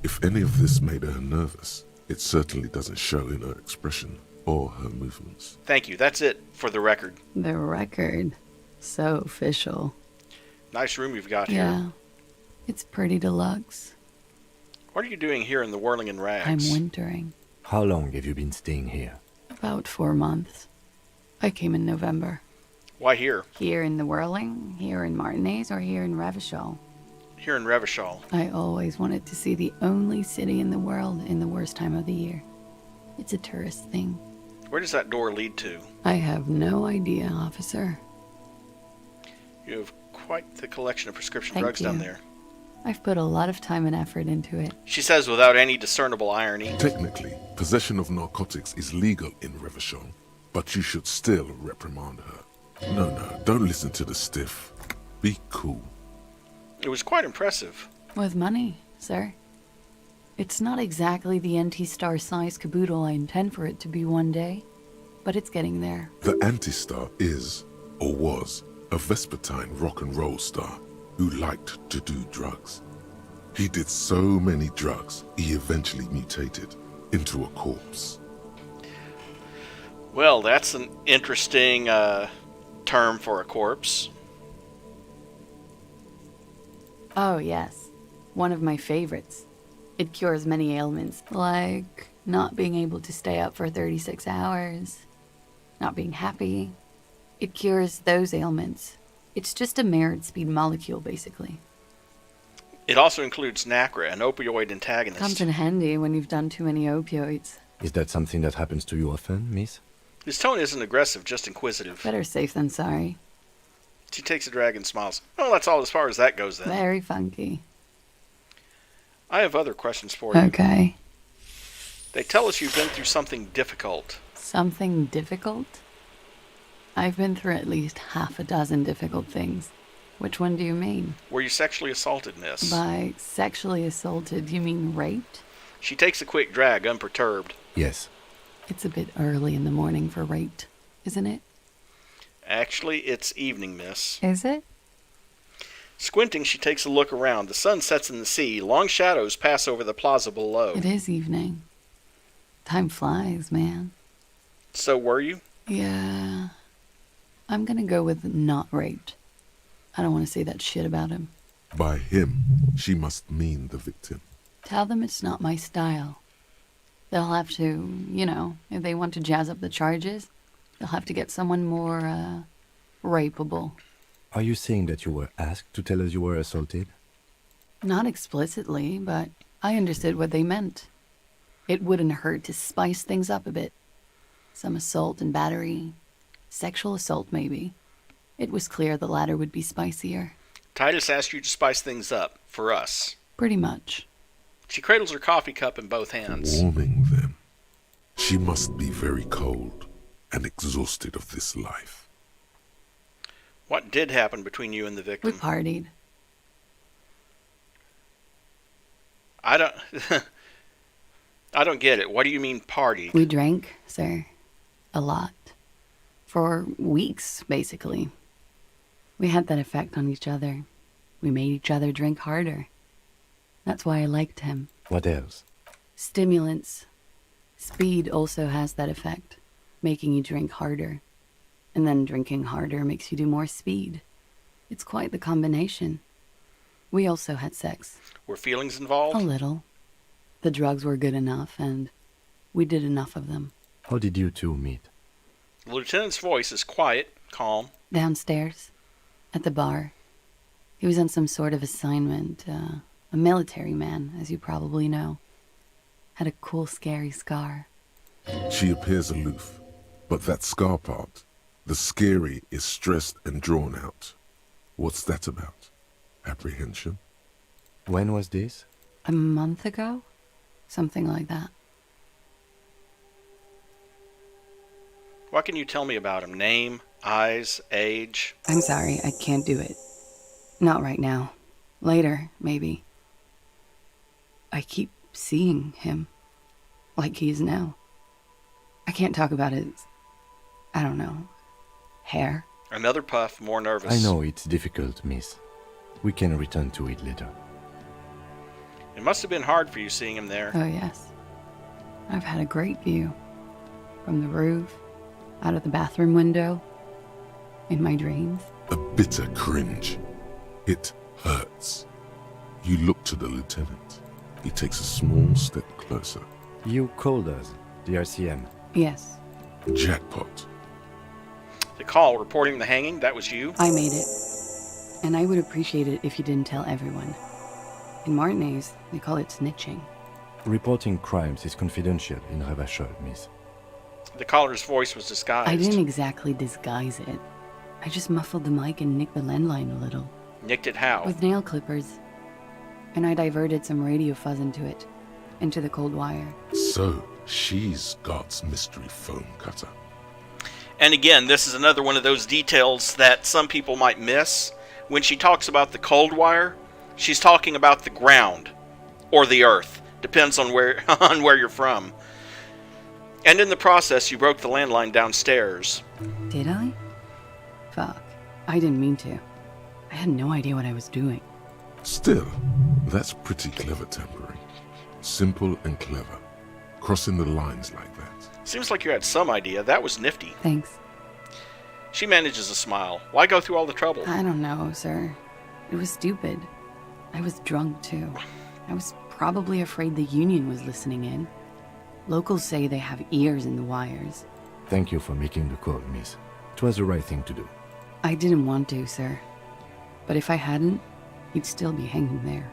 If any of this made her nervous, it certainly doesn't show in her expression or her movements. Thank you. That's it for the record. The record. So official. Nice room you've got Yeah. here. It's pretty deluxe. What are you doing here in the whirling in rags? I'm wintering. How long have you been staying here? About 4 months. I came in November. Why here? Here in the Whirling, here in Martinez, or here in Revachol. Here in Revachol. I always wanted to see the only city in the world in the worst time of the year. It's a tourist thing. Where does that door lead to? I have no idea, officer. You have quite the collection of prescription Thank drugs down you. there. I've put a lot of time and effort into it. She says without any discernible irony. Technically, possession of narcotics is legal in Revachol, but you should still reprimand her. No, don't listen to the stiff. Be cool. It was quite impressive. With money, sir. It's not exactly the anti-star size caboodle I intend for it to be one day, but it's getting there. The anti-star is, or was, a vespertine rock and roll star who liked to do drugs. He did so many drugs, he eventually mutated into a corpse. Well, that's an interesting term for a corpse. Oh, yes. One of my favorites. It cures many ailments, like Not being able to stay up for 36 hours. Not being happy. It cures those ailments. It's just a merit speed molecule, basically. It also includes Nacra, an opioid antagonist. Comes in handy when you've done too many opioids. Is that something that happens to you often, miss? His tone isn't aggressive, just inquisitive. Better safe than sorry. She takes a drag and smiles. Well, that's all as far as that goes then. Very funky. I have other questions for you. Okay. They tell us you've been through something difficult. Something difficult? I've been through at least half a dozen difficult things. Which one do you mean? Were you sexually assaulted, miss? By sexually assaulted, you mean raped? She takes a quick drag, unperturbed. Yes. It's a bit early in the morning for raped, isn't it? Actually, it's evening, miss. Is it? Squinting, she takes a look around. The sun sets in the sea. Long shadows pass over the plaza below. It is evening. Time flies, man. So were you? Yeah. I'm gonna go with not raped. I don't want to say that shit about him. By him, she must mean the victim. Tell them it's not my style. They'll have to, if they want to jazz up the charges, they'll have to get someone more, rapeable. Are you saying that you were asked to tell us you were assaulted? Not explicitly, but I understood what they meant. It wouldn't hurt to spice things up a bit. Some assault and battery. Sexual assault, maybe. It was clear the latter would be spicier. Titus asked you to spice things up, for us. Pretty much. She cradles her coffee cup in both hands. Warming them. She must be very cold and exhausted of this life. What did happen between you and the victim? We partied. I don't get it. What do you mean partied? We drank, sir. A lot. For weeks, basically. We had that effect on each other. We made each other drink harder. That's why I liked him. What else? Stimulants. Speed also has that effect, making you drink harder. And then drinking harder makes you do more speed. It's quite the combination. We also had sex. Were feelings involved? A little. The drugs were good enough, and we did enough of them. How did you two meet? The lieutenant's voice is quiet, calm. Downstairs, at the bar. He was on some sort of assignment, a military man, as you probably know. Had a cool, scary scar. She appears aloof, but that scar part, the scary, is stressed and drawn out. What's that about? Apprehension? When was this? A month ago? Something like that. What can you tell me about him? Name, eyes, age? I'm sorry, I can't do it. Not right now. Later, maybe. I keep seeing him. Like he is now. I can't talk about his, I don't know, hair. Another puff, more nervous. I know it's difficult, miss. We can return to it later. It must have been hard for you seeing him there. Oh, yes. I've had a great view. From the roof, out of the bathroom window, in my dreams. A bitter cringe. It hurts. You look to the lieutenant. He takes a small step closer. You called us, the RCM. Yes. Jackpot. The call reporting the hanging, that was you? I made it. And I would appreciate it if you didn't tell everyone. In Martinez, they call it snitching. Reporting crimes is confidential in Ravachol, miss. The caller's voice was disguised. I didn't exactly disguise it. I just muffled the mic and nicked the landline a little. Nicked it how? With nail clippers. And I diverted some radio fuzz into it. Into the cold wire. So, she's God's mystery foam cutter. And again, this is another one of those details that some people might miss. When she talks about the cold wire, she's talking about the ground. Or the earth. Depends on where you're from. And in the process, you broke the landline downstairs. Did I? Fuck. I didn't mean to. I had no idea what I was doing. Still, that's pretty clever tampering. Simple and clever. Crossing the lines like that. Seems like you had some idea. That was nifty. Thanks. She manages a smile. Why go through all the trouble? I don't know, sir. It was stupid. I was drunk, too. I was probably afraid the Union was listening in. Locals say they have ears in the wires. Thank you for making the call, miss. It was the right thing to do. I didn't want to, sir. But if I hadn't, he'd still be hanging there.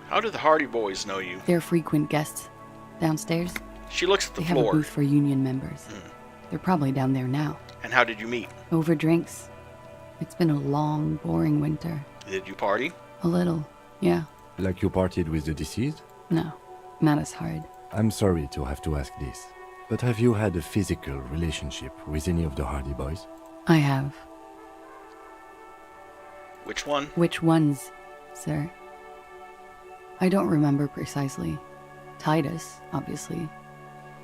How do the Hardy Boys know you? They're frequent guests downstairs. She looks at the they floor. They have a booth for union members. They're probably down there now. And how did you meet? Over drinks. It's been a long, boring winter. Did you party? A little, yeah. Like you partied with the deceased? No, not as hard. I'm sorry to have to ask this, but have you had a physical relationship with any of the Hardy Boys? I have. Which one? Which ones, sir? I don't remember precisely. Titus, obviously.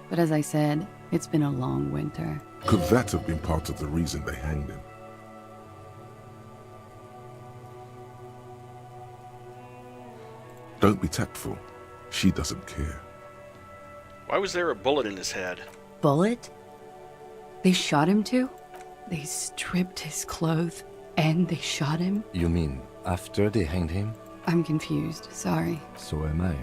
But as I said, it's been a long winter. Could that have been part of the reason they hanged him? Don't be tactful. She doesn't care. Why was there a bullet in his head? Bullet? They shot him too? They stripped his clothes and they shot him? You mean after they hanged him? I'm confused, sorry. So am I.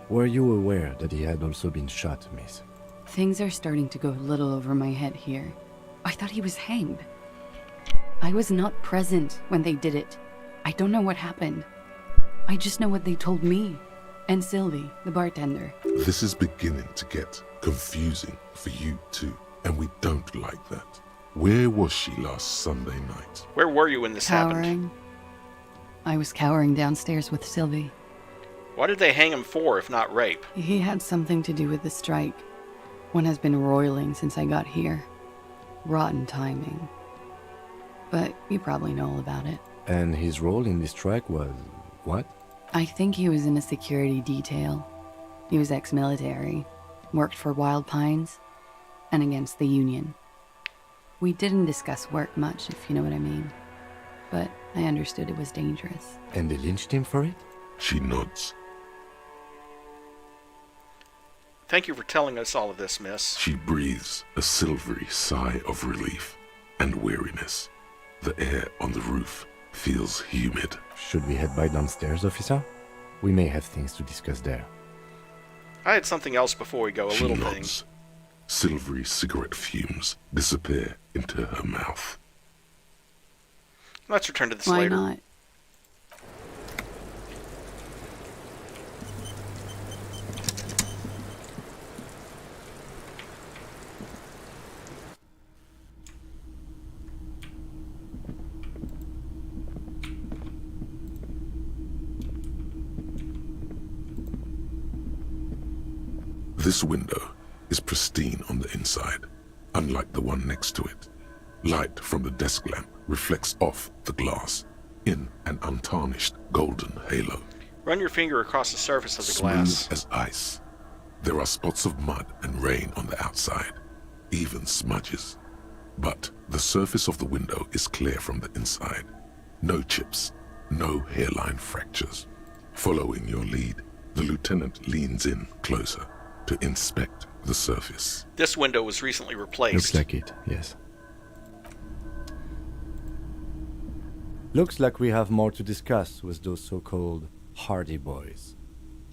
Were you aware that he had also been shot, miss? Things are starting to go a little over my head here. I thought he was hanged. I was not present when they did it. I don't know what happened. I just know what they told me. And Sylvie, the bartender. This is beginning to get confusing for you too, and we don't like that. Where was she last Sunday night? Where were you when this happened? Cowering. I was cowering downstairs with Sylvie. What did they hang him for, if not rape? He had something to do with the strike. One has been roiling since I got here. Rotten timing. But you probably know all about it. And his role in this strike was what? I think he was in a security detail. He was ex-military, worked for Wild Pines, and against the Union. We didn't discuss work much, if you know what I mean. But I understood it was dangerous. And they lynched him for it? She nods. Thank you for telling us all of this, miss. She breathes a silvery sigh of relief and weariness. The air on the roof feels humid. Should we head by downstairs, officer? We may have things to discuss there. I had something else before we go, a She little nods. thing. Silvery cigarette fumes disappear into her mouth. Let's return to this Why later. not? This window is pristine on the inside, unlike the one next to it. Light from the desk lamp reflects off the glass in an untarnished golden halo. Run your finger across the surface of the glass. Smooth as ice. There are spots of mud and rain on the outside, even smudges. But the surface of the window is clear from the inside. No chips, no hairline fractures. Following your lead, the lieutenant leans in closer to inspect the surface. This window was recently replaced. Looks like it, yes. Looks like we have more to discuss with those so-called Hardy Boys.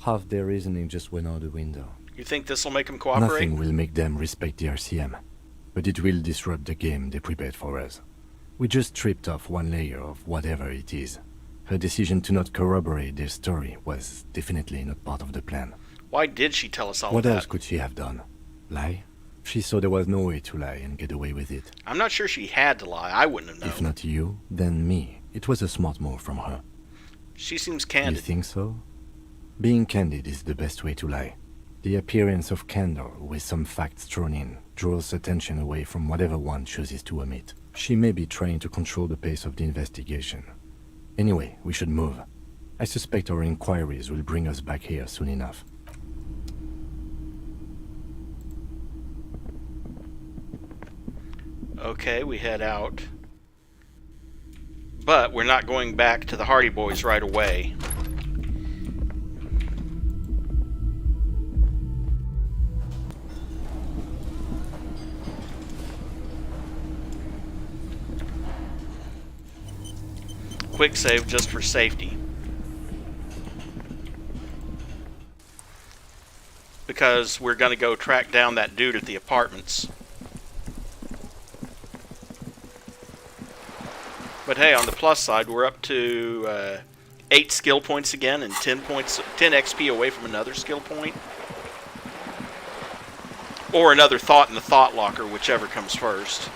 Half their reasoning just went out the window. You think this will make them cooperate? Nothing will make them respect the RCM, but it will disrupt the game they prepared for us. We just stripped off one layer of whatever it is. Her decision to not corroborate their story was definitely not part of the plan. Why did she tell us all What that? else could she have done? Lie? She saw there was no way to lie and get away with it. I'm not sure she had to lie. I wouldn't have known. If not you, then me. It was a smart move from her. She seems You candid. think so? Being candid is the best way to lie. The appearance of candor with some facts thrown in draws attention away from whatever one chooses to omit. She may be trying to control the pace of the investigation. Anyway, we should move. I suspect our inquiries will bring us back here soon enough. Okay, we head out. But we're not going back to the Hardy Boys right away. Quick save just for safety. because we're going to go track down that dude at the apartments. But hey, on the plus side, we're up to 8 skill points again, and 10 XP away from another skill point. Or another thought in the thought locker, whichever comes first.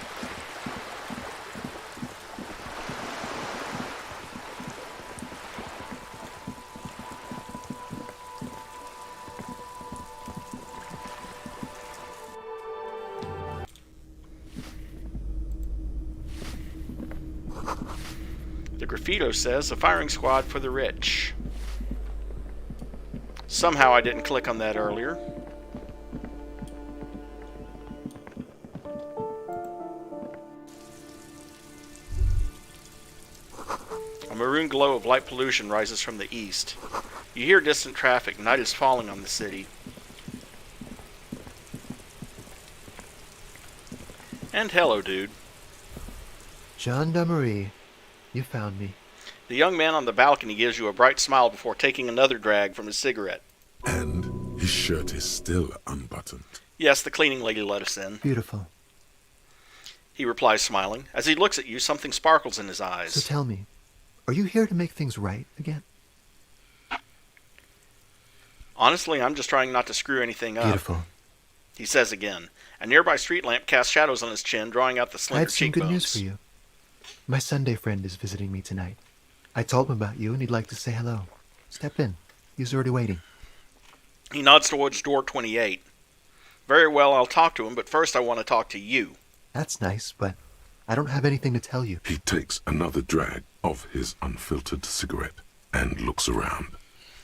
The graffito says, a firing squad for the rich. Somehow I didn't click on that earlier. A maroon glow of light pollution rises from the east. You hear distant traffic. Night is falling on the city. And hello, dude. Gendarmerie. You found me. The young man on the balcony gives you a bright smile before taking another drag from his cigarette. And his shirt is still unbuttoned. Yes, the cleaning lady let us in. Beautiful. He replies, smiling. As he looks at you, something sparkles in his eyes. So tell me, are you here to make things right again? Honestly, I'm just trying not to screw anything up. Beautiful. He says again. A nearby street lamp casts shadows on his chin, drawing out the I slender have some cheekbones. good news for you. My Sunday friend is visiting me tonight. I told him about you and he'd like to say hello. Step in. He's already waiting. He nods towards door 28. Very well, I'll talk to him, but first I want to talk to you. That's nice, but I don't have anything to tell you. He takes another drag of his unfiltered cigarette and looks around.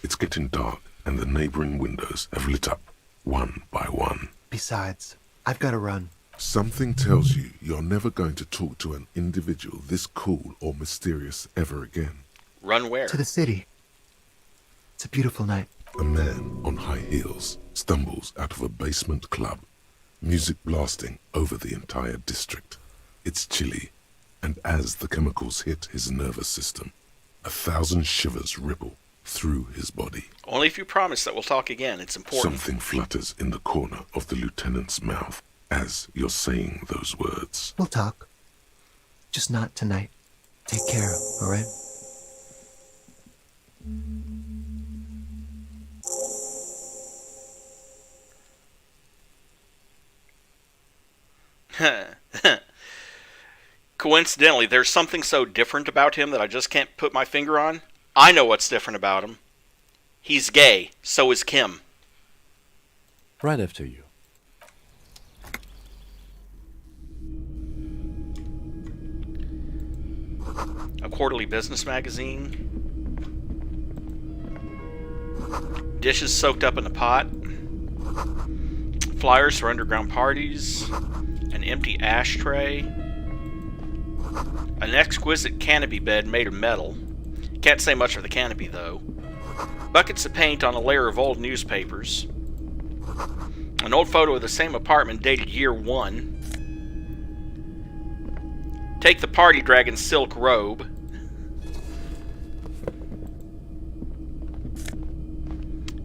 It's getting dark and the neighboring windows have lit up one by one. Besides, I've got to run. Something tells you you're never going to talk to an individual this cool or mysterious ever again. Run where? To the city. It's a beautiful night. A man on high heels stumbles out of a basement club, music blasting over the entire district. It's chilly, and as the chemicals hit his nervous system, 1,000 shivers ripple through his body. Only if you promise that we'll talk again. It's important. Something flutters in the corner of the lieutenant's mouth as you're saying those words. We'll talk. Just not tonight. Take care, all right? Coincidentally, there's something so different about him that I just can't put my finger on. I know what's different about him. He's gay. So is Kim. Right after you. A quarterly business magazine. Dishes soaked up in a pot. Flyers for underground parties. An empty ashtray. An exquisite canopy bed made of metal. Can't say much for the canopy, though. Buckets of paint on a layer of old newspapers. An old photo of the same apartment dated year 1. Take the party dragon's silk robe.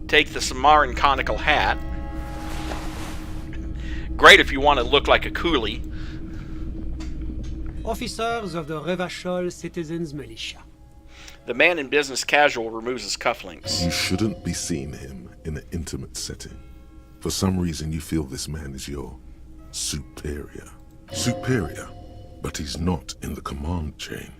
Take the Samaran conical hat. Great if you want to look like a coolie. Officers of the Revachol Citizens Militia. The man in business casual removes his cufflinks. You shouldn't be seeing him in an intimate setting. For some reason you feel this man is your superior. Superior, but he's not in the command chain.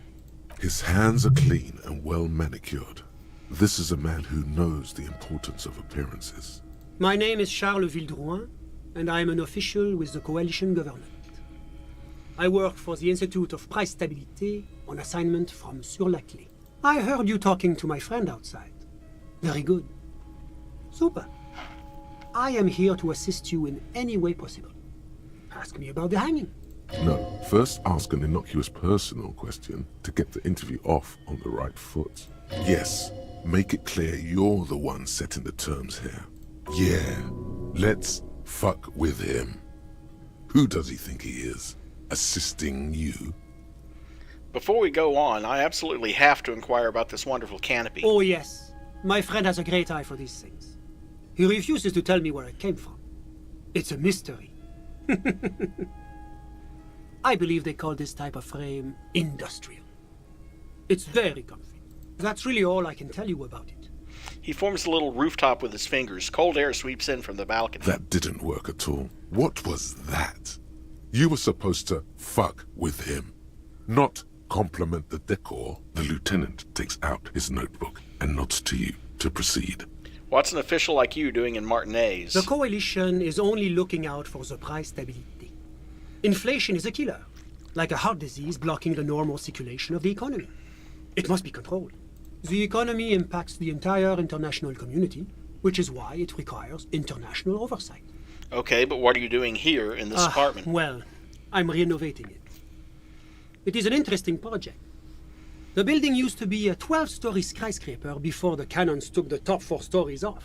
His hands are clean and well manicured. This is a man who knows the importance of appearances. My name is Charles Vildrouin, and I am an official with the coalition government. I work for the Institute of Price Stabilité on assignment from Sur-la-Clé. I heard you talking to my friend outside. Very good. Super. I am here to assist you in any way possible. Ask me about the hanging. No, first ask an innocuous personal question to get the interview off on the right foot. Yes, make it clear you're the one setting the terms here. Yeah, let's fuck with him. Who does he think he is? Assisting you? Before we go on, I absolutely have to inquire about this wonderful canopy. Oh yes, my friend has a great eye for these things. He refuses to tell me where it came from. It's a mystery. I believe they call this type of frame industrial. It's very comfy. That's really all I can tell you about it. He forms a little rooftop with his fingers. Cold air sweeps in from the balcony. That didn't work at all. What was that? You were supposed to fuck with him, not compliment the decor. The lieutenant takes out his notebook and nods to you to proceed. What's an official like you doing in Martinez? The Coalition is only looking out for the price stability. Inflation is a killer, like a heart disease blocking the normal circulation of the economy. It must be controlled. The economy impacts the entire international community, which is why it requires international oversight. Okay, but what are you doing here in this apartment? Well, I'm renovating it. It is an interesting project. The building used to be a 12-story skyscraper before the cannons took the top 4 stories off.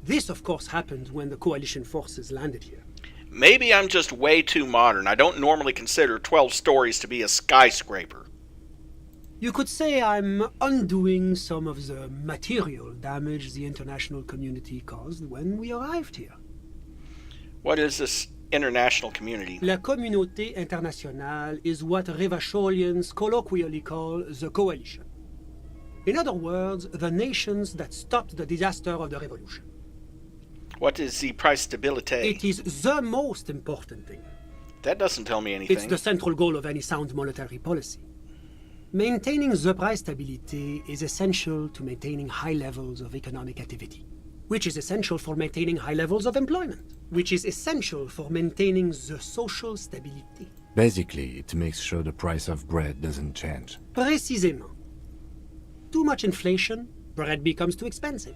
This, of course, happened when the Coalition forces landed here. Maybe I'm just way too modern. I don't normally consider 12 stories to be a skyscraper. You could say I'm undoing some of the material damage the international community caused when we arrived here. What is this international community? La communauté internationale is what Revacholians colloquially call the Coalition. In other words, the nations that stopped the disaster of the revolution. What is the price stability? It is the most important thing. That doesn't tell me anything. It's the central goal of any sound monetary policy. Maintaining the price stability is essential to maintaining high levels of economic activity, which is essential for maintaining high levels of employment, which is essential for maintaining the social stability. Basically, it makes sure the price of bread doesn't change. Précisément. Too much inflation, bread becomes too expensive.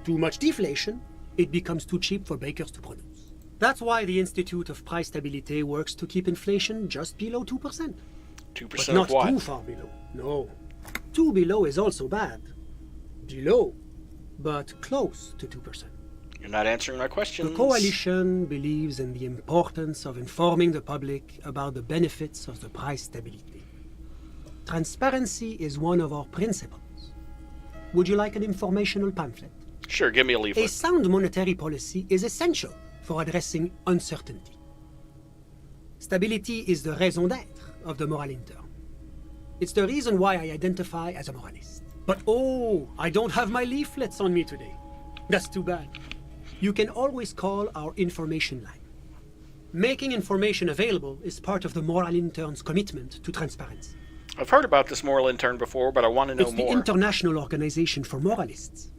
Too much deflation, it becomes too cheap for bakers to produce. That's why the Institute of Price Stability works to keep inflation just below 2%. 2% But not of what? too far below. No. Too below is also bad. Below, but close to 2%. You're not answering my questions. The Coalition believes in the importance of informing the public about the benefits of the price stability. Transparency is one of our principles. Would you like an informational pamphlet? Sure, give me a leaflet. A sound monetary policy is essential for addressing uncertainty. Stability is the raison d'être of the moral intern. It's the reason why I identify as a moralist. But oh, I don't have my leaflets on me today. That's too bad. You can always call our information line. Making information available is part of the moral intern's commitment to transparency. I've heard about this moral intern before, but I want to know It's the more. International Organization for Moralists.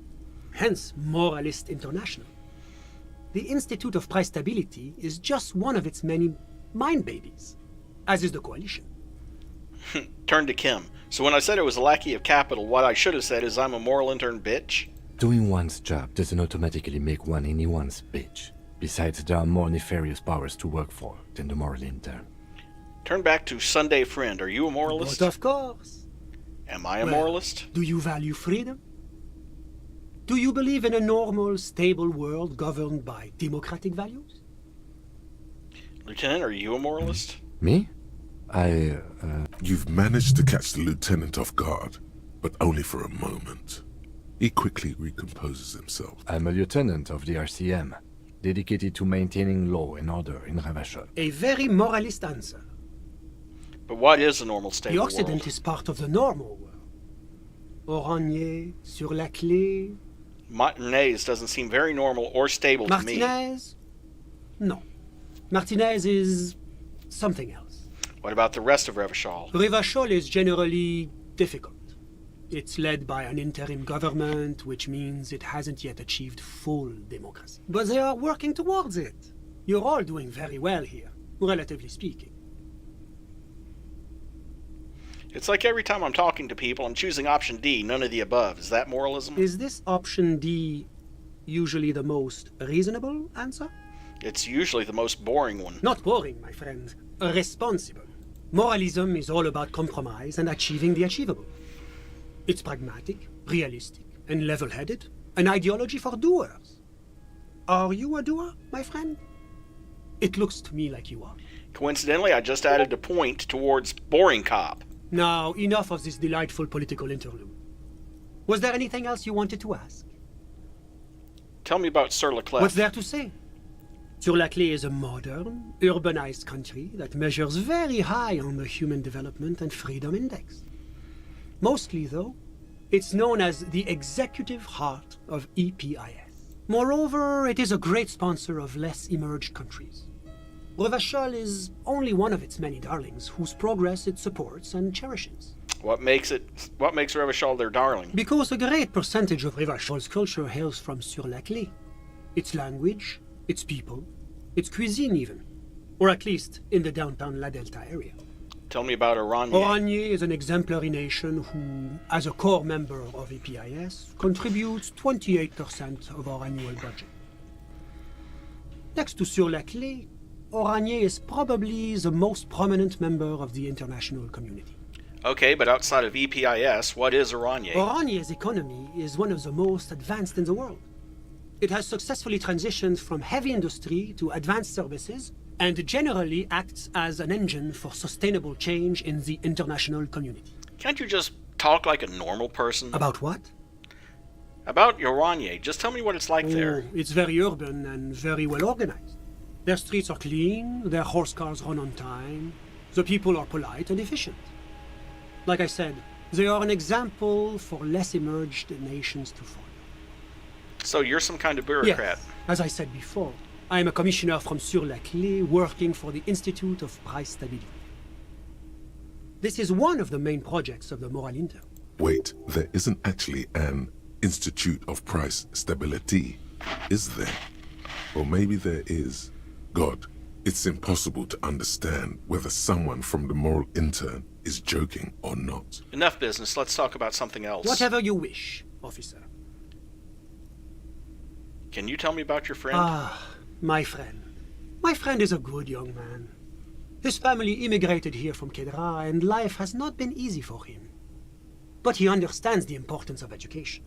Hence, Moralist International. The Institute of Price Stability is just one of its many mind babies, as is the Coalition. Turn to Kim. So when I said it was a lackey of capital, what I should have said is I'm a moral intern bitch? Doing one's job doesn't automatically make one anyone's bitch. Besides, there are more nefarious powers to work for than the moral intern. Turn back to Sunday Friend. Are you a moralist? But of course. Am I a Well, moralist? Do you value freedom? Do you believe in a normal, stable world governed by democratic values? Lieutenant, are you a moralist? Me? You've managed to catch the lieutenant off guard, but only for a moment. He quickly recomposes himself. I'm a lieutenant of the RCM, dedicated to maintaining law and order in Ravachol. A very moralist answer. But what is a normal stable The world? Occident is part of the normal world. Oranier, sur la clé. Martinez doesn't seem very normal or stable to me. Martinez? No. Martinez is something else. What about the rest of Revachol? Revachol is generally difficult. It's led by an interim government, which means it hasn't yet achieved full democracy. But they are working towards it. You're all doing very well here, relatively speaking. It's like every time I'm talking to people, I'm choosing option D, none of the above. Is that moralism? Is this option D usually the most reasonable answer? It's usually the most boring one. Not boring, my friend. Responsible. Moralism is all about compromise and achieving the achievable. It's pragmatic, realistic, and level-headed. An ideology for doers. Are you a doer, my friend? It looks to me like you are. Coincidentally, I just added a point towards boring cop. Now, enough of this delightful political interlude. Was there anything else you wanted to ask? Tell me about Sur-la-Clef. What's there to say? Sur-la-Clef is a modern, urbanized country that measures very high on the Human Development and Freedom Index. Mostly, though, it's known as the executive heart of EPIS. Moreover, it is a great sponsor of less emerged countries. Revachol is only one of its many darlings whose progress it supports and cherishes. What makes Revachol their darling? Because a great percentage of Revachol's culture hails from Sur-la-Clef. Its language, its people, its cuisine even. Or at least in the downtown La Delta area. Tell me about Oranje. Oranje is an exemplary nation who, as a core member of EPIS, contributes 28% of our annual budget. Next to Sur-la-Clef, Oranje is probably the most prominent member of the international community. Okay, but outside of EPIS, what is Oranje? Oranje's economy is one of the most advanced in the world. It has successfully transitioned from heavy industry to advanced services and generally acts as an engine for sustainable change in the international community. Can't you just talk like a normal person? About what? About Oranje. Just tell me what it's like there. It's very urban and very well organized. Their streets are clean, their horse cars run on time, the people are polite and efficient. Like I said, they are an example for less emerged nations to follow. So you're some kind of bureaucrat? Yes, as I said before, I am a commissioner from Sur-la-Clef working for the Institute of Price Stability. This is one of the main projects of the Moral Inter. Wait, there isn't actually an Institute of Price Stability, is there? Or maybe there is. God, it's impossible to understand whether someone from the Moral Intern is joking or not. Enough business, let's talk about something else. Whatever you wish, officer. Can you tell me about your friend? My friend. My friend is a good young man. His family immigrated here from Kedra, and life has not been easy for him. But he understands the importance of education.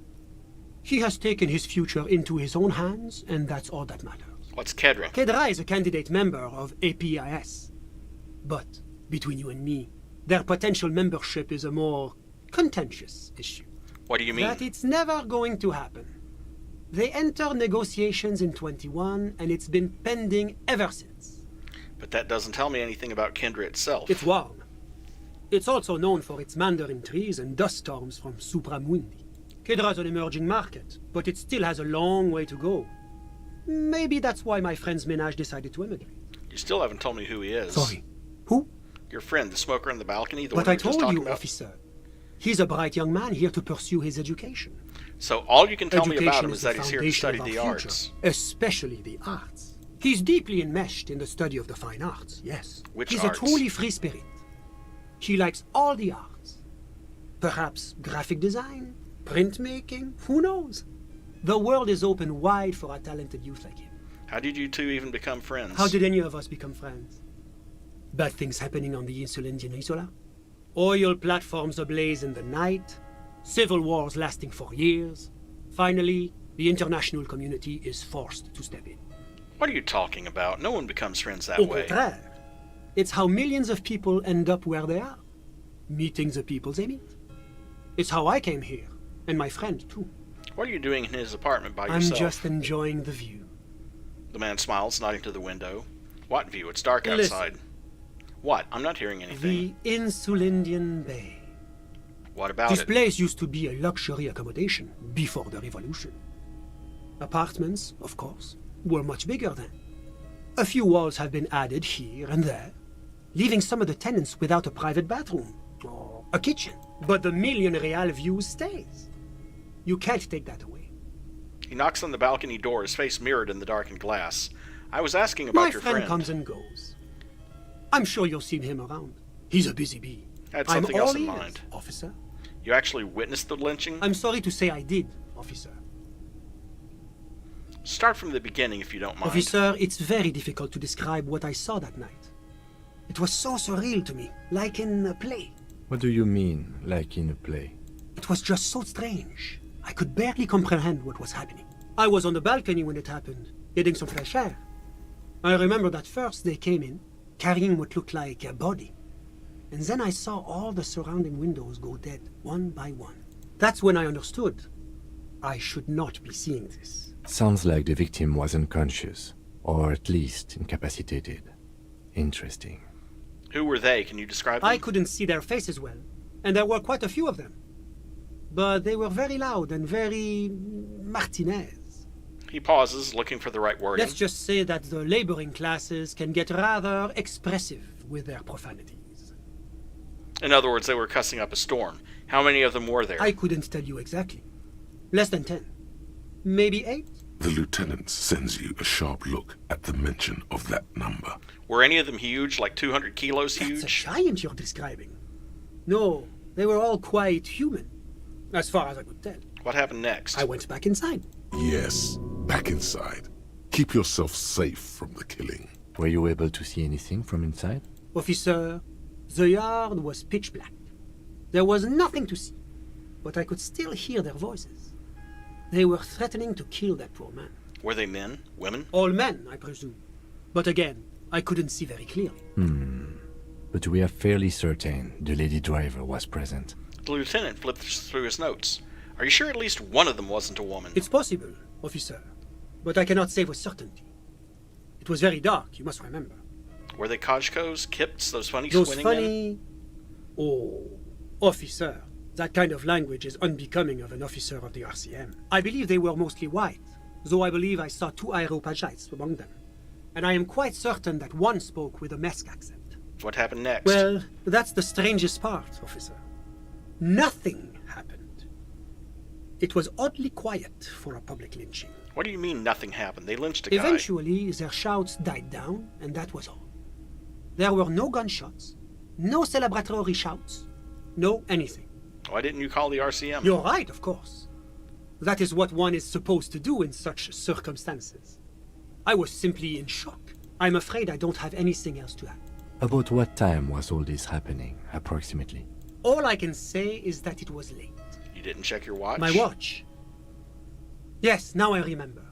He has taken his future into his own hands, and that's all that matters. What's Kedra? Kedra is a candidate member of APIS. But, between you and me, their potential membership is a more contentious issue. What do you mean? That it's never going to happen. They entered negotiations in 21, and it's been pending ever since. But that doesn't tell me anything about Kendra itself. It's warm. It's also known for its mandarin trees and dust storms from Supramundi. Kedra's an emerging market, but it still has a long way to go. Maybe that's why my friend's ménage decided to emigrate. You still haven't told me who he is. Sorry. Who? Your friend, the smoker in the balcony, the But one I we were just told talking you, about? officer. He's a bright young man here to pursue his education. So all you can tell me about Education him is that he's here to foundation study of the our arts. future, especially the arts. He's deeply enmeshed in the study of the fine arts, yes. Which He's arts? a truly free spirit. He likes all the arts. Perhaps graphic design, printmaking, who knows? The world is open wide for a talented youth like him. How did you two even become friends? How did any of us become friends? Bad things happening on the Insulindian Isola? Oil platforms ablaze in the night? Civil wars lasting for years? Finally, the international community is forced to step in. What are you talking about? No one becomes friends that Au way. contraire, it's how millions of people end up where they are, meeting the people they meet. It's how I came here, and my friend too. What are you doing in his apartment by I'm yourself? just enjoying the view. The man smiles, nodding to the window. What view? It's dark Listen. outside. What? I'm not hearing anything. The Insulindian Bay. What about This it? place used to be a luxury accommodation before the revolution. Apartments, of course, were much bigger then. A few walls have been added here and there, leaving some of the tenants without a private bathroom or a kitchen. But the million real view stays. You can't take that away. He knocks on the balcony door, his face mirrored in the darkened glass. I was asking about My your friend friend. comes and goes. I'm sure you'll see him around. He's a busy bee. I had I'm something all else in ears, mind. officer. You actually witnessed the lynching? I'm sorry to say I did, officer. Start from the beginning if you don't mind. Officer, it's very difficult to describe what I saw that night. It was so surreal to me, like in a play. What do you mean, like in a play? It was just so strange. I could barely comprehend what was happening. I was on the balcony when it happened, getting some fresh air. I remember that first they came in, carrying what looked like a body. And then I saw all the surrounding windows go dead, one by one. That's when I understood. I should not be seeing this. Sounds like the victim was unconscious, or at least incapacitated. Interesting. Who were they? Can you describe them? I couldn't see their faces well, and there were quite a few of them. But they were very loud and very Martinez. He pauses, looking for the right wording. Let's just say that the laboring classes can get rather expressive with their profanities. In other words, they were cussing up a storm. How many of them were there? I couldn't tell you exactly. Less than 10. Maybe 8? The lieutenant sends you a sharp look at the mention of that number. Were any of them huge, like 200 kilos huge? That's a giant you're describing. No, they were all quite human, as far as I could tell. What happened next? I went back inside. Yes, back inside. Keep yourself safe from the killing. Were you able to see anything from inside? Officer, the yard was pitch black. There was nothing to see, but I could still hear their voices. They were threatening to kill that poor man. Were they men? Women? All men, I presume. But again, I couldn't see very clearly. But we are fairly certain the lady driver was present. The lieutenant flips through his notes. Are you sure at least one of them wasn't a woman? It's possible, officer, but I cannot say with certainty. It was very dark, you must remember. Were they Kajkos, Kips, those funny Those squinting funny... men? Oh, officer. That kind of language is unbecoming of an officer of the RCM. I believe they were mostly white, though I believe I saw 2 Areopagites among them. And I am quite certain that one spoke with a Mesk accent. What happened next? Well, that's the strangest part, officer. Nothing happened. It was oddly quiet for a public lynching. What do you mean nothing happened? They lynched a guy. Eventually, their shouts died down, and that was all. There were no gunshots, no celebratory shouts, no anything. Why didn't you call the RCM? You're right, of course. That is what one is supposed to do in such circumstances. I was simply in shock. I'm afraid I don't have anything else to add. About what time was all this happening, approximately? All I can say is that it was late. You didn't check your watch? My watch? Yes, now I remember.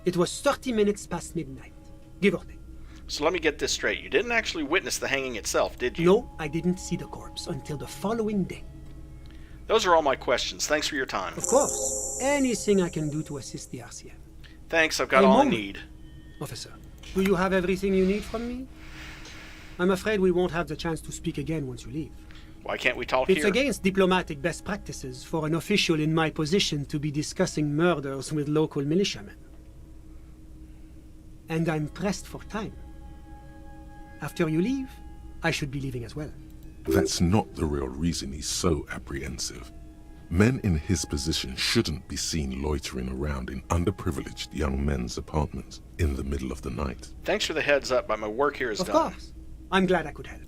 It was 30 minutes past midnight, give or take. So let me get this straight. You didn't actually witness the hanging itself, did you? No, I didn't see the corpse until the following day. Those are all my questions. Thanks for your time. Of course. Anything I can do to assist the RCM. Thanks, I've got all I need. Officer, do you have everything you need from me? I'm afraid we won't have the chance to speak again once you leave. Why can't we talk It's here? against diplomatic best practices for an official in my position to be discussing murders with local militiamen. And I'm pressed for time. After you leave, I should be leaving as well. That's not the real reason he's so apprehensive. Men in his position shouldn't be seen loitering around in underprivileged young men's apartments in the middle of the night. Thanks for the heads up, but my work here is done. Of course. I'm glad I could help.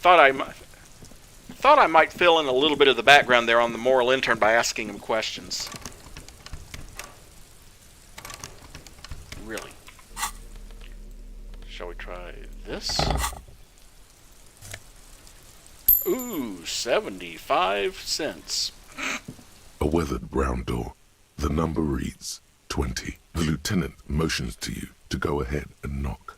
Thought I might fill in a little bit of the background there on the moral intern by asking him questions. Really? Shall we try this? Ooh, 75 cents. A weathered brown door. The number reads 20. The lieutenant motions to you to go ahead and knock.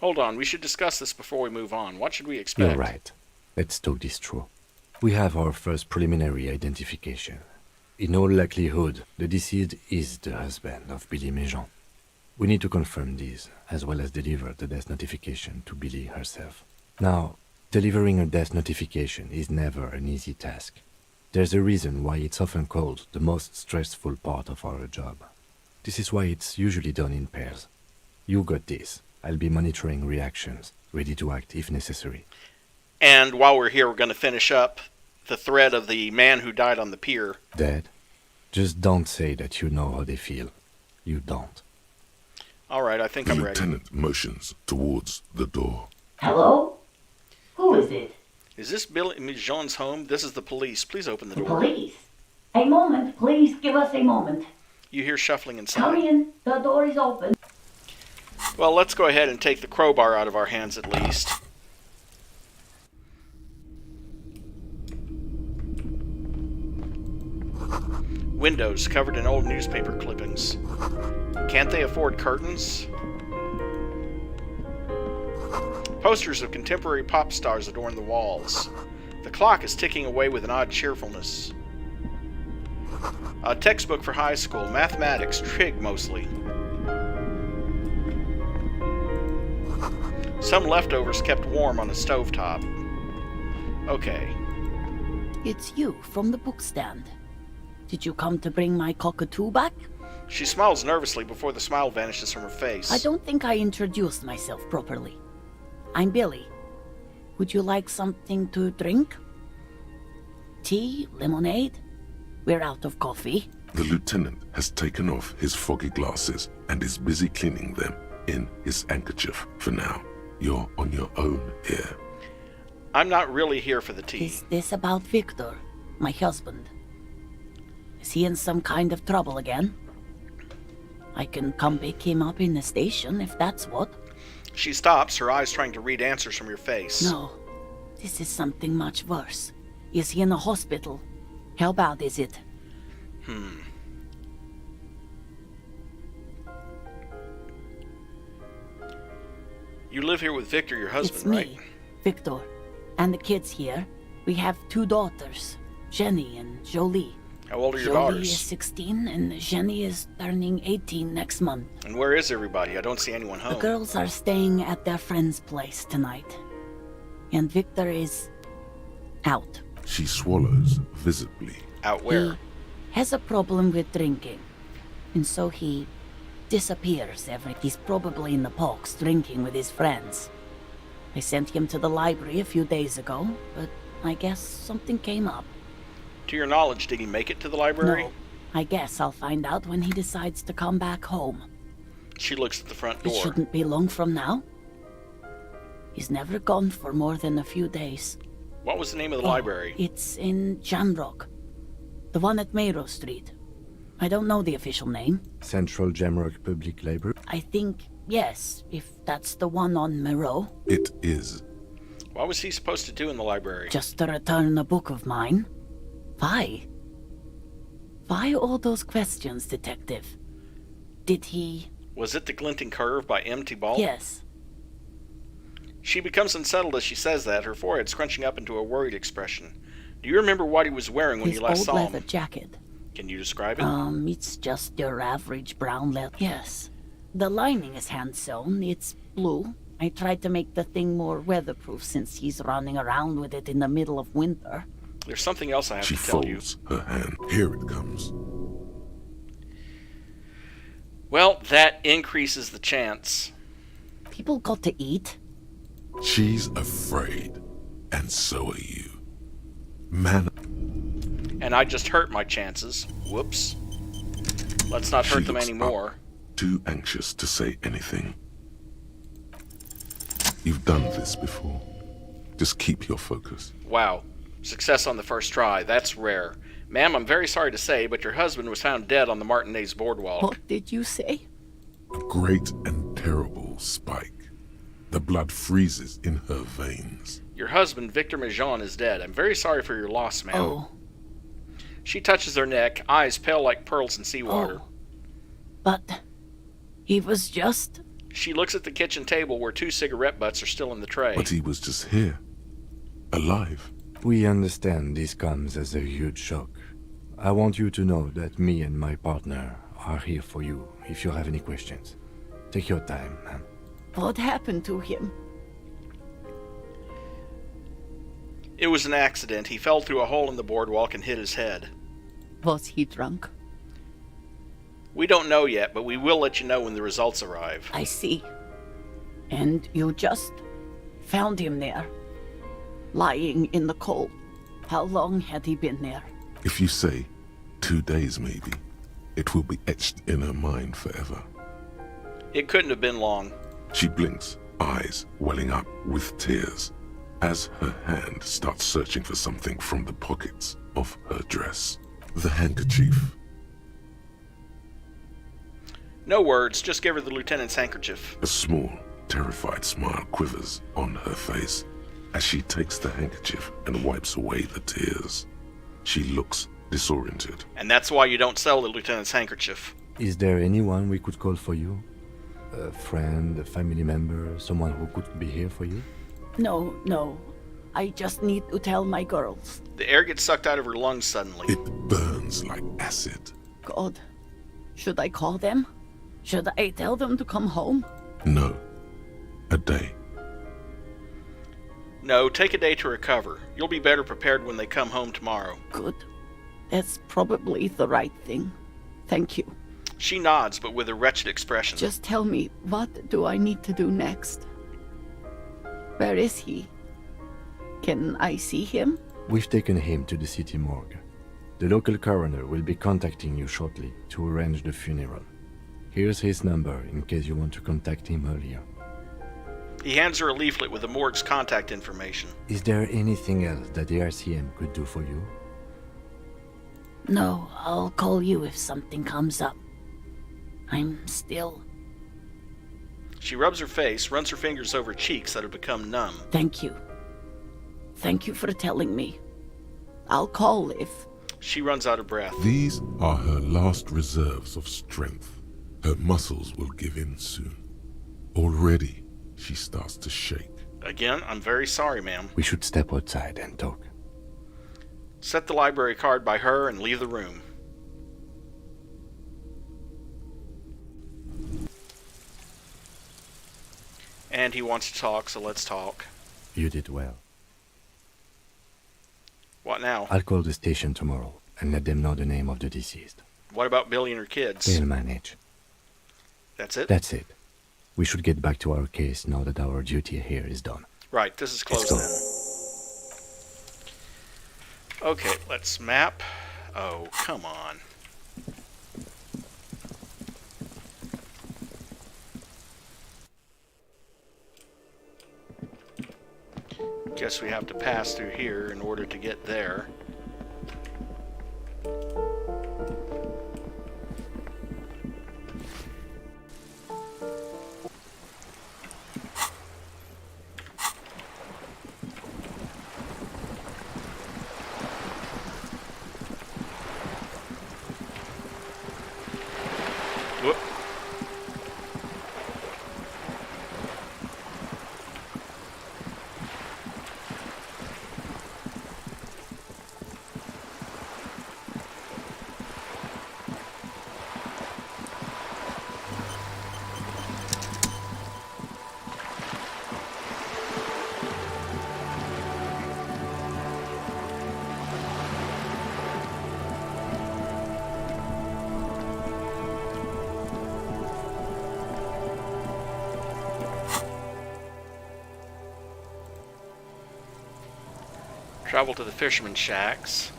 Hold on, we should discuss this before we move on. What should we expect? You're right. Let's talk this through. We have our first preliminary identification. In all likelihood, the deceased is the husband of Billy Méjean. We need to confirm this, as well as deliver the death notification to Billy herself. Now, delivering a death notification is never an easy task. There's a reason why it's often called the most stressful part of our job. This is why it's usually done in pairs. You got this. I'll be monitoring reactions, ready to act if necessary. And while we're here, we're going to finish up the thread of the man who died on the pier. Dead? Just don't say that you know how they feel. You don't. All right, I think I'm ready. The lieutenant motions towards the door. Hello? Who is it? Is this Billy Méjean's home? This is the police. Please open the door. Police? A moment, please. Give us a moment. You hear shuffling inside. Come in. The door is open. Well, let's go ahead and take the crowbar out of our hands at least. Windows covered in old newspaper clippings. Can't they afford curtains? Posters of contemporary pop stars adorn the walls. The clock is ticking away with an odd cheerfulness. A textbook for high school, mathematics, trig mostly. Some leftovers kept warm on a stovetop. Okay. It's you from the bookstand. Did you come to bring my cockatoo back? She smiles nervously before the smile vanishes from her face. I don't think I introduced myself properly. I'm Billy. Would you like something to drink? Tea? Lemonade? We're out of coffee. The lieutenant has taken off his foggy glasses and is busy cleaning them in his handkerchief for now. You're on your own here. I'm not really here for the tea. Is this about Victor, my husband? Is he in some kind of trouble again? I can come pick him up in the station if that's what. She stops, her eyes trying to read answers from your face. No, this is something much worse. Is he in the hospital? How bad is it? You live here with Victor, your husband, It's me, right? Victor, and the kids here. We have 2 daughters, Jenny and Jolie. How old are your Jolie daughters? is 16 and Jenny is turning 18 next month. And where is everybody? I don't see anyone home. The girls are staying at their friend's place tonight. And Victor is out. She swallows visibly. Out where? He has a problem with drinking. And so he disappears He's probably in the parks drinking with his friends. I sent him to the library a few days ago, but I guess something came up. To your knowledge, did he make it to the library? No. I guess I'll find out when he decides to come back home. She looks at the front door. It shouldn't be long from now. He's never gone for more than a few days. What was the name of the library? It's in Jamrock. The one at Mayrow Street. I don't know the official name. Central Jamrock Public Library? I think, yes, if that's the one on Mayrow. It is. What was he supposed to do in the library? Just to return a book of mine. Why? Why all those questions, Detective? Did he... Was it The Glinting Curve by M. Thibault? Yes. She becomes unsettled as she says that, her forehead scrunching up into a worried expression. Do you remember what he was wearing when His you last old saw leather him? jacket. Can you describe it? It's just your average brown leather. Yes. The lining is hand-sewn. It's blue. I tried to make the thing more weatherproof since he's running around with it in the middle of winter. There's something else I have She to tell you. folds her hand. Here it comes. Well, that increases the chance. People got to eat. She's afraid, and so are you. Man. And I just hurt my chances. Whoops. Let's not hurt them anymore. Too anxious to say anything. You've done this before. Just keep your focus. Wow. Success on the first try. That's rare. Ma'am, I'm very sorry to say, but your husband was found dead on the Martinez boardwalk. What did you say? A great and terrible spike. The blood freezes in her veins. Your husband, Victor Majon, is dead. I'm very sorry for your loss, ma'am. Oh. She touches her neck, eyes pale like pearls in seawater. Oh. But he was just... She looks at the kitchen table where 2 cigarette butts are still in the tray. But he was just here. Alive. We understand this comes as a huge shock. I want you to know that me and my partner are here for you if you have any questions. Take your time, ma'am. What happened to him? It was an accident. He fell through a hole in the boardwalk and hit his head. Was he drunk? We don't know yet, but we will let you know when the results arrive. I see. And you just found him there, lying in the cold. How long had he been there? If you say 2 days maybe, it will be etched in her mind forever. It couldn't have been long. She blinks, eyes welling up with tears, as her hand starts searching for something from the pockets of her dress. The handkerchief. No words, just give her the lieutenant's handkerchief. A small, terrified smile quivers on her face as she takes the handkerchief and wipes away the tears. She looks disoriented. And that's why you don't sell the lieutenant's handkerchief. Is there anyone we could call for you? A friend, a family member, someone who could be here for you? No. I just need to tell my girls. The air gets sucked out of her lungs suddenly. It burns like acid. God, should I call them? Should I tell them to come home? No. A day. No, take a day to recover. You'll be better prepared when they come home tomorrow. Good. That's probably the right thing. Thank you. She nods, but with a wretched expression. Just tell me, what do I need to do next? Where is he? Can I see him? We've taken him to the city morgue. The local coroner will be contacting you shortly to arrange the funeral. Here's his number in case you want to contact him earlier. He hands her a leaflet with the morgue's contact information. Is there anything else that the RCM could do for you? No, I'll call you if something comes up. I'm still... She rubs her face, runs her fingers over cheeks that have become numb. Thank you. Thank you for telling me. I'll call if... She runs out of breath. These are her last reserves of strength. Her muscles will give in soon. Already, she starts to shake. Again, I'm very sorry, ma'am. We should step outside and talk. Set the library card by her and leave the room. And he wants to talk, so let's talk. You did well. What now? I'll call the station tomorrow and let them know the name of the deceased. What about Billy and her kids? They'll manage. That's it? That's it. We should get back to our case now that our duty here is done. Right, this is closed then. Okay, let's map. Oh, come on. Guess we have to pass through here in order to get there. Whoop. Travel to the fisherman's shacks.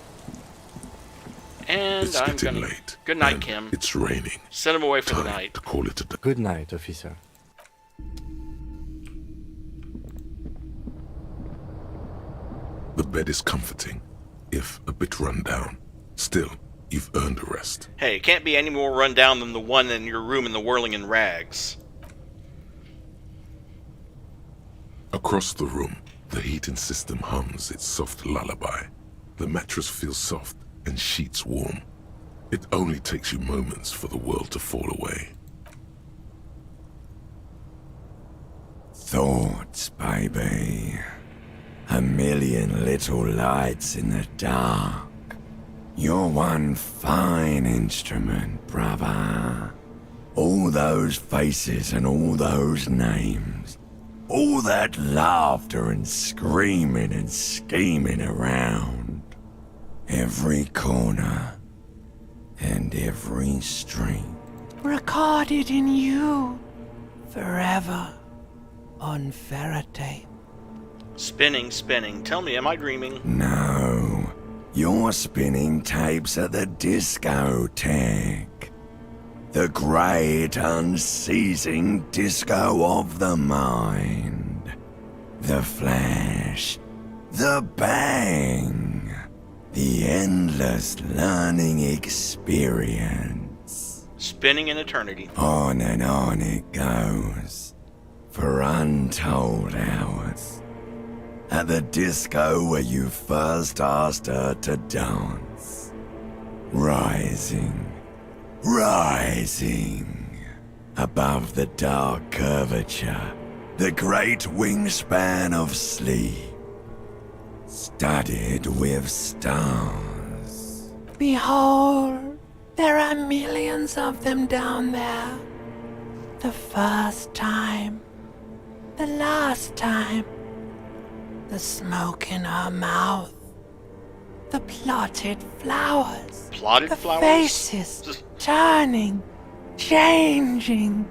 And It's I'm getting gonna... late. Good night, and Kim. It's raining. Send him away for the Time night. to call it a day. Good night, officer. The bed is comforting, if a bit run down. Still, you've earned a rest. Hey, it can't be any more run down than the one in your room in the Whirling in Rags. Across the room, the heating system hums its soft lullaby. The mattress feels soft and sheets warm. It only takes you moments for the world to fall away. Thoughts, baby. A million little lights in the dark. You're one fine instrument, brother. All those faces and all those names. All that laughter and screaming and scheming around. Every corner and every street. Recorded in you forever on ferrotape. Spinning, spinning. Tell me, am I dreaming? No, you're spinning tapes at the discotheque. The great unceasing disco of the mind. The flash. The bang. The endless learning experience. Spinning in eternity. On and on it goes. For untold hours. At the disco where you first asked her to dance. Rising, rising, above the dark curvature, the great wingspan of sleep, studded with stars. Behold, there are millions of them down there. The first time, the last time, the smoke in her mouth, the plotted flowers, Plotted the flowers? faces turning, changing.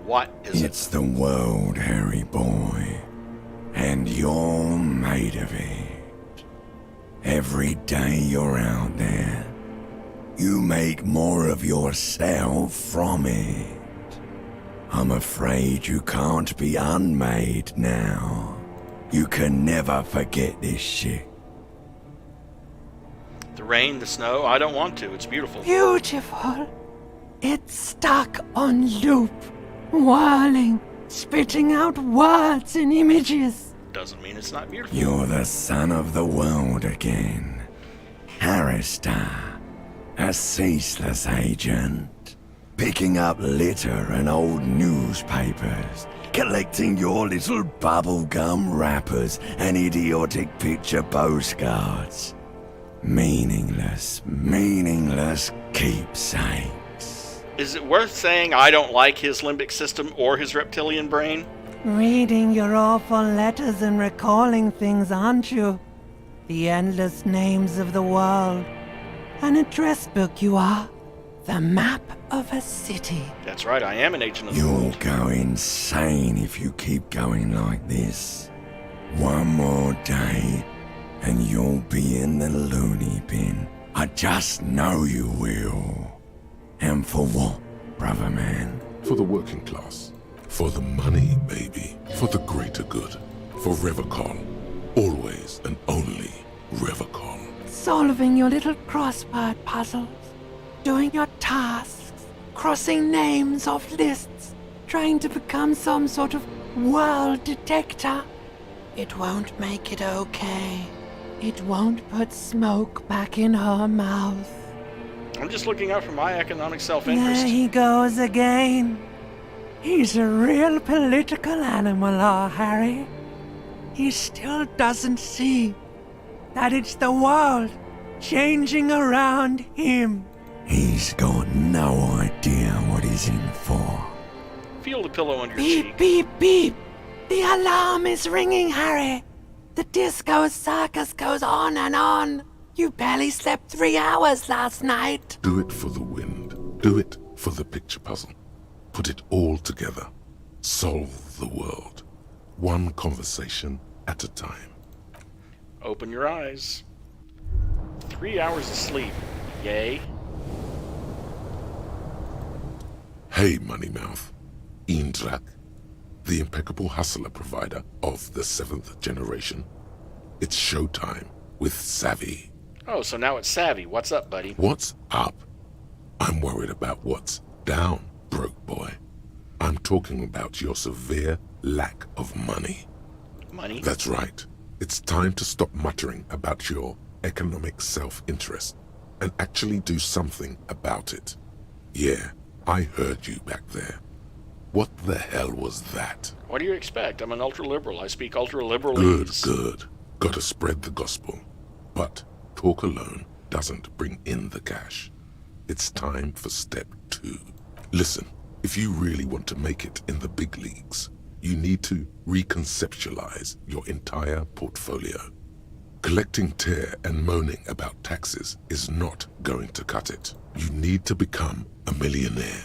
What is It's the world, Harry boy, and you're made of it. Every day you're out there, you make more of yourself from it. I'm afraid you can't be unmade now. You can never forget this shit. the rain, the snow? I don't want to. It's beautiful. Beautiful. It's stuck on loop, whirling, spitting out words and images. Doesn't mean it's not beautiful. You're the son of the world again. Harrister, a ceaseless agent, picking up litter and old newspapers, collecting your little bubblegum wrappers and idiotic picture postcards. Meaningless keepsakes. Is it worth saying I don't like his limbic system or his reptilian brain? Reading your awful letters and recalling things, aren't you? The endless names of the world. An address book you are. The map of a city. That's right, I am an agent of the You'll world. go insane if you keep going like this. One more day, and you'll be in the loony bin. I just know you will. And for what, brother man? For the working class. For the money, baby. For the greater good. For Revacol. Always and only Revacol. Solving your little crossword puzzles. Doing your tasks. Crossing names off lists. Trying to become some sort of world detector. It won't make it okay. It won't put smoke back in her mouth. I'm just looking out for my economic There self-interest. he goes again. He's a real political animal, our Harry. He still doesn't see that it's the world changing around him. He's got no idea what he's in for. Feel the pillow under your Beep, cheek. beep, beep. The alarm is ringing, Harry. The disco circus goes on and on. You barely slept 3 hours last night. Do it for the wind. Do it for the picture puzzle. Put it all together. Solve the world. One conversation at a time. Open your eyes. 3 hours of sleep. Yay. Hey, Moneymouth. Indrak, the impeccable hustler provider of the 7th generation. It's showtime with Savvy. Oh, so now it's Savvy. What's up, buddy? What's up? I'm worried about what's down, broke boy. I'm talking about your severe lack of money. Money? That's right. It's time to stop muttering about your economic self-interest and actually do something about it. Yeah, I heard you back there. What the hell was that? What do you expect? I'm an ultra-liberal. I speak ultra-liberalese. Good, good. Gotta spread the gospel. But talk alone doesn't bring in the cash. It's time for step 2. Listen, if you really want to make it in the big leagues, you need to reconceptualize your entire portfolio. Collecting tear and moaning about taxes is not going to cut it. You need to become a millionaire.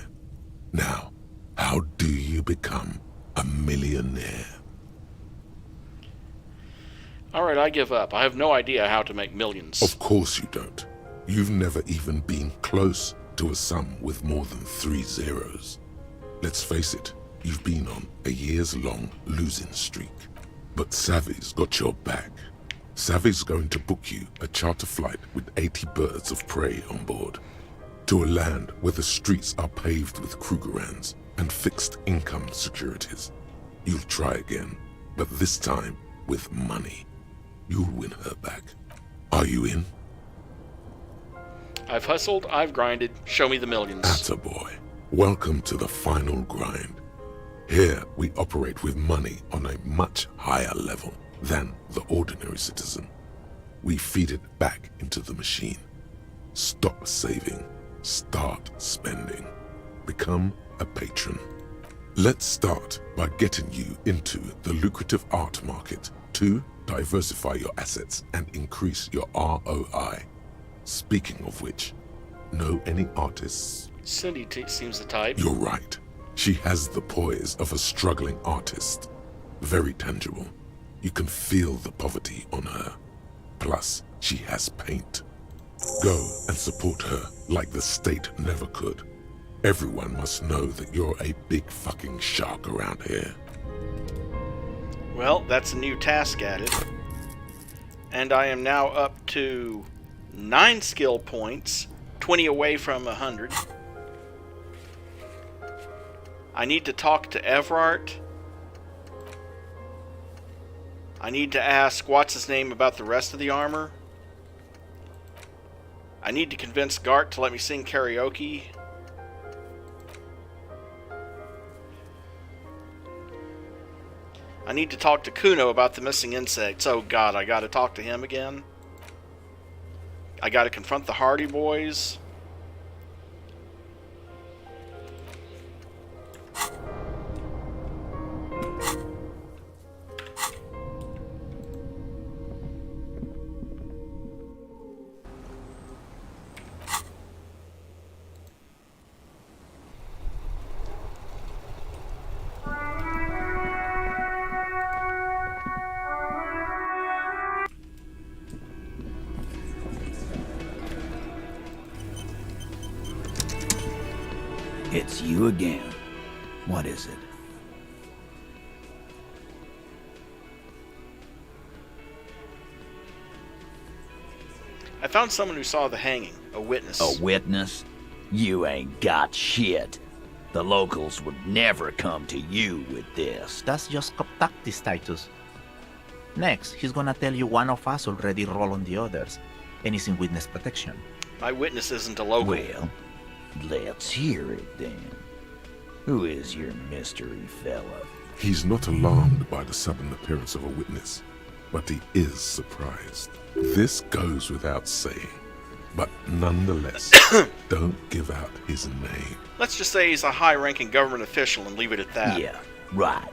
Now, how do you become a millionaire? Alright, I give up. I have no idea how to make millions. Of course you don't. You've never even been close to a sum with more than 3 zeros. Let's face it, you've been on a years-long losing streak. But Savvy's got your back. Savvy's going to book you a charter flight with 80 birds of prey on board to a land where the streets are paved with Krugerrands and fixed income securities. You'll try again, but this time with money. You'll win her back. Are you in? I've hustled, I've grinded. Show me the millions. Attaboy. Welcome to the final grind. Here we operate with money on a much higher level than the ordinary citizen. We feed it back into the machine. Stop saving. Start spending. Become a patron. Let's start by getting you into the lucrative art market to diversify your assets and increase your ROI. Speaking of which, know any artists? Cindy seems the type. You're right. She has the poise of a struggling artist. Very tangible. You can feel the poverty on her. Plus, she has paint. Go and support her like the state never could. Everyone must know that you're a big fucking shark around here. Well, that's a new task added. And I am now up to 9 skill points, 20 away from 100. I need to talk to Everart. I need to ask what's his name about the rest of the armor. I need to convince Gart to let me sing karaoke. I need to talk to Kuno about the missing insects. Oh god, I gotta talk to him again. I gotta confront the Hardy Boys. It's you again. What is it? I found someone who saw the hanging, a witness. A witness? You ain't got shit. The locals would never come to you with this. That's just tactics, Titus. Next, he's gonna tell you one of us already rolled on the others, and he's in witness protection. My witness isn't a local. Well, let's hear it then. Who is your mystery fella? He's not alarmed by the sudden appearance of a witness, but he is surprised. This goes without saying, but nonetheless, don't give out his name. Let's just say he's a high-ranking government official and leave it at that. Yeah, right.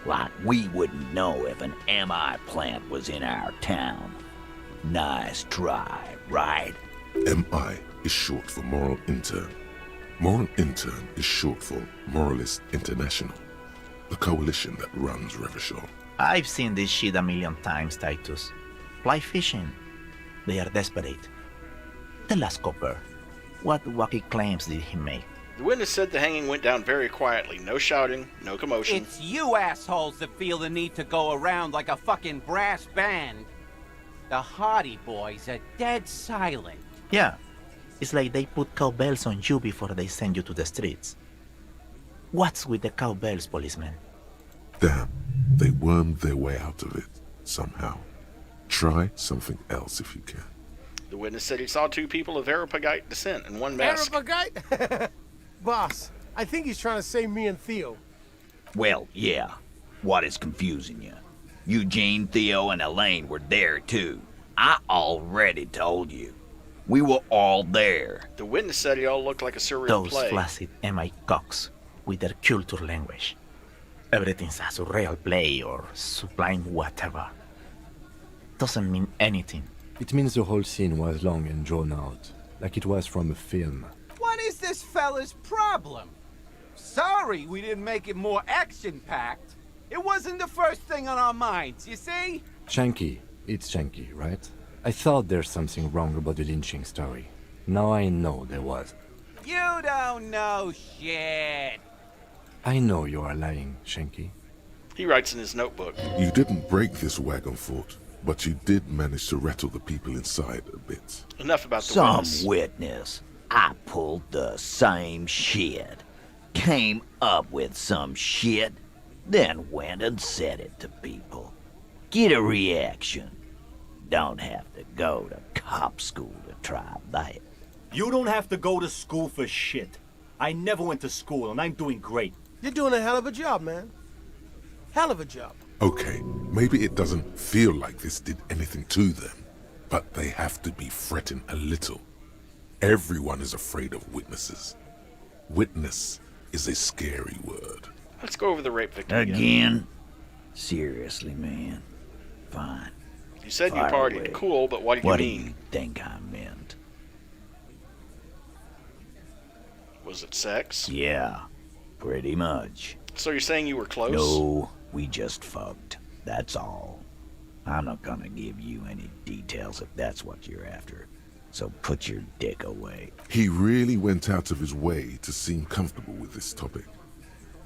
Like we wouldn't know if an MI plant was in our town. Nice try, right? MI is short for Moral Intern. Moral Intern is short for Moralist International, the coalition that runs Revachol. I've seen this shit a million times, Titus. Fly fishing. They are desperate. Tell us, Copper, what wacky claims did he make? The witness said the hanging went down very quietly. No shouting, no commotion. It's you assholes that feel the need to go around like a fucking brass band. The Hardy Boys are dead silent. Yeah. It's like they put cowbells on you before they send you to the streets. What's with the cowbells, policeman? Damn, they wormed their way out of it, somehow. Try something else if you can. The witness said he saw 2 people of Arapagite descent and one mask. Arapagite? Boss, I think he's trying to save me and Theo. Well, yeah. What is confusing you? Eugene, Theo, and Elaine were there too. I already told you. We were all there. The witness said he all looked like a surreal Those play. flaccid MI cocks with their culture language. Everything's a surreal play or sublime whatever. Doesn't mean anything. It means the whole scene was long and drawn out, like it was from a film. What is this fella's problem? Sorry we didn't make it more action-packed. It wasn't the first thing on our minds, you see? Shanky. It's Shanky, right? I thought there's something wrong about the lynching story. Now I know there was. You don't know shit. I know you are lying, Shanky. He writes in his notebook. You didn't break this wagon fort, but you did manage to rattle the people inside a bit. Enough about the Some witness. witness. I pulled the same shit. Came up with some shit, then went and said it to people. Get a reaction. Don't have to go to cop school to try that. You don't have to go to school for shit. I never went to school, and I'm doing great. You're doing a hell of a job, man. Hell of a job. Okay, maybe it doesn't feel like this did anything to them, but they have to be fretting a little. Everyone is afraid of witnesses. Witness is a scary word. Let's go over the rape victim Again? Seriously, man. Fine. You said you Fire partied away. cool, but what do you What mean? do you think I meant? Was it sex? Yeah, pretty much. So you're saying you were close? No, we just fucked. That's all. I'm not gonna give you any details if that's what you're after. So put your dick away. He really went out of his way to seem comfortable with this topic.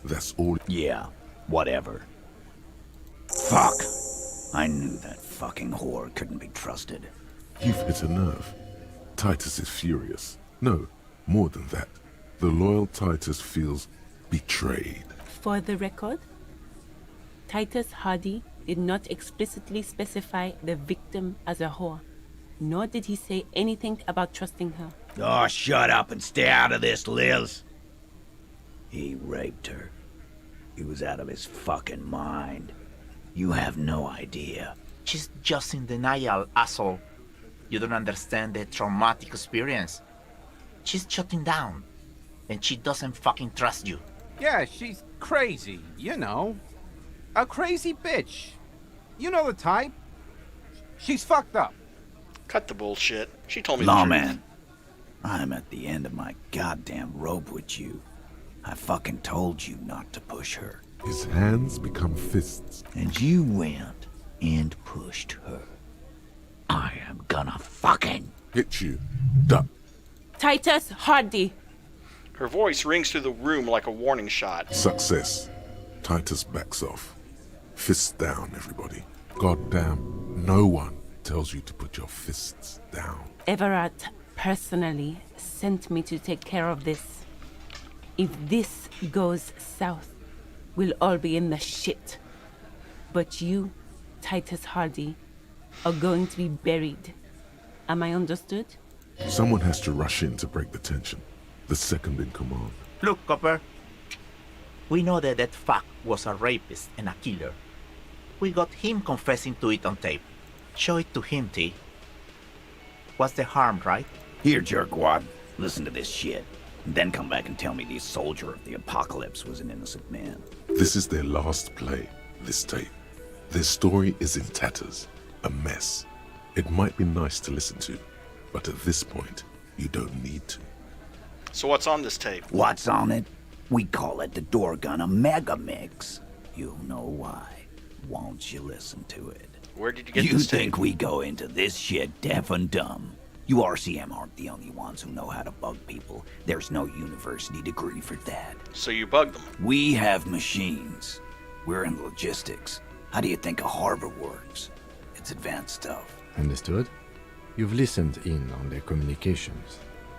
That's all. Yeah, whatever. Fuck! I knew that fucking whore couldn't be trusted. You've hit a nerve. Titus is furious. No, more than that. The loyal Titus feels betrayed. For the record, Titus Hardy did not explicitly specify the victim as a whore, nor did he say anything about trusting her. Oh, shut up and stay out of this, Liz. He raped her. He was out of his fucking mind. You have no idea. She's just in denial, asshole. You don't understand the traumatic experience. She's shutting down. And she doesn't fucking trust you. Yeah, she's crazy, you know. A crazy bitch. You know the type. She's fucked up. Cut the bullshit. She told me the truth. Lawman, I'm at the end of my goddamn rope with you. I fucking told you not to push her. His hands become fists. And you went and pushed her. I am gonna fucking hit you. Duck. Titus Hardy. Her voice rings through the room like a warning shot. Success. Titus backs off. Fists down, everybody. Goddamn, no one tells you to put your fists down. Everett personally sent me to take care of this. If this goes south, we'll all be in the shit. But you, Titus Hardy, are going to be buried. Am I understood? Someone has to rush in to break the tension. The second in command. Look, Copper. We know that that fuck was a rapist and a killer. We got him confessing to it on tape. Show it to him, T. What's the harm, right? Here, jerkwad. Listen to this shit. And then come back and tell me the soldier of the apocalypse was an innocent man. This is their last play, this tape. Their story is in tatters, a mess. It might be nice to listen to, but at this point, you don't need to. So what's on this tape? What's on it? We call it the Dorgun Mega Mix. You'll know why. Won't you listen to it? Where did you get you this tape? think we go into this shit deaf and dumb? You RCM aren't the only ones who know how to bug people. There's no university degree for that. So you bugged them? We have machines. We're in logistics. How do you think a harbor works? It's advanced stuff. Understood? You've listened in on their communications.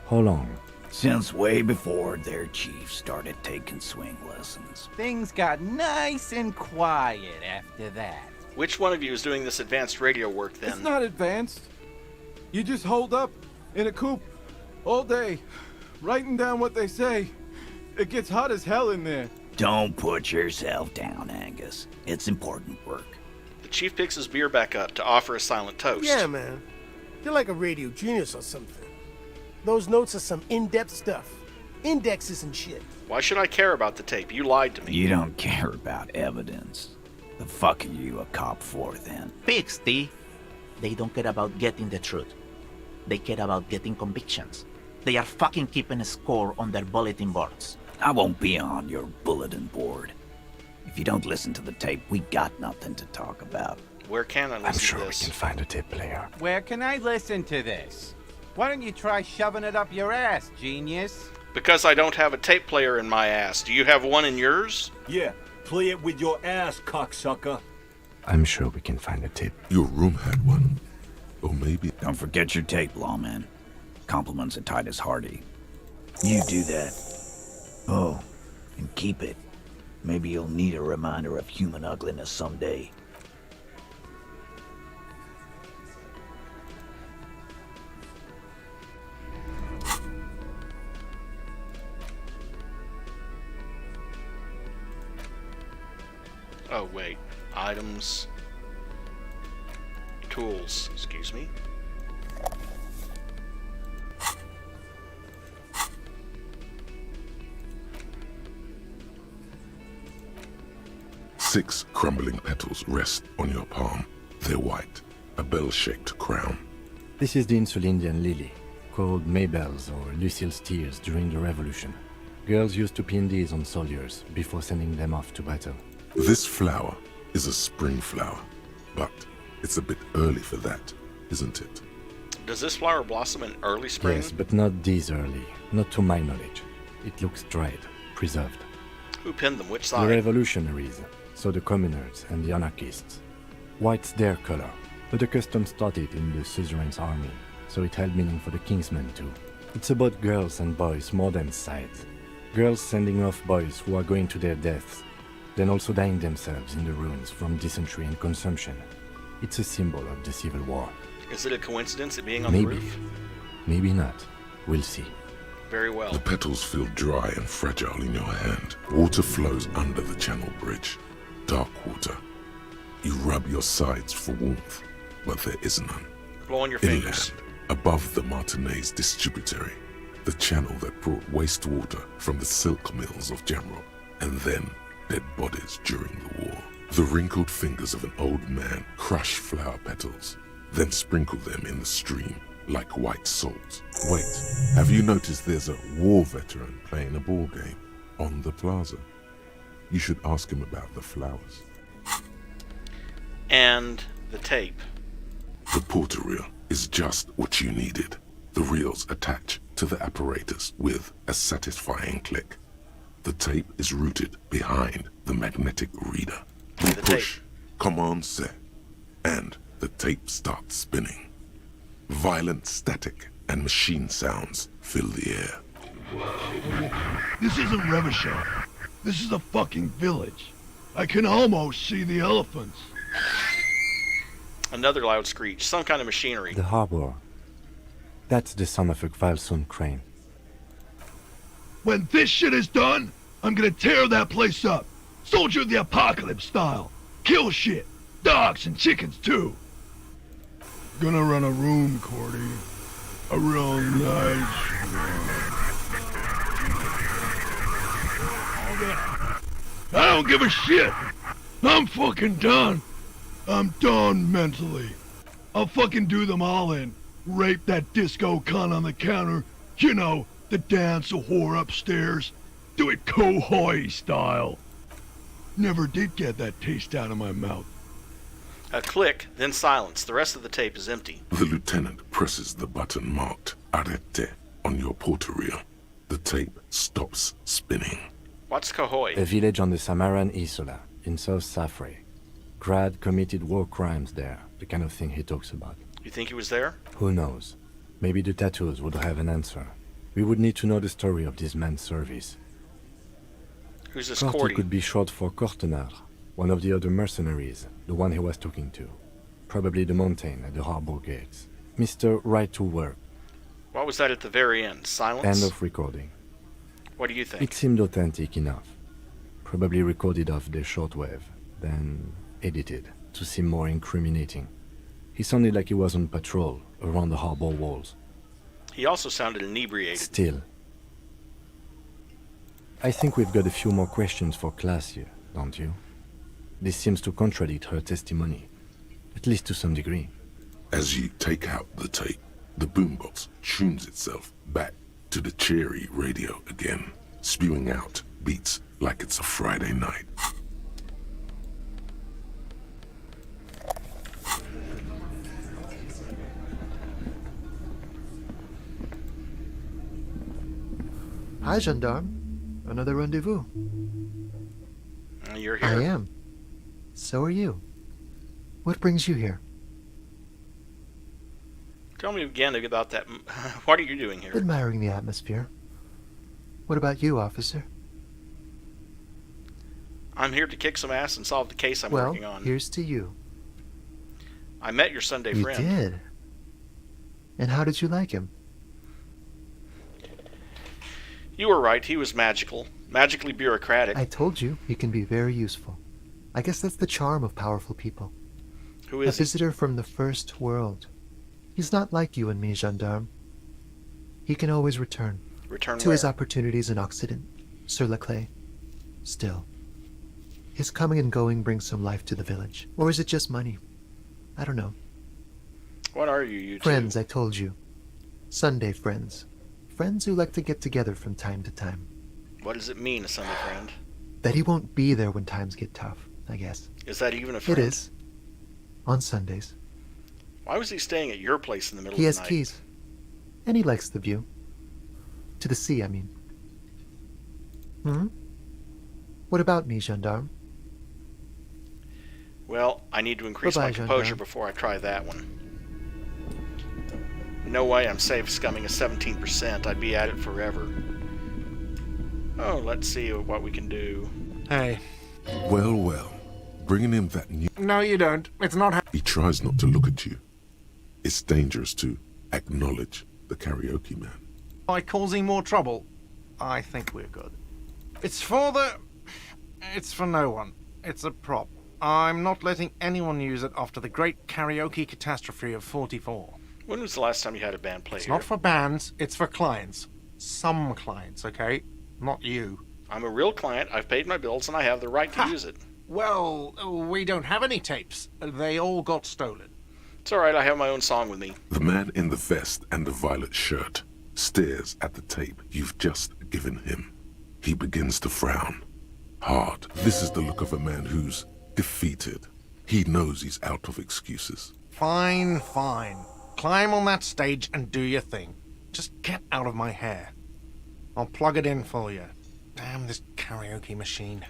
How long? Since way before their chief started taking swing lessons. Things got nice and quiet after that. Which one of you is doing this advanced radio work then? It's not advanced. You just hold up in a coop all day, writing down what they say. It gets hot as hell in there. Don't put yourself down, Angus. It's important work. The chief picks his beer back up to offer a silent toast. Yeah, man. You're like a radio genius or something. Those notes are some in-depth stuff. Indexes and shit. Why should I care about the tape? You lied to me. You don't care about evidence. The fuck are you a cop for, then? Pigs, T. They don't care about getting the truth. They care about getting convictions. They are fucking keeping a score on their bulletin boards. I won't be on your bulletin board. If you don't listen to the tape, we got nothing to talk about. Where can I listen I'm sure to we this? can find a tape player. Where can I listen to this? Why don't you try shoving it up your ass, genius? Because I don't have a tape player in my ass. Do you have one in yours? Yeah, play it with your ass, cocksucker. I'm sure we can find a tape. Your room had one. Or maybe... Don't forget your tape, lawman. Compliments of Titus Hardy. You do that. Oh, and keep it. Maybe you'll need a reminder of human ugliness someday. Oh, wait. Items. Tools. Excuse me. Six crumbling petals rest on your palm. They're white, a bell-shaped crown. This is the Insulindian lily, called Maybelle's or Lucille's tears during the Revolution. Girls used to pin these on soldiers before sending them off to battle. This flower is a spring flower, but it's a bit early for that, isn't it? Does this flower blossom in early spring? Yes, but not this early. Not to my knowledge. It looks dried, preserved. Who pinned them? Which The side? revolutionaries, so the communards and the anarchists. White's their color, but the custom started in the suzerain's army, so it held meaning for the kingsmen too. It's about girls and boys more than sides. Girls sending off boys who are going to their deaths, then also dying themselves in the ruins from dysentery and consumption. It's a symbol of the Civil War. Is it a coincidence it being on Maybe. the roof? Maybe not. We'll see. Very well. The petals feel dry and fragile in your hand. Water flows under the channel bridge. Dark water. You rub your sides for warmth, but there is none. Blow on your fingers. Inland, above the Martinez distributary, the channel that brought wastewater from the silk mills of Jamrock, and then dead bodies during the war. The wrinkled fingers of an old man crush flower petals, then sprinkle them in the stream like white salt. Wait, have you noticed there's a war veteran playing a ball game on the plaza? You should ask him about the flowers. And the tape. The porter reel is just what you needed. The reels attach to the apparatus with a satisfying click. The tape is routed behind the magnetic reader. You push, command set, and the tape starts spinning. Violent static and machine sounds fill the air. This isn't Revachon. This is a fucking village. I can almost see the elephants. Another loud screech. Some kind of machinery. The harbor. That's the son of a Kvalsund crane. When this shit is done, I'm gonna tear that place up. Soldier of the Apocalypse style. Kill shit. Dogs and chickens too. Gonna run a room, Cordy. A real nice I don't give a shit. I'm fucking done. I'm done mentally. I'll fucking do them all in. Rape that disco cunt on the counter. You know, the dance a whore upstairs. Do it Kohoi style. Never did get that taste out of my mouth. A click, then silence. The rest of the tape is empty. The lieutenant presses the button marked Arrete on your porter reel. The tape stops spinning. What's Kohoi? A village on the Samaran Isola, in South Safre. Grad committed war crimes there, the kind of thing he talks about. You think he was there? Who knows? Maybe the tattoos would have an answer. We would need to know the story of this man's service. Who's this Corty Cordy? could be short for Cortenard, one of the other mercenaries, the one he was talking to. Probably the mountain at the harbor gates. Mr. Right to Work. What was that at the very end? Silence? End of recording. What do you think? It seemed authentic enough. Probably recorded off the shortwave, then edited to seem more incriminating. He sounded like he was on patrol around the harbor walls. He also sounded inebriated. Still. I think we've got a few more questions for class here, don't you? This seems to contradict her testimony, at least to some degree. As you take out the tape, the boombox tunes itself back to the cheery radio again, spewing out beats like it's a Friday night. Hi, gendarme. Another rendezvous. You're here. I am. So are you. What brings you here? Tell me again about that. What are you doing here? Admiring the atmosphere. What about you, officer? I'm here to kick some ass and solve the case I'm Well, working on. here's to you. I met your Sunday You friend. did? And how did you like him? You were right. He was magical. Magically bureaucratic. I told you he can be very useful. I guess that's the charm of powerful people. Who A is he? visitor from the first world. He's not like you and me, gendarme. He can always return. Return to his where? opportunities in Occident, sur la clé. Still, his coming and going brings some life to the village. Or is it just money? I don't know. What are you two? Friends, I told you. Sunday friends. Friends who like to get together from time to time. What does it mean, a Sunday friend? That he won't be there when times get tough, I guess. Is that even a friend? It is. On Sundays. Why was he staying at your place in the middle He of has the night? keys. And he likes the view. To the sea, I mean. Hmm? What about me, gendarme? Well, I need to increase Bye-bye, my composure gendarme. before I try that one. No way I'm safe scumming a 17%. I'd be at it forever. Oh, let's see what we can do. Hey. Well, well. Bringing him that new... No, you don't. It's not He tries not to look at you. It's dangerous to acknowledge the karaoke man. by causing more trouble. I think we're good. It's for the... It's for no one. It's a prop. I'm not letting anyone use it after the great karaoke catastrophe of 44. When was the last time you had a band play It's here? not for bands, it's for clients. Some clients, okay? Not you. I'm a real client, I've paid my bills, and I have the right to use it. Well, we don't have any tapes. They all got stolen. It's alright, I have my own song with me. The man in the vest and the violet shirt stares at the tape you've just given him. He begins to frown. Hard. This is the look of a man who's defeated. He knows he's out of excuses. Fine, fine. Climb on that stage and do your thing. Just get out of my hair. I'll plug it in for you. Damn this karaoke machine.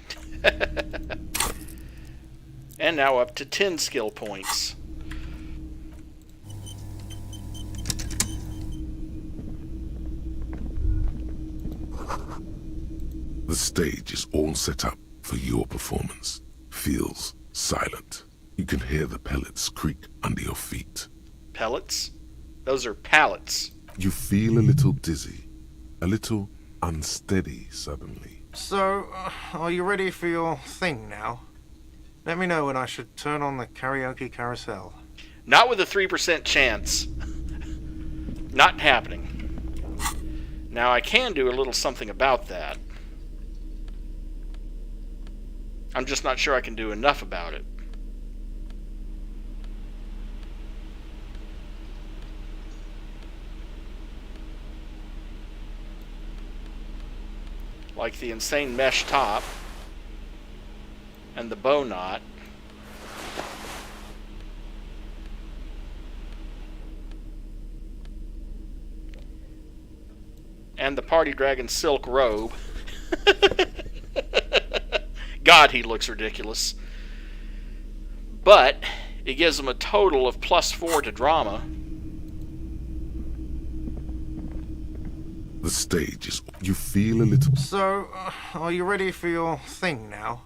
And now up to 10 skill points. The stage is all set up for your performance. Feels silent. You can hear the pellets creak under your feet. Pellets? Those are pallets. You feel a little dizzy, a little unsteady suddenly. So, are you ready for your thing now? Let me know when I should turn on the karaoke carousel. Not with a 3% chance. Not happening. Now I can do a little something about that. I'm just not sure I can do enough about it. Like the insane mesh top and the bow knot. And the party dragon silk robe. God, he looks ridiculous. But it gives him a total of +4 to drama. The stage is... You feel a little... So, are you ready for your thing now?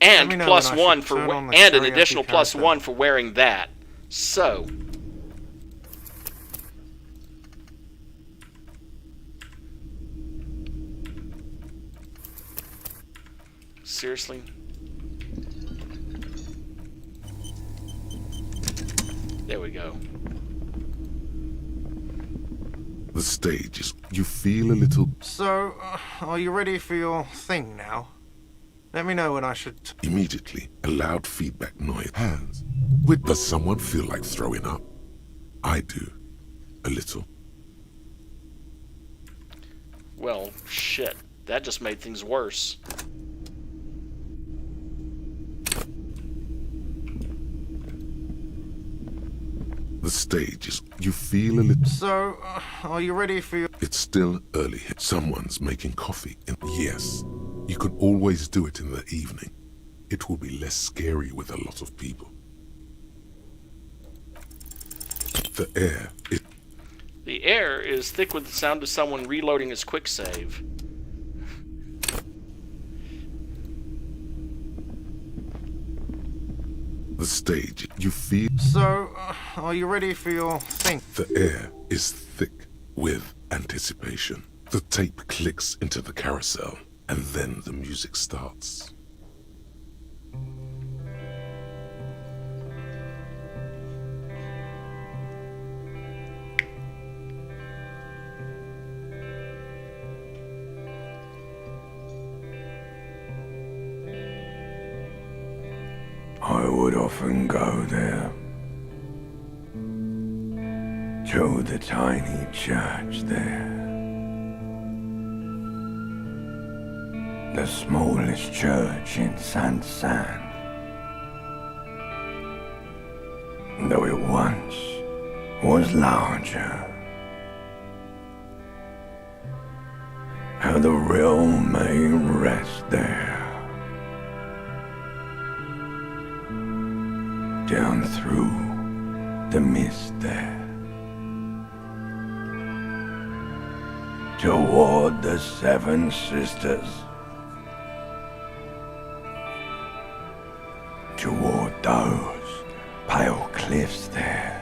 And Let me know when I +1 should for turn on the and an karaoke additional carousel. +1 for wearing that. So seriously? There we go. The stage is... You feel a little... So, are you ready for your thing now? Let me know when I should... Immediately, a loud feedback noise. Hands. Does someone feel like throwing up? I do. A little. Well, shit. That just made things worse. The stage is... You feel a little... So, are you ready for your... It's still early. Someone's making coffee. Yes, you can always do it in the evening. It will be less scary with a lot of people. The air, The air is thick with the sound of someone reloading his quick save. the stage, you feel... So, are you ready for your thing? The air is thick with anticipation. The tape clicks into the carousel, and then the music starts. would often go there. To the tiny church there. The smallest church in Saint-Saëns. Though it once was larger. How the realm may rest there. Down through the mist there. Toward the Seven Sisters. Toward those pale cliffs there.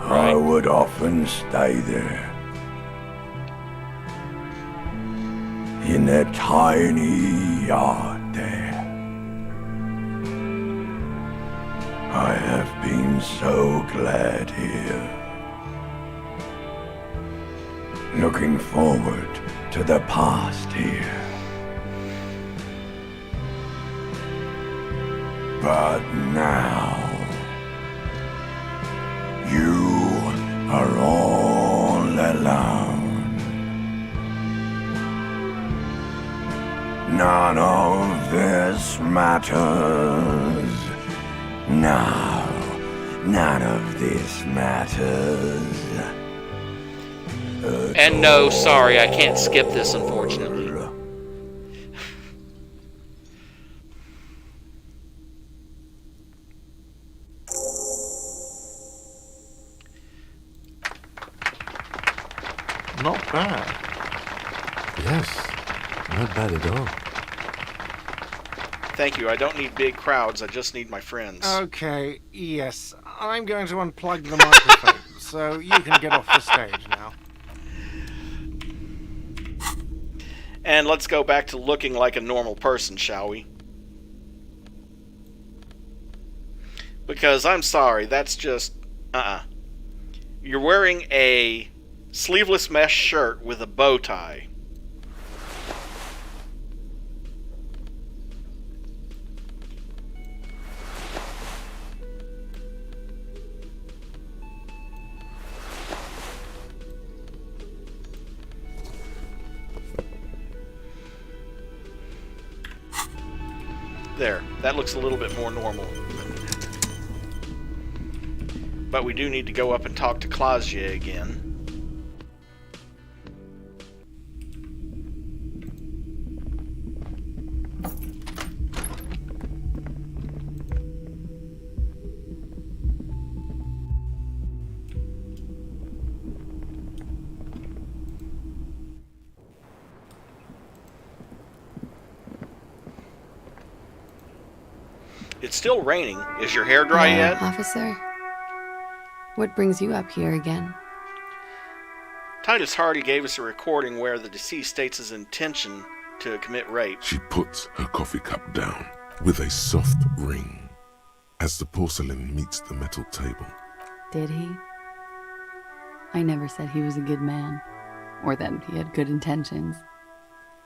I would often stay there. In that tiny yard there. I have been so glad here. Looking forward to the past here. But now, you are all alone. None of this matters. No, none of this matters. And no, sorry, I can't skip this, unfortunately. Not bad. Yes, not bad at all. Thank you. I don't need big crowds. I just need my friends. Okay, yes. I'm going to unplug the microphone, so you can get off the stage now. And let's go back to looking like a normal person, shall we? Because I'm sorry, that's just... You're wearing a sleeveless mesh shirt with a bow tie. There, that looks a little bit more normal. But we do need to go up and talk to Claudia again. It's still raining. Is your hair dry yet? Officer, what brings you up here again? Titus Hardy gave us a recording where the deceased states his intention to commit rape. She puts her coffee cup down with a soft ring as the porcelain meets the metal table. Did he? I never said he was a good man, or that he had good intentions.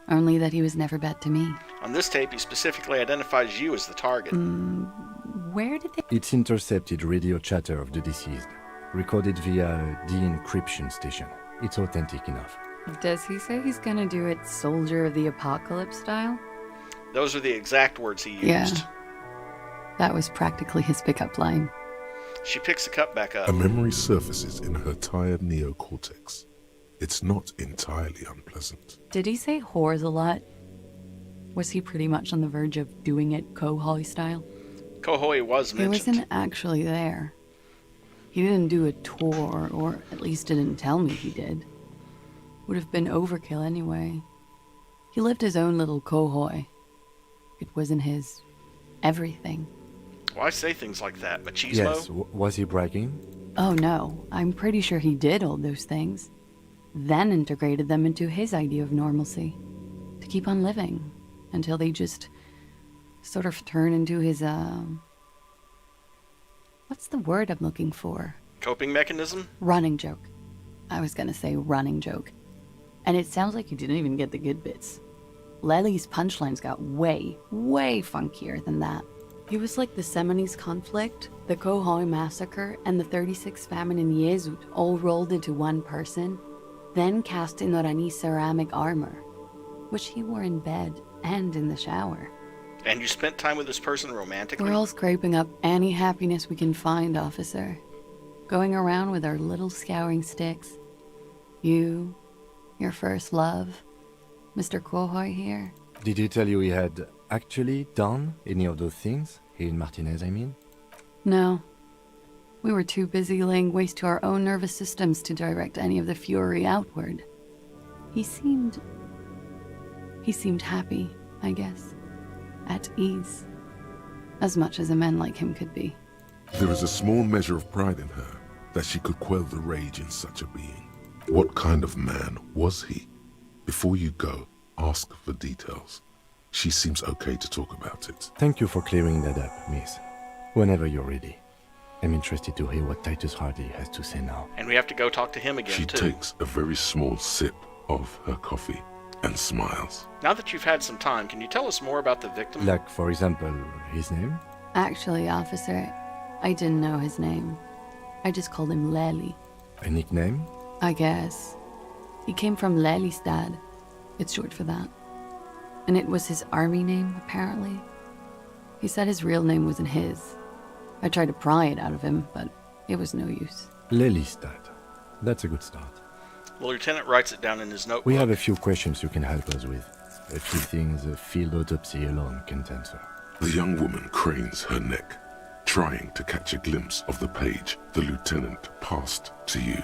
Only that he was never bad to me. On this tape, he specifically identifies you as the target. Where did they... It's intercepted radio chatter of the deceased, recorded via de-encryption station. It's authentic enough. Does he say he's gonna do it Soldier of the Apocalypse style? Those are the exact words he used. Yeah. That was practically his pickup line. She picks the cup back up. A memory surfaces in her tired neocortex. It's not entirely unpleasant. Did he say whores a lot? Was he pretty much on the verge of doing it Kohoi style? Kohoi was mentioned. He wasn't actually there. He didn't do a tour, or at least didn't tell me he did. Would have been overkill anyway. He lived his own little Kohoi. It wasn't his everything. Why say things like that? Machismo? Yes, was he bragging? Oh no, I'm pretty sure he did all those things. Then integrated them into his idea of normalcy. To keep on living. Until they just sort of turn into his, what's the word I'm looking for? Coping mechanism? Running joke. I was gonna say running joke. And it sounds like you didn't even get the good bits. Lely's punchlines got way, way funkier than that. He was like the Seminoles conflict, the Kohoi massacre, and the 36 famine in Yezut all rolled into one person, then cast in Orani's ceramic armor, which he wore in bed and in the shower. And you spent time with this person romantically? We're all scraping up any happiness we can find, officer. Going around with our little scouring sticks. You, your first love, Mr. Kohoi here. Did he tell you he had actually done any of those things? He and Martinez, I mean? No. We were too busy laying waste to our own nervous systems to direct any of the fury outward. He seemed happy, I guess. At ease. As much as a man like him could be. There is a small measure of pride in her that she could quell the rage in such a being. What kind of man was he? Before you go, ask for details. She seems okay to talk about it. Thank you for clearing that up, miss. Whenever you're ready. I'm interested to hear what Titus Hardy has to say now. And we have to go talk to him again, She too. takes a very small sip of her coffee and smiles. Now that you've had some time, can you tell us more about the victim? Like, for example, his name? Actually, officer, I didn't know his name. I just called him Lely. A nickname? I guess. He came from Lelystad. It's short for that. And it was his army name, apparently. He said his real name wasn't his. I tried to pry it out of him, but it was no use. Lelystad. That's a good start. The lieutenant writes it down in his notebook. We have a few questions you can help us with. A few things a field autopsy alone can't answer. The young woman cranes her neck, trying to catch a glimpse of the page the lieutenant passed to you.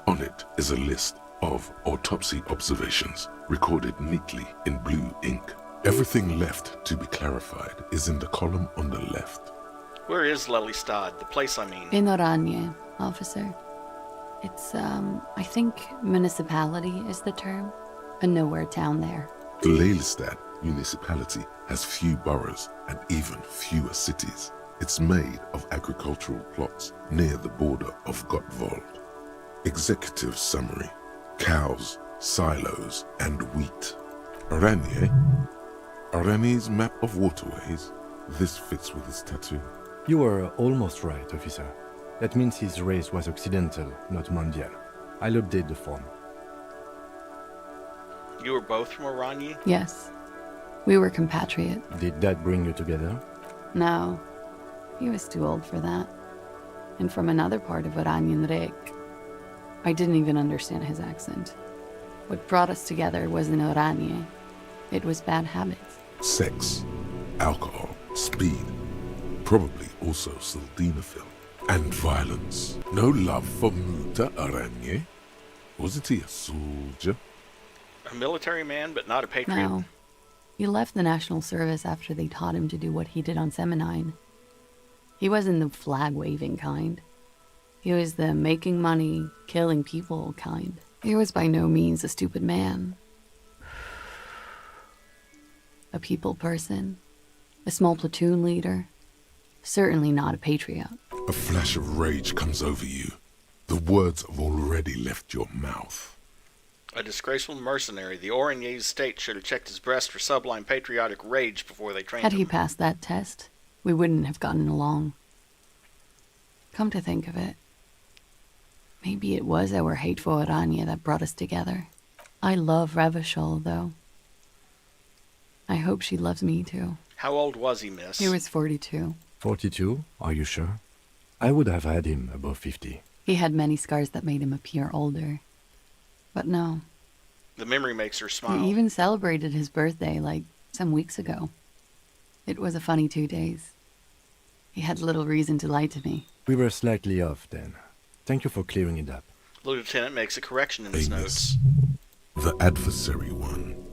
On it is a list of autopsy observations, recorded neatly in blue ink. Everything left to be clarified is in the column on the left. Where is Lelystad, the place I mean? In Oranje, officer. It's, I think municipality is the term. A nowhere town there. The Lelystad municipality has few boroughs and even fewer cities. It's made of agricultural plots near the border of Gottwald. Executive summary: cows, silos, and wheat. Oranje? Oranje's map of waterways? This fits with his tattoo. You were almost right, officer. That means his race was occidental, not mondial. I'll update the form. You were both from Oranje? Yes. We were compatriot. Did that bring you together? No. He was too old for that. And from another part of Oranjenrek. I didn't even understand his accent. What brought us together wasn't Oranje. It was bad habits. Sex, alcohol, speed, probably also sildenafil, and violence. No love for Muta Oranje? Wasn't he a soldier? A military man, but not a patriot? No. He left the National Service after they taught him to do what he did on Seminine. He wasn't the flag-waving kind. He was the making money, killing people kind. He was by no means a stupid man. A people person. A small platoon leader. Certainly not a patriot. A flash of rage comes over you. The words have already left your mouth. A disgraceful mercenary. The Oranje state should have checked his breast for sublime patriotic rage before they trained Had him. he passed that test, we wouldn't have gotten along. Come to think of it, maybe it was our hate for Oranje that brought us together. I love Revachol, though. I hope she loves me, too. How old was he, miss? He was 42. 42? Are you sure? I would have had him above 50. He had many scars that made him appear older. But no. The memory makes her smile. He even celebrated his birthday, like, some weeks ago. It was a funny 2 days. He had little reason to lie to me. We were slightly off then. Thank you for clearing it up. The lieutenant makes a correction in his notes. The adversary one.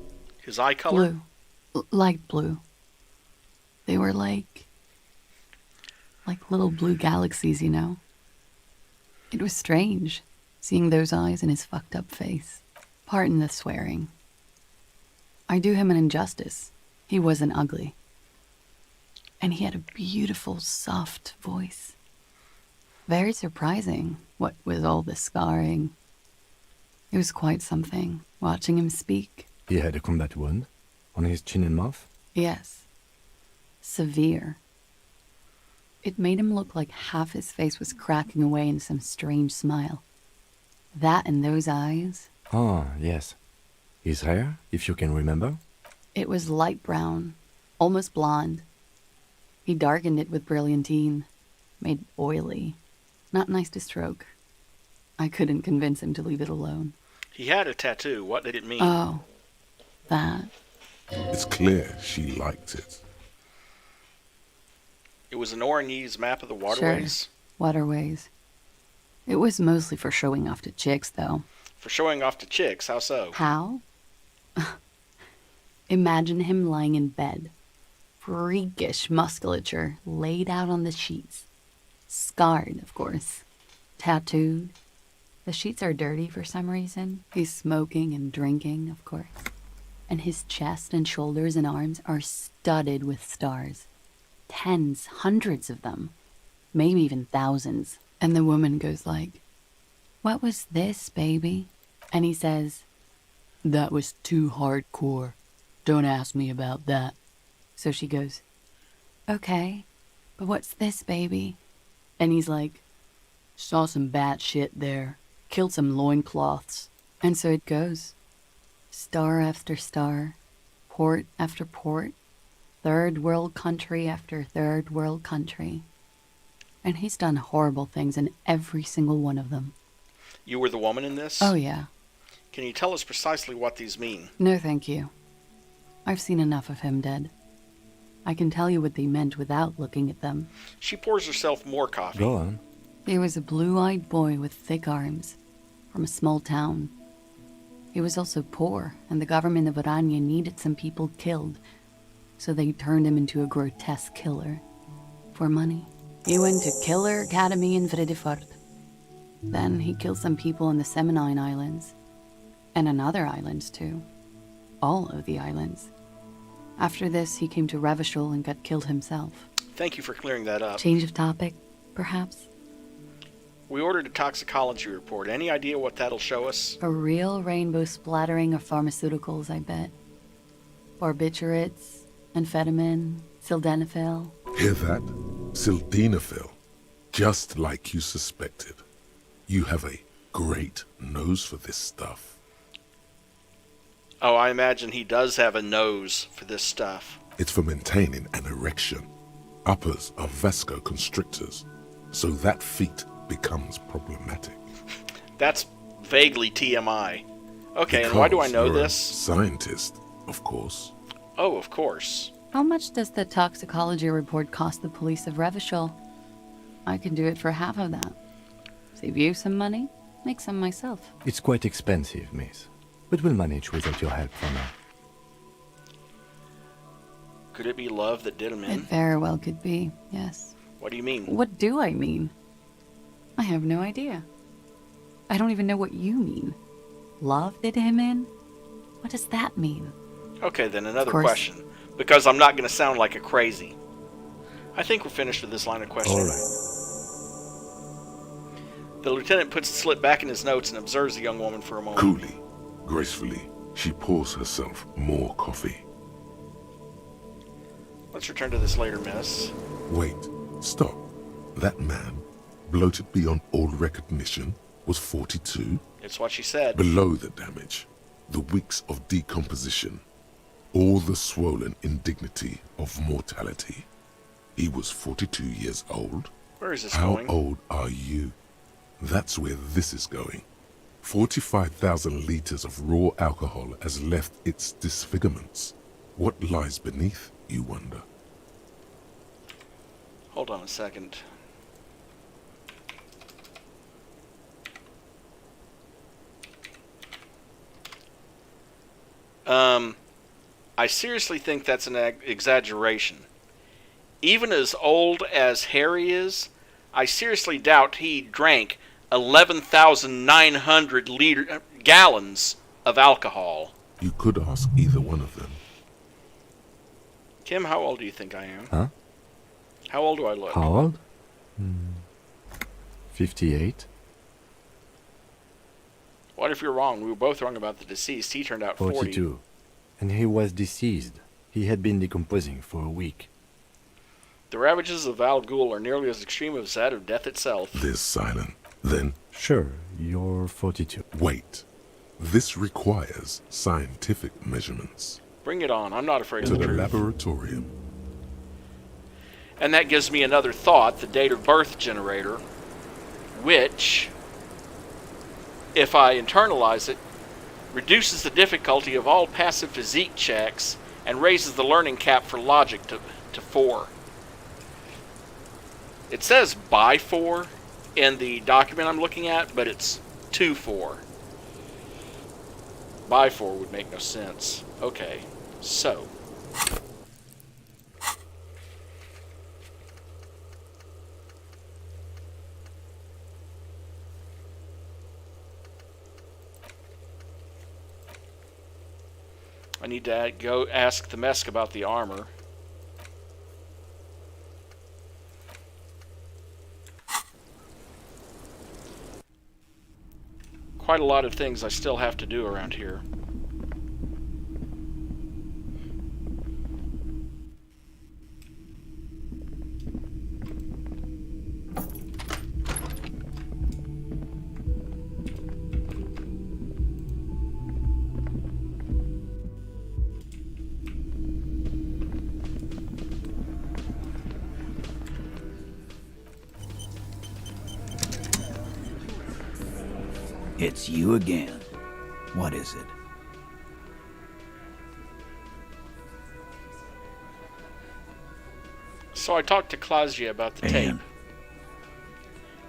His eye color? Blue. Light blue. They were like little blue galaxies, you know? It was strange, seeing those eyes in his fucked up face. Pardon the swearing. I do him an injustice. He wasn't ugly. And he had a beautiful, soft voice. Very surprising, what with all the scarring. It was quite something, watching him speak. He had a combat wound? On his chin and mouth? Yes. Severe. It made him look like half his face was cracking away in some strange smile. That and those eyes. Ah, yes. His hair, if you can remember? It was light brown, almost blonde. He darkened it with brilliantine, made oily. Not nice to stroke. I couldn't convince him to leave it alone. He had a tattoo. What did it mean? Oh, that. It's clear she liked it. It was an Oranese map of the waterways? Sure. Waterways. It was mostly for showing off to chicks, though. For showing off to chicks? How so? How? Imagine him lying in bed. Freakish musculature laid out on the sheets. Scarred, of course. Tattooed. The sheets are dirty for some reason. He's smoking and drinking, of course. And his chest and shoulders and arms are studded with stars. Tens, hundreds of them. Maybe even thousands. And the woman goes like, "What was this, baby?" And he says, "That was too hardcore. Don't ask me about that." So she goes, "Okay, but what's this, baby?" And he's like, "Saw some bat shit there. Killed some loincloths." And so it goes. Star after star. Port after port. Third world country after third world country. And he's done horrible things in every single one of them. You were the woman in this? Oh, yeah. Can you tell us precisely what these mean? No, thank you. I've seen enough of him dead. I can tell you what they meant without looking at them. She pours herself more coffee. Go on. He was a blue-eyed boy with thick arms, from a small town. He was also poor, and the government of Orania needed some people killed, so they turned him into a grotesque killer. For money. He went to Killer Academy in Vredefort. Then he killed some people on the Seminine Islands. And on other islands, too. All of the islands. After this, he came to Revachol and got killed himself. Thank you for clearing that up. Change of topic, perhaps? We ordered a toxicology report. Any idea what that'll show us? A real rainbow splattering of pharmaceuticals, I bet. Barbiturates, amphetamine, sildenafil. Hear that? Sildenafil. Just like you suspected. You have a great nose for this stuff. Oh, I imagine he does have a nose for this stuff. It's for maintaining an erection. Uppers are vasoconstrictors, so that feat becomes problematic. That's vaguely TMI. Okay, and why do I know you're a this? Scientist, of course. Oh, of course. How much does the toxicology report cost the police of Revachol? I can do it for half of that. Save you some money, make some myself. It's quite expensive, miss. But we'll manage without your help for now. Could it be love that did him It in? very well could be, yes. What do you mean? What do I mean? I have no idea. I don't even know what you mean. Love did him in? What does that mean? Okay, then another Of course. question. Because I'm not going to sound like a crazy. I think we're finished with this line of questioning. All right. The lieutenant puts the slip back in his notes and observes the young woman for a moment. Coolly, gracefully, she pours herself more coffee. Let's return to this later, miss. Wait, stop. That man, bloated beyond all recognition, was 42? It's what she said. Below the damage, the weeks of decomposition, all the swollen indignity of mortality. He was 42 years old. Where is this How going? old are you? That's where this is going. 45,000 liters of raw alcohol has left its disfigurements. What lies beneath, you wonder? Hold on a second. I seriously think that's an exaggeration. Even as old as Harry is, I seriously doubt he drank 11,900 gallons of alcohol. You could ask either one of them. Kim, how old do you think I am? Huh? How old do I look? How old? 58. What if you're wrong? We were both wrong about the deceased. He turned out 40. 42. and he was deceased. He had been decomposing for a week. The ravages of Al Ghul are nearly as extreme as that of death itself. This silent. Then... Sure, you're 42. Wait. This requires scientific measurements. Bring it on. I'm not afraid To of the the truth. laboratorium. And that gives me another thought, the date of birth generator, which, if I internalize it, reduces the difficulty of all passive physique checks and raises the learning cap for logic to 4. It says by 4 in the document I'm looking at, but it's to 4. By 4 would make no sense. Okay, so... I need to go ask the Mesk about the armor. Quite a lot of things I still have to do around here. It's you again. What is it? So I talked to Claudia about the tape.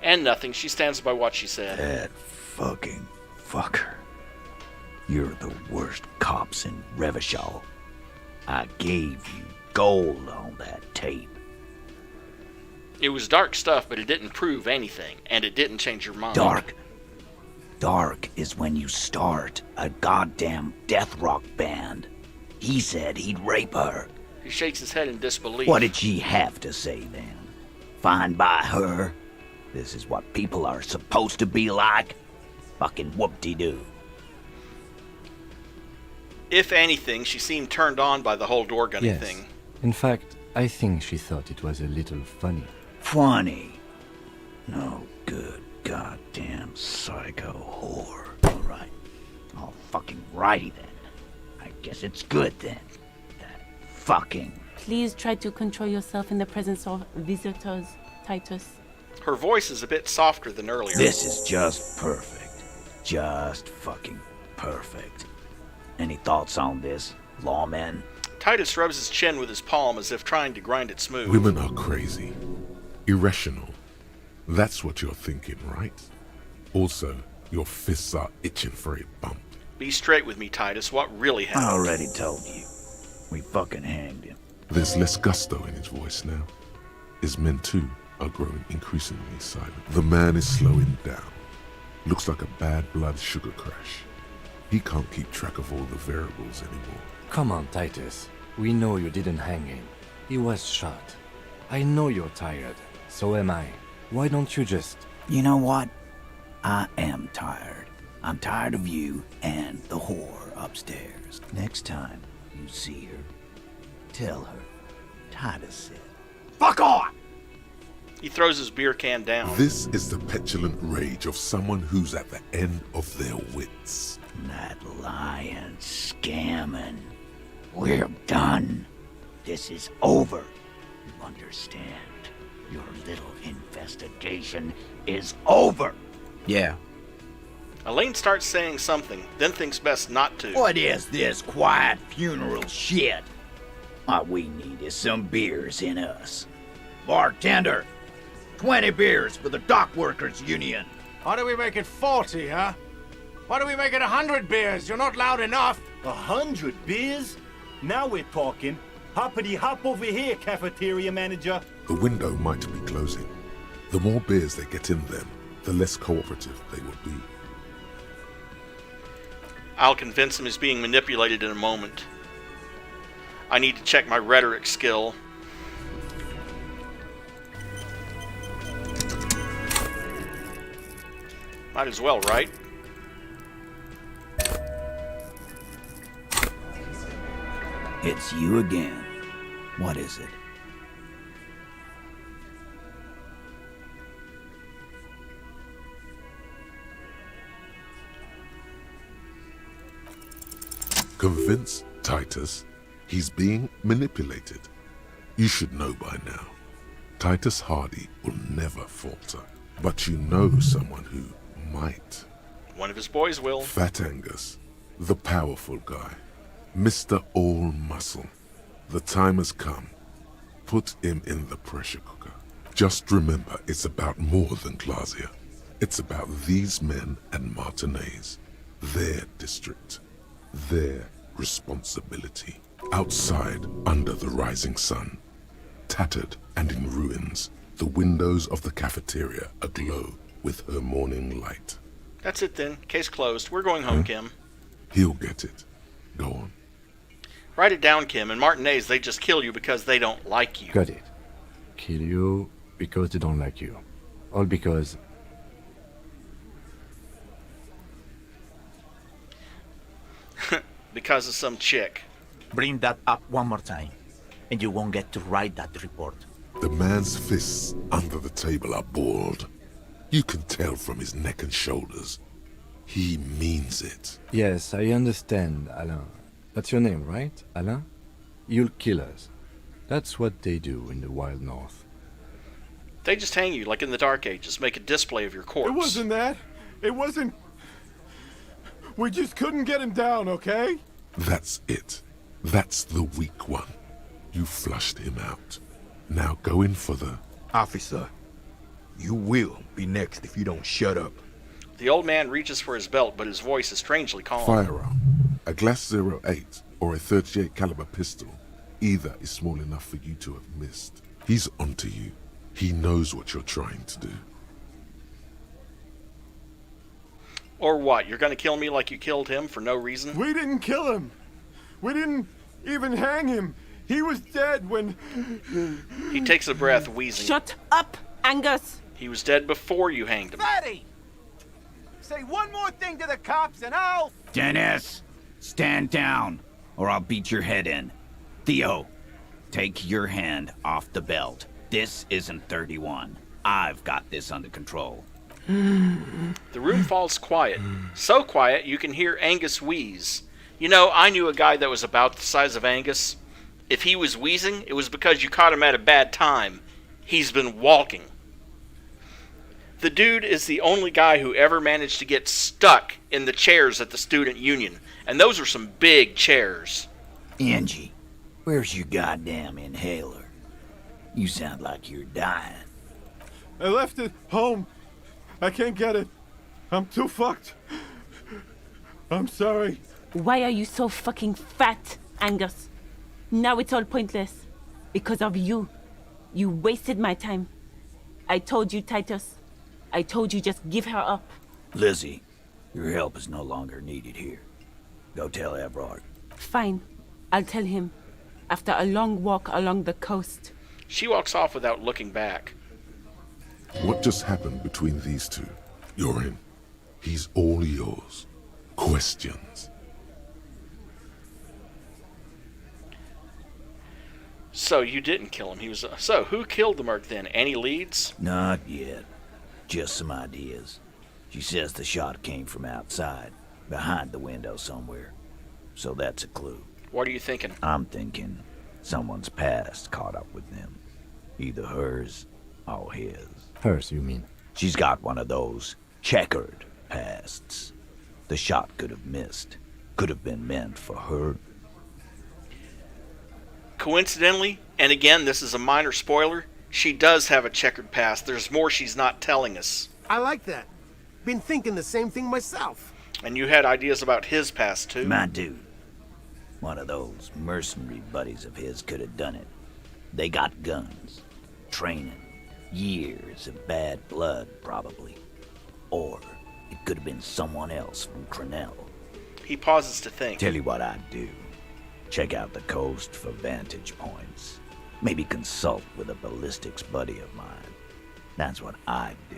And nothing. She stands by what she said. That fucking fucker. You're the worst cops in Revachol. I gave you gold on that tape. It was dark stuff, but it didn't prove anything, and it didn't change your mind. Dark? Dark is when you start a goddamn death rock band. He said he'd rape her. He shakes his head in disbelief. What did she have to say then? Fine by her? This is what people are supposed to be like? Fucking whoop-de-doo. If anything, she seemed turned on by the whole door gunning Yes. thing. In fact, I think she thought it was a little funny. Funny? No good goddamn psycho whore. Alright. All fucking righty then. I guess it's good then. That fucking... Please try to control yourself in the presence of visitors, Titus. Her voice is a bit softer than earlier. This is just perfect. Just fucking perfect. Any thoughts on this, lawmen? Titus rubs his chin with his palm as if trying to grind it smooth. Women are crazy. Irrational. That's what you're thinking, right? Also, your fists are itching for a bump. Be straight with me, Titus. What really happened? I already told you. We fucking hanged him. There's less gusto in his voice now. His men, too, are growing increasingly silent. The man is slowing down. Looks like a bad blood sugar crash. He can't keep track of all the variables anymore. Come on, Titus. We know you didn't hang him. He was shot. I know you're tired. So am I. Why don't you just... You know what? I am tired. I'm tired of you and the whore upstairs. Next time you see her, tell her Titus said, "Fuck off!" He throws his beer can down. This is the petulant rage of someone who's at the end of their wits. That lying, scamming. We're done. This is over. You understand? Your little investigation is over. Yeah. Elaine starts saying something, then thinks best not to. What is this quiet funeral shit? What we need is some beers in us. Bartender, 20 beers for the Dock Workers Union. Why do we make it 40, huh? Why do we make it 100 beers? You're not loud enough. 100 beers? Now we're talking. Hoppity hop over here, cafeteria manager. The window might be closing. The more beers they get in them, the less cooperative they will be. I'll convince him he's being manipulated in a moment. I need to check my rhetoric skill. Might as well, right? It's you again. What is it? Convince Titus he's being manipulated. You should know by now. Titus Hardy will never falter. But you know someone who might. One of his boys will. Fat Angus, the powerful guy. Mr. All Muscle. The time has come. Put him in the pressure cooker. Just remember, it's about more than Glasia. It's about these men and Martinez. Their district. Their responsibility. Outside, under the rising sun. Tattered and in ruins, the windows of the cafeteria aglow with her morning light. That's it then. Case closed. We're going home, Kim. He'll get it. Go on. Write it down, Kim. And Martinez, they just kill you because they don't like you. Got it. Kill you because they don't like you. All because... because of some chick. Bring that up one more time, and you won't get to write that report. The man's fists under the table are balled. You can tell from his neck and shoulders. He means it. Yes, I understand, Alain. That's your name, right, Alain? You'll kill us. That's what they do in the wild north. They just hang you like in the Dark Ages, make a display of your corpse. It wasn't that. It wasn't... We just couldn't get him down, okay? That's it. That's the weak one. You flushed him out. Now go in for the... Officer, you will be next if you don't shut up. The old man reaches for his belt, but his voice is strangely calm. Firearm. A Glass 08 or a 38 caliber pistol. Either is small enough for you to have missed. He's onto you. He knows what you're trying to do. Or what? You're gonna kill me like you killed him for no reason? We didn't kill him. We didn't even hang him. He was dead when... He takes a breath, wheezing. Shut up, Angus! He was dead before you hanged him. Fatty! Say one more thing to the cops and I'll... Dennis, stand down, or I'll beat your head in. Theo, take your hand off the belt. This isn't 31. I've got this under control. The room falls quiet. So quiet you can hear Angus wheeze. You know, I knew a guy that was about the size of Angus. If he was wheezing, it was because you caught him at a bad time. He's been walking. The dude is the only guy who ever managed to get stuck in the chairs at the student union. And those are some big chairs. Angie, where's your goddamn inhaler? You sound like you're dying. I left it home. I can't get it. I'm too fucked. I'm sorry. Why are you so fucking fat, Angus? Now it's all pointless. Because of you. You wasted my time. I told you, Titus. I told you just give her up. Lizzie, your help is no longer needed here. Go tell Everard. Fine. I'll tell him. After a long walk along the coast. She walks off without looking back. What just happened between these two? You're in. He's all yours. Questions. So you didn't kill him. He was. So who killed the merc then? Annie Leeds? Not yet. Just some ideas. She says the shot came from outside, behind the window somewhere. So that's a clue. What are you thinking? I'm thinking someone's past caught up with them. Either hers or his. Hers, you mean? She's got one of those checkered pasts. The shot could have missed. Could have been meant for her. Coincidentally, and again, this is a minor spoiler, she does have a checkered past. There's more she's not telling us. I like that. Been thinking the same thing myself. And you had ideas about his past, too? My dude. One of those mercenary buddies of his could have done it. They got guns. Training. Years of bad blood, probably. Or it could have been someone else from Crenell. He pauses to think. Tell you what I'd do. Check out the coast for vantage points. Maybe consult with a ballistics buddy of mine. That's what I'd do.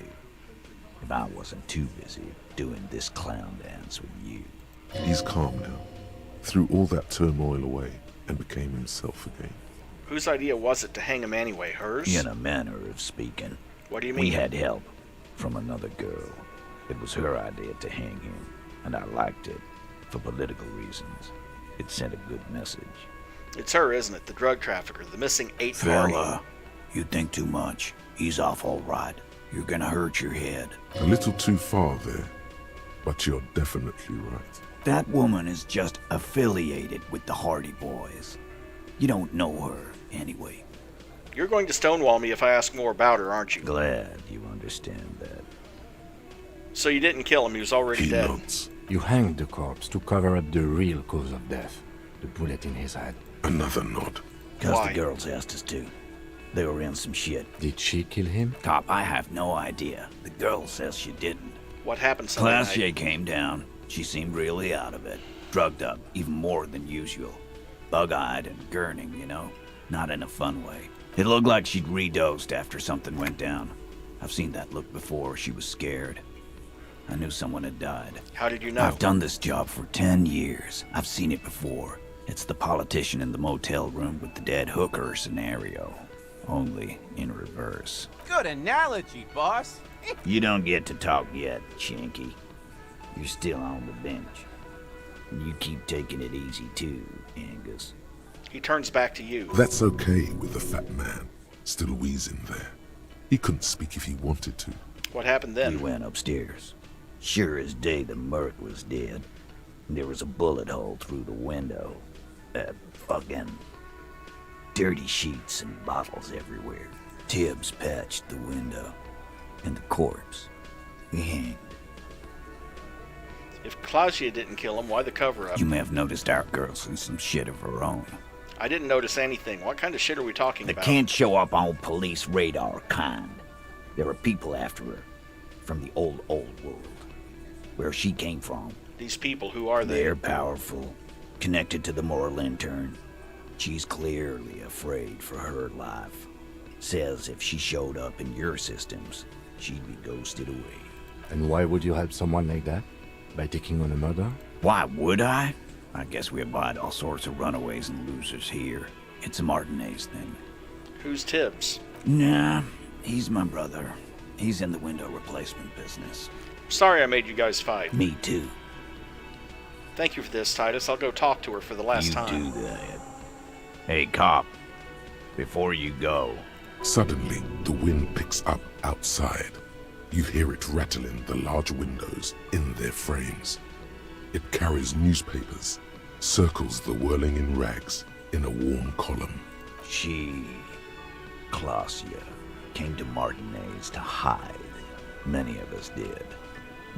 If I wasn't too busy doing this clown dance with you. He's calm now. Threw all that turmoil away. and became himself again. Whose idea was it to hang him anyway? Hers? In a manner of speaking. What do you mean? We had help from another girl. It was her idea to hang him, and I liked it for political reasons. It sent a good message. It's her, isn't it? The drug trafficker, the missing 8th party. Fella, you think too much. He's off all right. You're gonna hurt your head. A little too far there, but you're definitely right. That woman is just affiliated with the Hardy Boys. You don't know her, anyway. You're going to stonewall me if I ask more about her, aren't you? Glad you understand that. So you didn't kill him, he was already dead. Nods. You hanged the corpse to cover up the real cause of death. The bullet in his head. Another nod. Cause the girls asked us to. They were in some shit. Did she kill him? Cop, I have no idea. The girl says she didn't. What happened Sunday Class night? J came down. She seemed really out of it. Drugged up, even more than usual. Bug-eyed and gurning, you know? Not in a fun way. It looked like she'd redosed after something went down. I've seen that look before. She was scared. I knew someone had died. How did you know? I've done this job for 10 years. I've seen it before. It's the politician in the motel room with the dead hooker scenario. Only in reverse. Good analogy, boss. You don't get to talk yet, Shanky. You're still on the bench. And you keep taking it easy too, Angus. He turns back to you. That's okay with the fat man, still wheezing there. He couldn't speak if he wanted to. What happened then? We went upstairs. Sure as day the Merc was dead. There was a bullet hole through the window. Fucking dirty sheets and bottles everywhere. Tibbs patched the window. And the corpse. He hanged. If Claudia didn't kill him, why the cover-up? You may have noticed our girl's in some shit of her own. I didn't notice anything. What kind of shit are we talking That about? can't show up on police radar kind. There are people after her. From the old world. Where she came from. These people, who are they? They're powerful. Connected to the moral intern. She's clearly afraid for her life. Says if she showed up in your systems, she'd be ghosted away. And why would you help someone like that? By taking on a murder? Why would I? I guess we abide all sorts of runaways and losers here. It's a Martinez thing. Who's Tibbs? Nah, he's my brother. He's in the window replacement business. Sorry I made you guys fight. Me too. Thank you for this, Titus. I'll go talk to her for the last time. You do that. Hey, cop. Before you go. Suddenly, the wind picks up outside. You hear it rattling the large windows in their frames. It carries newspapers, circles the whirling in rags in a warm column. She, Claudia, came to Martinez to hide. Many of us did.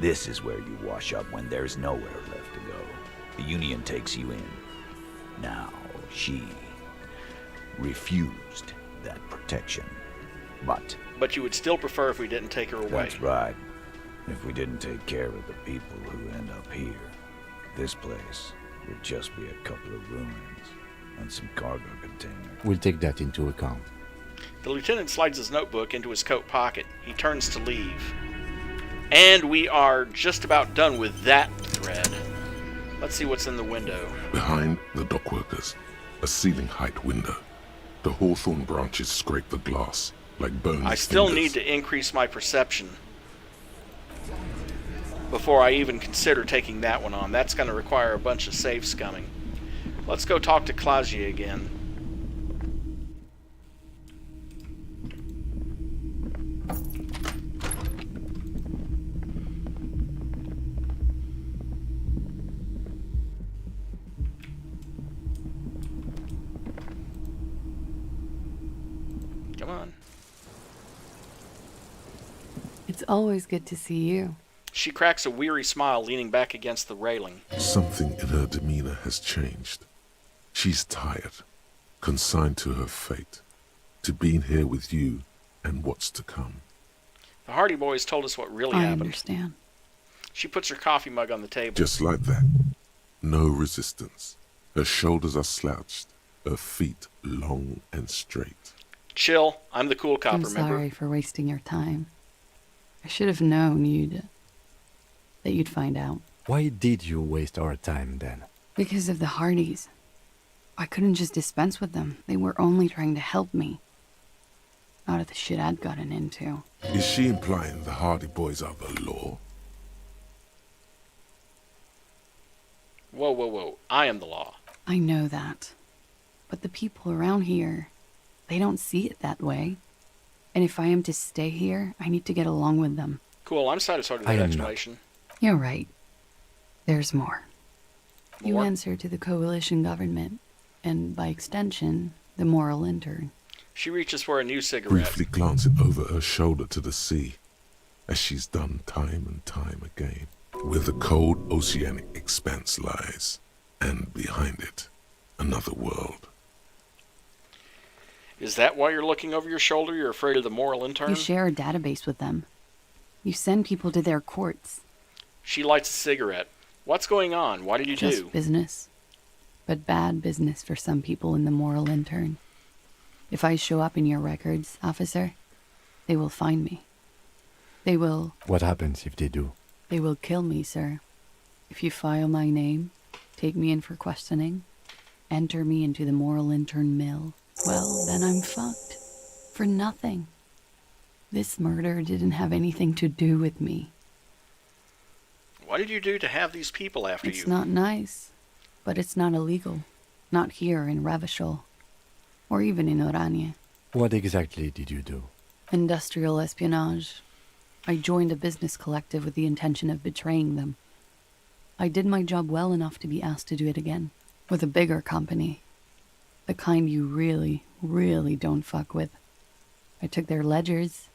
This is where you wash up when there's nowhere left to go. The Union takes you in. Now, she refused that protection. But you would still prefer if we didn't take her away. That's right. If we didn't take care of the people who end up here, this place would just be a couple of ruins and some cargo containers. We'll take that into account. The lieutenant slides his notebook into his coat pocket. He turns to leave. And we are just about done with that thread. Let's see what's in the window. Behind the dockworkers, a ceiling-height window. The hawthorn branches scrape the glass like bone I still fingers. need to increase my perception before I even consider taking that one on. That's going to require a bunch of save scumming. Let's go talk to Claudia again. Come on. It's always good to see you. She cracks a weary smile, leaning back against the railing. Something in her demeanor has changed. She's tired, consigned to her fate, to being here with you and what's to come. The Hardy Boys told us what really I happened. understand. She puts her coffee mug on the table. Just like that. No resistance. Her shoulders are slouched, her feet long and straight. Chill. I'm the cool cop, I'm remember? sorry for wasting your time. I should have known that you'd find out. Why did you waste our time then? Because of the Hardys. I couldn't just dispense with them. They were only trying to help me. Out of the shit I'd gotten into. Is she implying the Hardy Boys are the law? Whoa, whoa, whoa. I am the law. I know that. But the people around here, they don't see it that way. And if I am to stay here, I need to get along with them. Cool, I'm satisfied with that explanation. You're right. There's more. You More? answer to the coalition government, and by extension, the moral intern. She reaches for a new cigarette. Briefly glancing over her shoulder to the sea, as she's done time and time again, where the cold oceanic expanse lies, and behind it, another world. Is that why you're looking over your shoulder? You're afraid of the moral intern? You share a database with them. You send people to their courts. She lights a cigarette. What's going on? What did you Just do? business. But bad business for some people in the moral intern. If I show up in your records, officer, they will find me. They will... What happens if they do? They will kill me, sir. If you file my name, take me in for questioning, enter me into the moral intern mill, well, then I'm fucked. For nothing. This murder didn't have anything to do with me. What did you do to have these people after you? It's not nice, but it's not illegal. Not here in Ravishol, or even in Orania. What exactly did you do? Industrial espionage. I joined a business collective with the intention of betraying them. I did my job well enough to be asked to do it again, with a bigger company. The kind you really, really don't fuck with. I took their ledgers,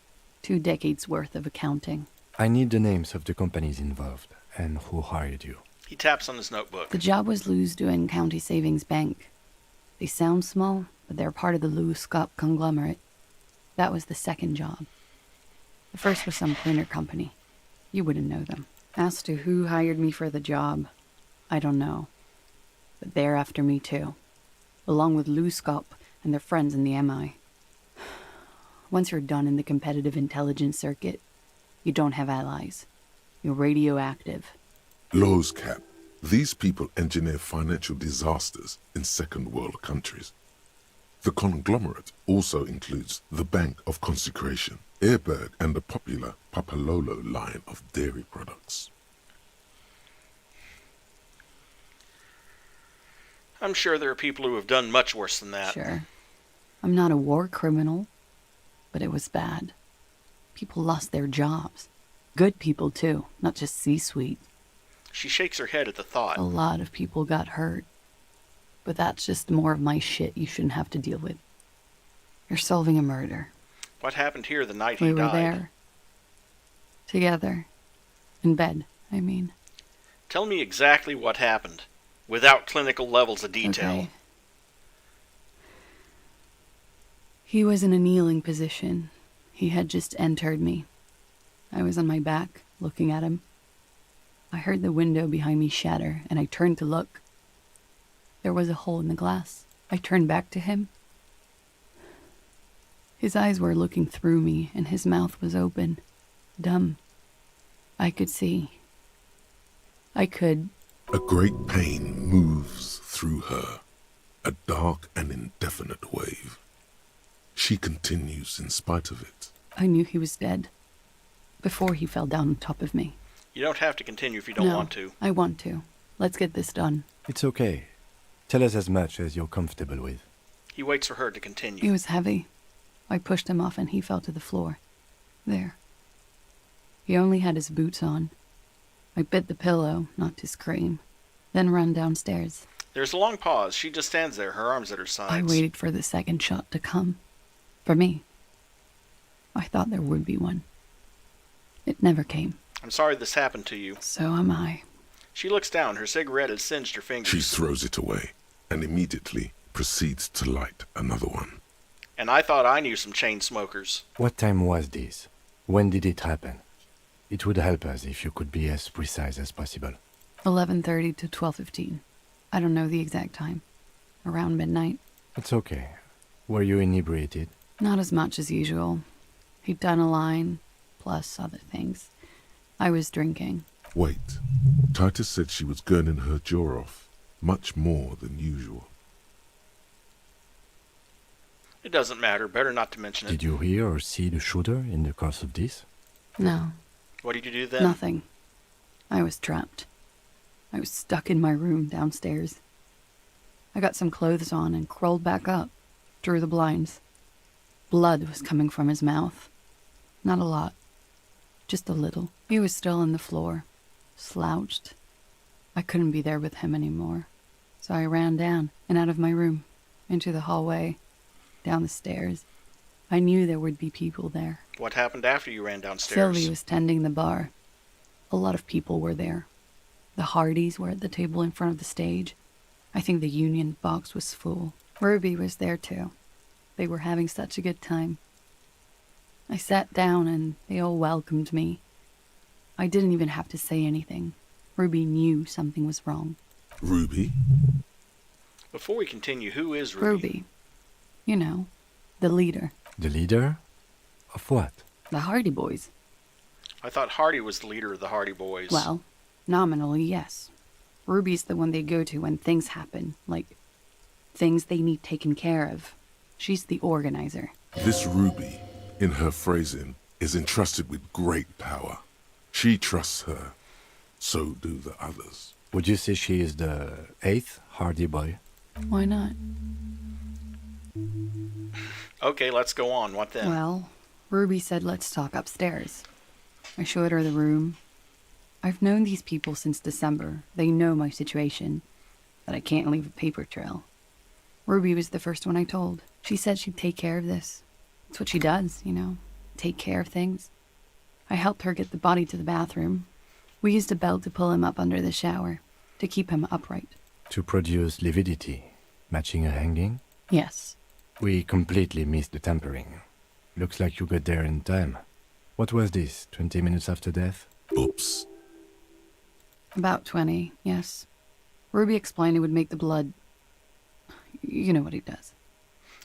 2 decades worth of accounting. I need the names of the companies involved and who hired you. He taps on his notebook. The job was Lewsdown County Savings Bank. They sound small, but they're part of the Lewis Scott conglomerate. That was the second job. The first was some printer company. You wouldn't know them. As to who hired me for the job, I don't know. But they're after me too. Along with Lewis Scott and their friends in the MI. Once you're done in the competitive intelligence circuit, you don't have allies. You're radioactive. Lowe's Cap. These people engineer financial disasters in second world countries. The conglomerate also includes the Bank of Consecration, Airbird, and the popular Papalolo line of dairy products. I'm sure there are people who have done much worse than that. Sure. I'm not a war criminal, but it was bad. People lost their jobs. Good people, too, not just C-suite. She shakes her head at the thought. A lot of people got hurt. But that's just more of my shit you shouldn't have to deal with. You're solving a murder. What happened here the night We he were died? there. Together. In bed, I mean. Tell me exactly what happened, without clinical levels of detail. Okay. He was in a kneeling position. He had just entered me. I was on my back, looking at him. I heard the window behind me shatter, and I turned to look. There was a hole in the glass. I turned back to him. His eyes were looking through me, and his mouth was open. Dumb. I could see. I could... A great pain moves through her, a dark and indefinite wave. She continues in spite of it. I knew he was dead. Before he fell down on top of me. You don't have to continue if you don't No, want to. I want to. Let's get this done. It's okay. Tell us as much as you're comfortable with. He waits for her to continue. He was heavy. I pushed him off and he fell to the floor. There. He only had his boots on. I bit the pillow, not to scream, then ran downstairs. There's a long pause. She just stands there, her arms at her sides. I waited for the second shot to come. For me. I thought there would be one. It never came. I'm sorry this happened to you. So am I. She looks down. Her cigarette has singed her fingers. She throws it away and immediately proceeds to light another one. And I thought I knew some chain smokers. What time was this? When did it happen? It would help us if you could be as precise as possible. 11:30 to 12:15. I don't know the exact time. Around midnight. It's okay. Were you inebriated? Not as much as usual. He'd done a line, plus other things. I was drinking. Wait. Titus said she was gurning her jaw off, much more than usual. It doesn't matter. Better not to mention it. Did you hear or see the shooter in the course of this? No. What did you do then? Nothing. I was trapped. I was stuck in my room downstairs. I got some clothes on and crawled back up, drew the blinds. Blood was coming from his mouth. Not a lot. Just a little. He was still on the floor, slouched. I couldn't be there with him anymore. So I ran down and out of my room, into the hallway, down the stairs. I knew there would be people there. What happened after you ran downstairs? Sylvie was tending the bar. A lot of people were there. The Hardys were at the table in front of the stage. I think the Union box was full. Ruby was there too. They were having such a good time. I sat down and they all welcomed me. I didn't even have to say anything. Ruby knew something was wrong. Ruby? Before we continue, who is Ruby? Ruby. You know, the leader. The leader? Of what? The Hardy Boys. I thought Hardy was the leader of the Hardy Boys. Well, nominally, yes. Ruby's the one they go to when things happen, like things they need taken care of. She's the organizer. This Ruby, in her phrasing, is entrusted with great power. She trusts her. So do the others. Would you say she is the 8th Hardy Boy? Why not? Okay, let's go on. What then? Well, Ruby said let's talk upstairs. I showed her the room. I've known these people since December. They know my situation, that I can't leave a paper trail. Ruby was the first one I told. She said she'd take care of this. It's what she does, you know, take care of things. I helped her get the body to the bathroom. We used a belt to pull him up under the shower, to keep him upright. To produce lividity, matching a hanging? Yes. We completely missed the tampering. Looks like you got there in time. What was this, 20 minutes after death? Oops. About 20, yes. Ruby explained it would make the blood... You know what he does.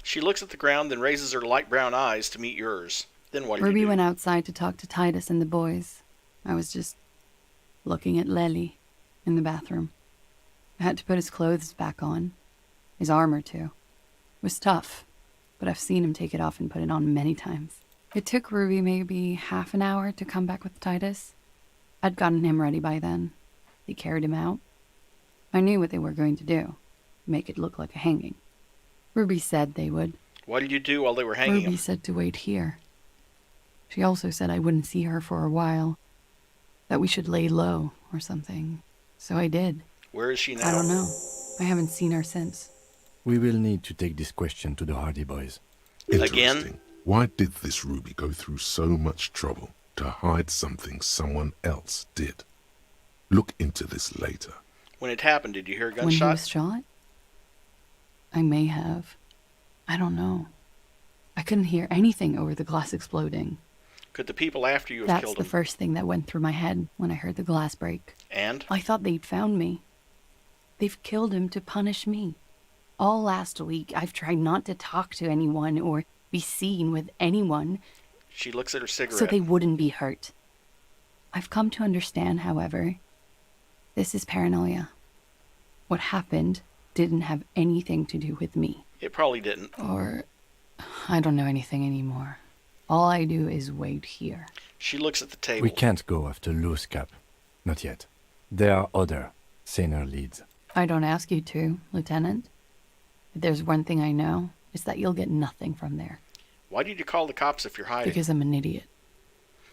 She looks at the ground, then raises her light brown eyes to meet yours. Then what did Ruby you do? went outside to talk to Titus and the boys. I was just looking at Lely in the bathroom. I had to put his clothes back on. His armor, too. It was tough, but I've seen him take it off and put it on many times. It took Ruby maybe half an hour to come back with Titus. I'd gotten him ready by then. They carried him out. I knew what they were going to do. Make it look like a hanging. Ruby said they would. What did you do while they were hanging Ruby him? said to wait here. She also said I wouldn't see her for a while. That we should lay low or something. So I did. Where is she now? I don't know. I haven't seen her since. We will need to take this question to the Hardy Boys. Interesting. Why did this Ruby go through so much trouble to hide something someone else did? Look into this later. When it happened, did you hear a When he gunshot? was shot? I may have. I don't know. I couldn't hear anything over the glass exploding. Could the people after you have That's killed the him? first thing that went through my head when I heard the glass break. And? I thought they'd found me. They've killed him to punish me. All last week, I've tried not to talk to anyone or be seen with anyone She looks at her cigarette. so they wouldn't be hurt. I've come to understand, however, this is paranoia. What happened didn't have anything to do with me. It probably didn't. Or I don't know anything anymore. All I do is wait here. She looks at the table. We can't go after Loose Cap. Not yet. There are other, saner leads. I don't ask you to, Lieutenant. If there's one thing I know, it's that you'll get nothing from there. Why did you call the cops if you're hiding? Because I'm an idiot.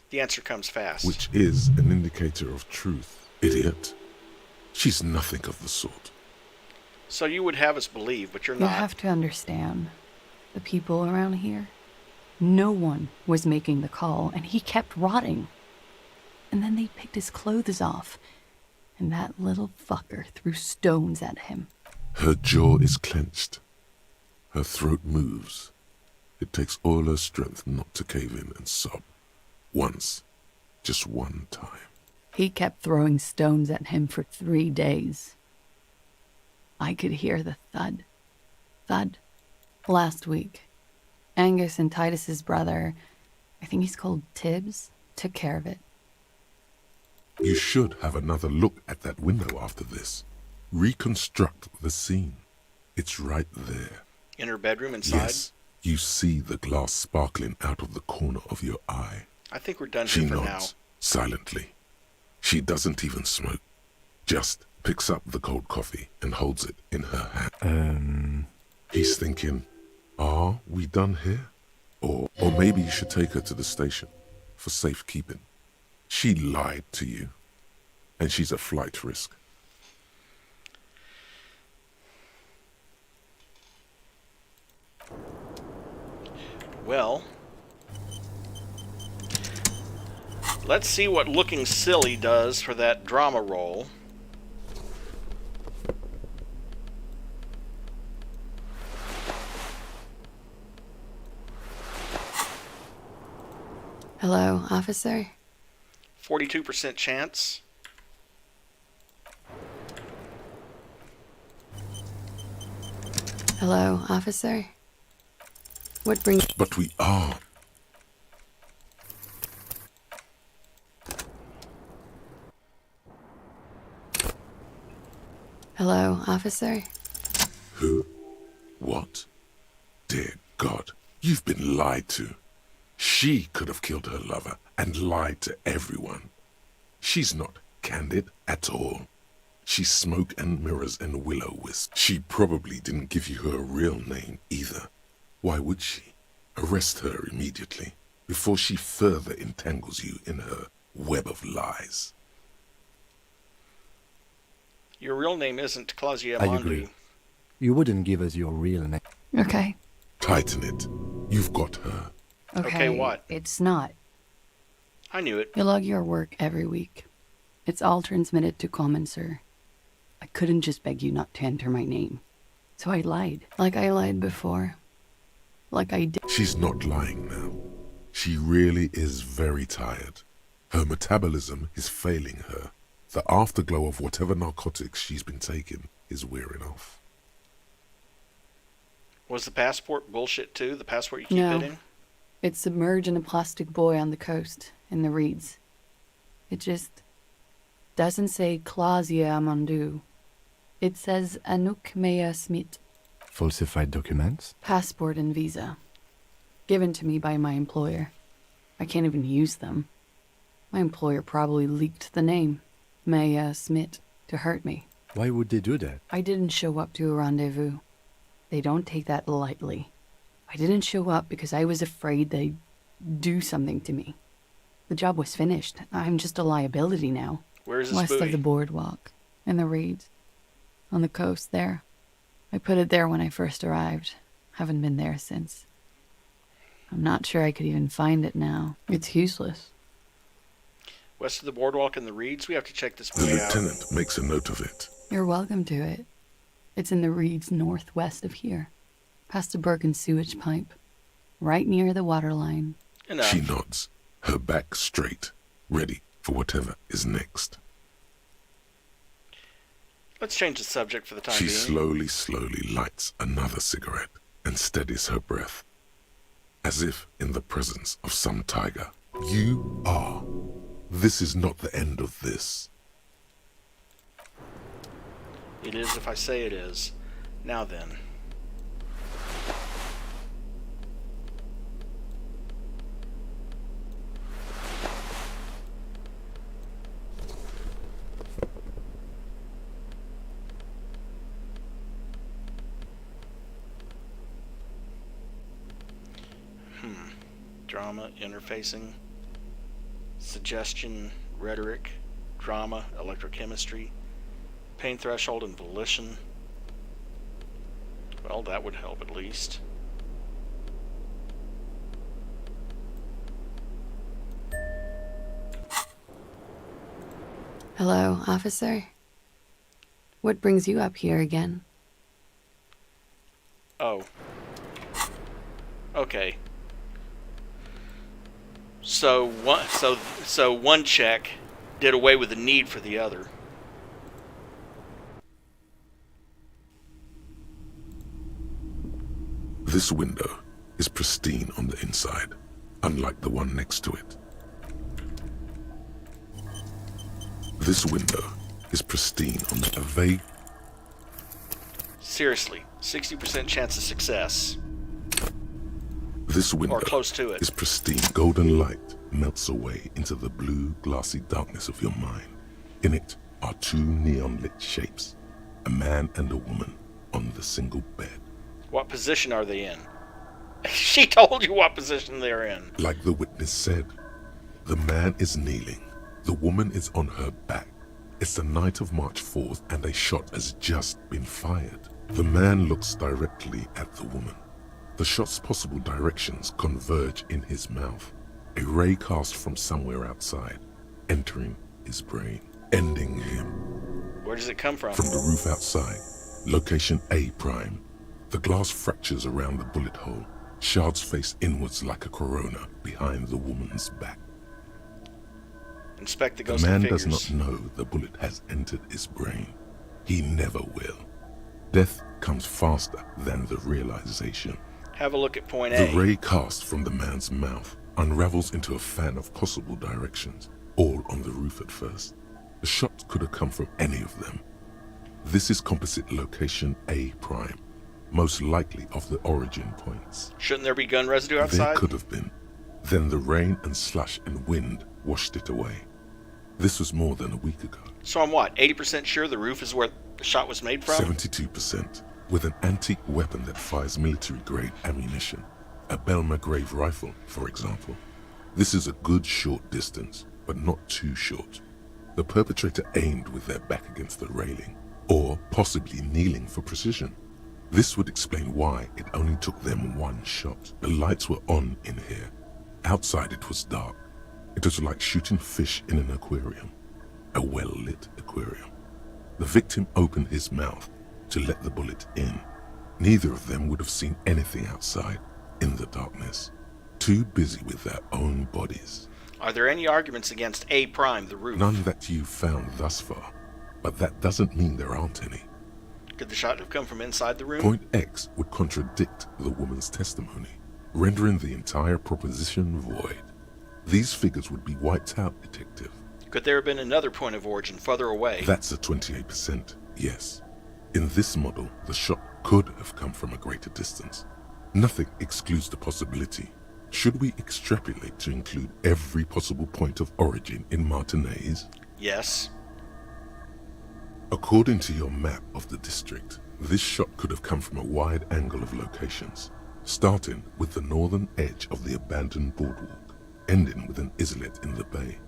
The answer comes fast. Which is an indicator of truth. Idiot. She's nothing of the sort. So you would have us believe, but you're You not. have to understand, the people around here, no one was making the call, and he kept rotting. And then they picked his clothes off, and that little fucker threw stones at him. Her jaw is clenched. Her throat moves. It takes all her strength not to cave in and sob. Once. Just one time. He kept throwing stones at him for 3 days. I could hear the thud. Thud. Last week, Angus and Titus's brother, I think he's called Tibbs, took care of it. You should have another look at that window after this. Reconstruct the scene. It's right there. In her bedroom inside? Yes. You see the glass sparkling out of the corner of your eye. I think we're done She here for now. nods silently. She doesn't even smoke. Just picks up the cold coffee and holds it in her hand. He's thinking, are we done here? Or maybe you should take her to the station for safekeeping. She lied to you, and she's a flight risk. Well, let's see what looking silly does for that drama roll. Hello, officer? 42% chance. Hello, officer? What brings... But we are. Hello, officer? Who? What? Dear God, you've been lied to. She could have killed her lover and lied to everyone. She's not candid at all. She's smoke and mirrors and will-o-wisp. She probably didn't give you her real name either. Why would she? Arrest her immediately before she further entangles you in her web of lies. Your real name isn't Claudia I Mondu. agree. You wouldn't give us your real name. Okay. Tighten it. You've got her. Okay, what? It's not. I knew it. You log your work every week. It's all transmitted to Common, sir. I couldn't just beg you not to enter my name. So I lied. Like I lied before. Like I did. She's not lying now. She really is very tired. Her metabolism is failing her. The afterglow of whatever narcotics she's been taking is wearing off. Was the passport bullshit too? The passport you keep No. getting? It's submerged in a plastic buoy on the coast, in the reeds. It just doesn't say Claudia Amandu. It says Anouk Mea Smith. Falsified documents? Passport and visa. Given to me by my employer. I can't even use them. My employer probably leaked the name, Mea Smith, to hurt me. Why would they do that? I didn't show up to a rendezvous. They don't take that lightly. I didn't show up because I was afraid they'd do something to me. The job was finished. I'm just a liability now. Where's this West buoy? of the boardwalk, in the reeds, on the coast there. I put it there when I first arrived. Haven't been there since. I'm not sure I could even find it now. It's useless. West of the boardwalk in the reeds? We have to check this The buoy out. lieutenant makes a note of it. You're welcome to it. It's in the reeds northwest of here, past the Bergen sewage pipe, right near the waterline. Enough. She nods, her back straight, ready for whatever is next. Let's change the subject for the time She being. slowly lights another cigarette and steadies her breath, as if in the presence of some tiger. You are. This is not the end of this. It is if I say it is. Now then. Drama, interfacing, suggestion, rhetoric, drama, electrochemistry, pain threshold, and volition. Well, that would help at least. Hello, officer? What brings you up here again? Oh. Okay. So one check did away with the need for the other. This window is pristine on the inside, unlike the one next to it. This window is pristine on the vague. Seriously, 60% chance of success. This window or close to it. is pristine. Golden light melts away into the blue, glassy darkness of your mind. In it are two neon-lit shapes, a man and a woman on the single bed. What position are they in? She told you what position they're in. Like the witness said, the man is kneeling, the woman is on her back. It's the night of March 4th and a shot has just been fired. The man looks directly at the woman. The shot's possible directions converge in his mouth. A ray cast from somewhere outside, entering his brain, ending him. Where does it come from? From the roof outside, location A prime. The glass fractures around the bullet hole. Shards face inwards like a corona behind the woman's back. Inspect the The ghostly man figures. does not know the bullet has entered his brain. He never will. Death comes faster than the realization. Have a look at point A. The ray cast from the man's mouth unravels into a fan of possible directions, all on the roof at first. The shot could have come from any of them. This is composite location A prime, most likely of the origin points. Shouldn't there be gun residue There outside? could have been. Then the rain and slush and wind washed it away. This was more than a week ago. So I'm what, 80% sure the roof is where the shot was made from? 72%, with an antique weapon that fires military-grade ammunition. A Belma-grave rifle, for example. This is a good short distance, but not too short. The perpetrator aimed with their back against the railing, or possibly kneeling for precision. This would explain why it only took them one shot. The lights were on in here. Outside it was dark. It was like shooting fish in an aquarium, a well-lit aquarium. The victim opened his mouth to let the bullet in. Neither of them would have seen anything outside in the darkness, too busy with their own bodies. Are there any arguments against A prime, the roof? None that you've found thus far, but that doesn't mean there aren't any. Could the shot have come from inside the room? Point X would contradict the woman's testimony, rendering the entire proposition void. These figures would be wiped out, Detective. Could there have been another point of origin further away? That's a 28%, yes. In this model, the shot could have come from a greater distance. Nothing excludes the possibility. Should we extrapolate to include every possible point of origin in Martinez? Yes. According to your map of the district, this shot could have come from a wide angle of locations, starting with the northern edge of the abandoned boardwalk, ending with an islet in the bay.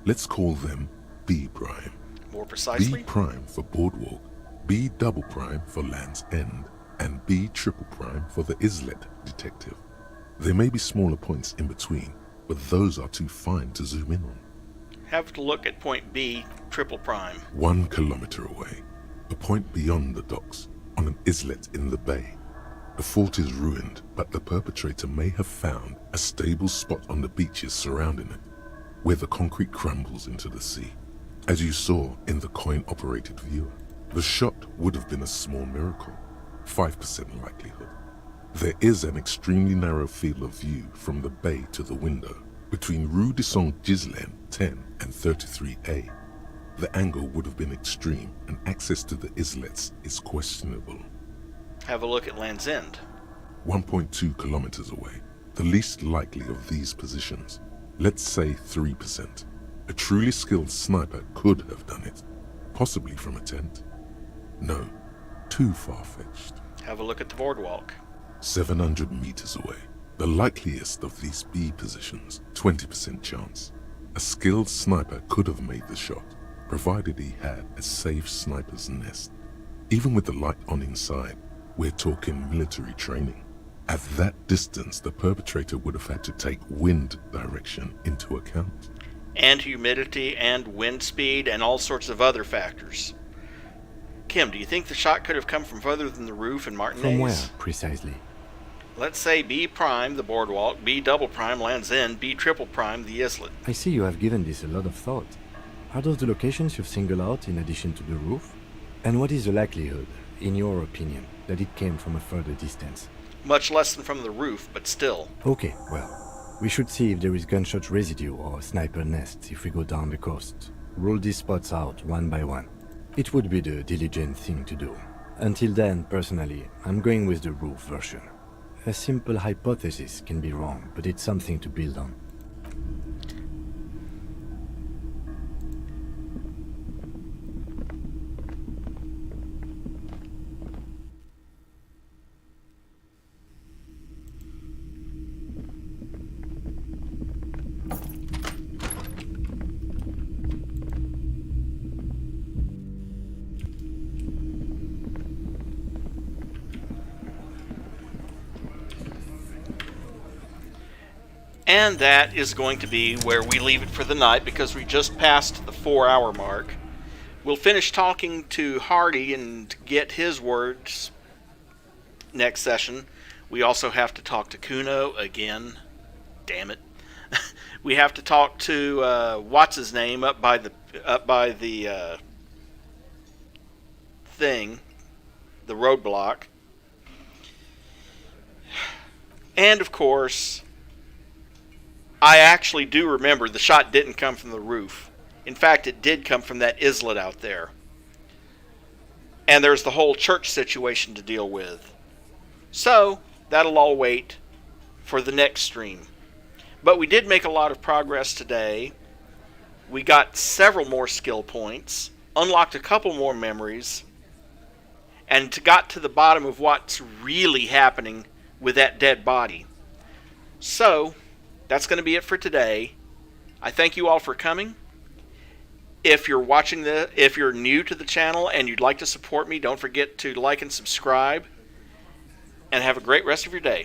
Let's call them B prime. More precisely? B prime for boardwalk, B double prime for Land's End, and B triple prime for the islet, Detective. There may be smaller points in between, but those are too fine to zoom in on. Have to look at point B triple prime. 1 kilometer away, a point beyond the docks, on an islet in the bay. The fort is ruined, but the perpetrator may have found a stable spot on the beaches surrounding it, where the concrete crumbles into the sea. As you saw in the coin-operated viewer, the shot would have been a small miracle, 5% likelihood. There is an extremely narrow field of view from the bay to the window, between Rue de Saint-Ghislain 10 and 33A. The angle would have been extreme, and access to the islets is questionable. Have a look at Land's End. 1.2 kilometers away, the least likely of these positions. Let's say 3%. A truly skilled sniper could have done it, possibly from a tent. No, too far-fetched. Have a look at the boardwalk. 700 meters away, the likeliest of these B positions, 20% chance. A skilled sniper could have made the shot, provided he had a safe sniper's nest. Even with the light on inside, we're talking military training. At that distance, the perpetrator would have had to take wind direction into account. And humidity and wind speed and all sorts of other factors. Kim, do you think the shot could have come from further than the roof in Martinez? From where, precisely? Let's say B prime, the boardwalk, B double prime, Land's End, B triple prime, the islet. I see you have given this a lot of thought. Are those the locations you've singled out in addition to the roof? And what is the likelihood, in your opinion, that it came from a further distance? Much less than from the roof, but still. Okay, well, we should see if there is gunshot residue or sniper nest if we go down the coast. Rule these spots out one by one. It would be the diligent thing to do. Until then, personally, I'm going with the roof version. A simple hypothesis can be wrong, but it's something to build on. And that is going to be where we leave it for the night because we just passed the 4-hour mark. We'll finish talking to Hardy and get his words next session. We also have to talk to Kuno again. Damn it. We have to talk to what's his name up by the thing, the roadblock. And of course, I actually do remember the shot didn't come from the roof. In fact, it did come from that islet out there. And there's the whole church situation to deal with. So, that'll all wait for the next stream. But we did make a lot of progress today. We got several more skill points, unlocked a couple more memories, and got to the bottom of what's really happening with that dead body. So, that's going to be it for today. I thank you all for coming. If you're if you're new to the channel and you'd like to support me, don't forget to like and subscribe. And have a great rest of your day.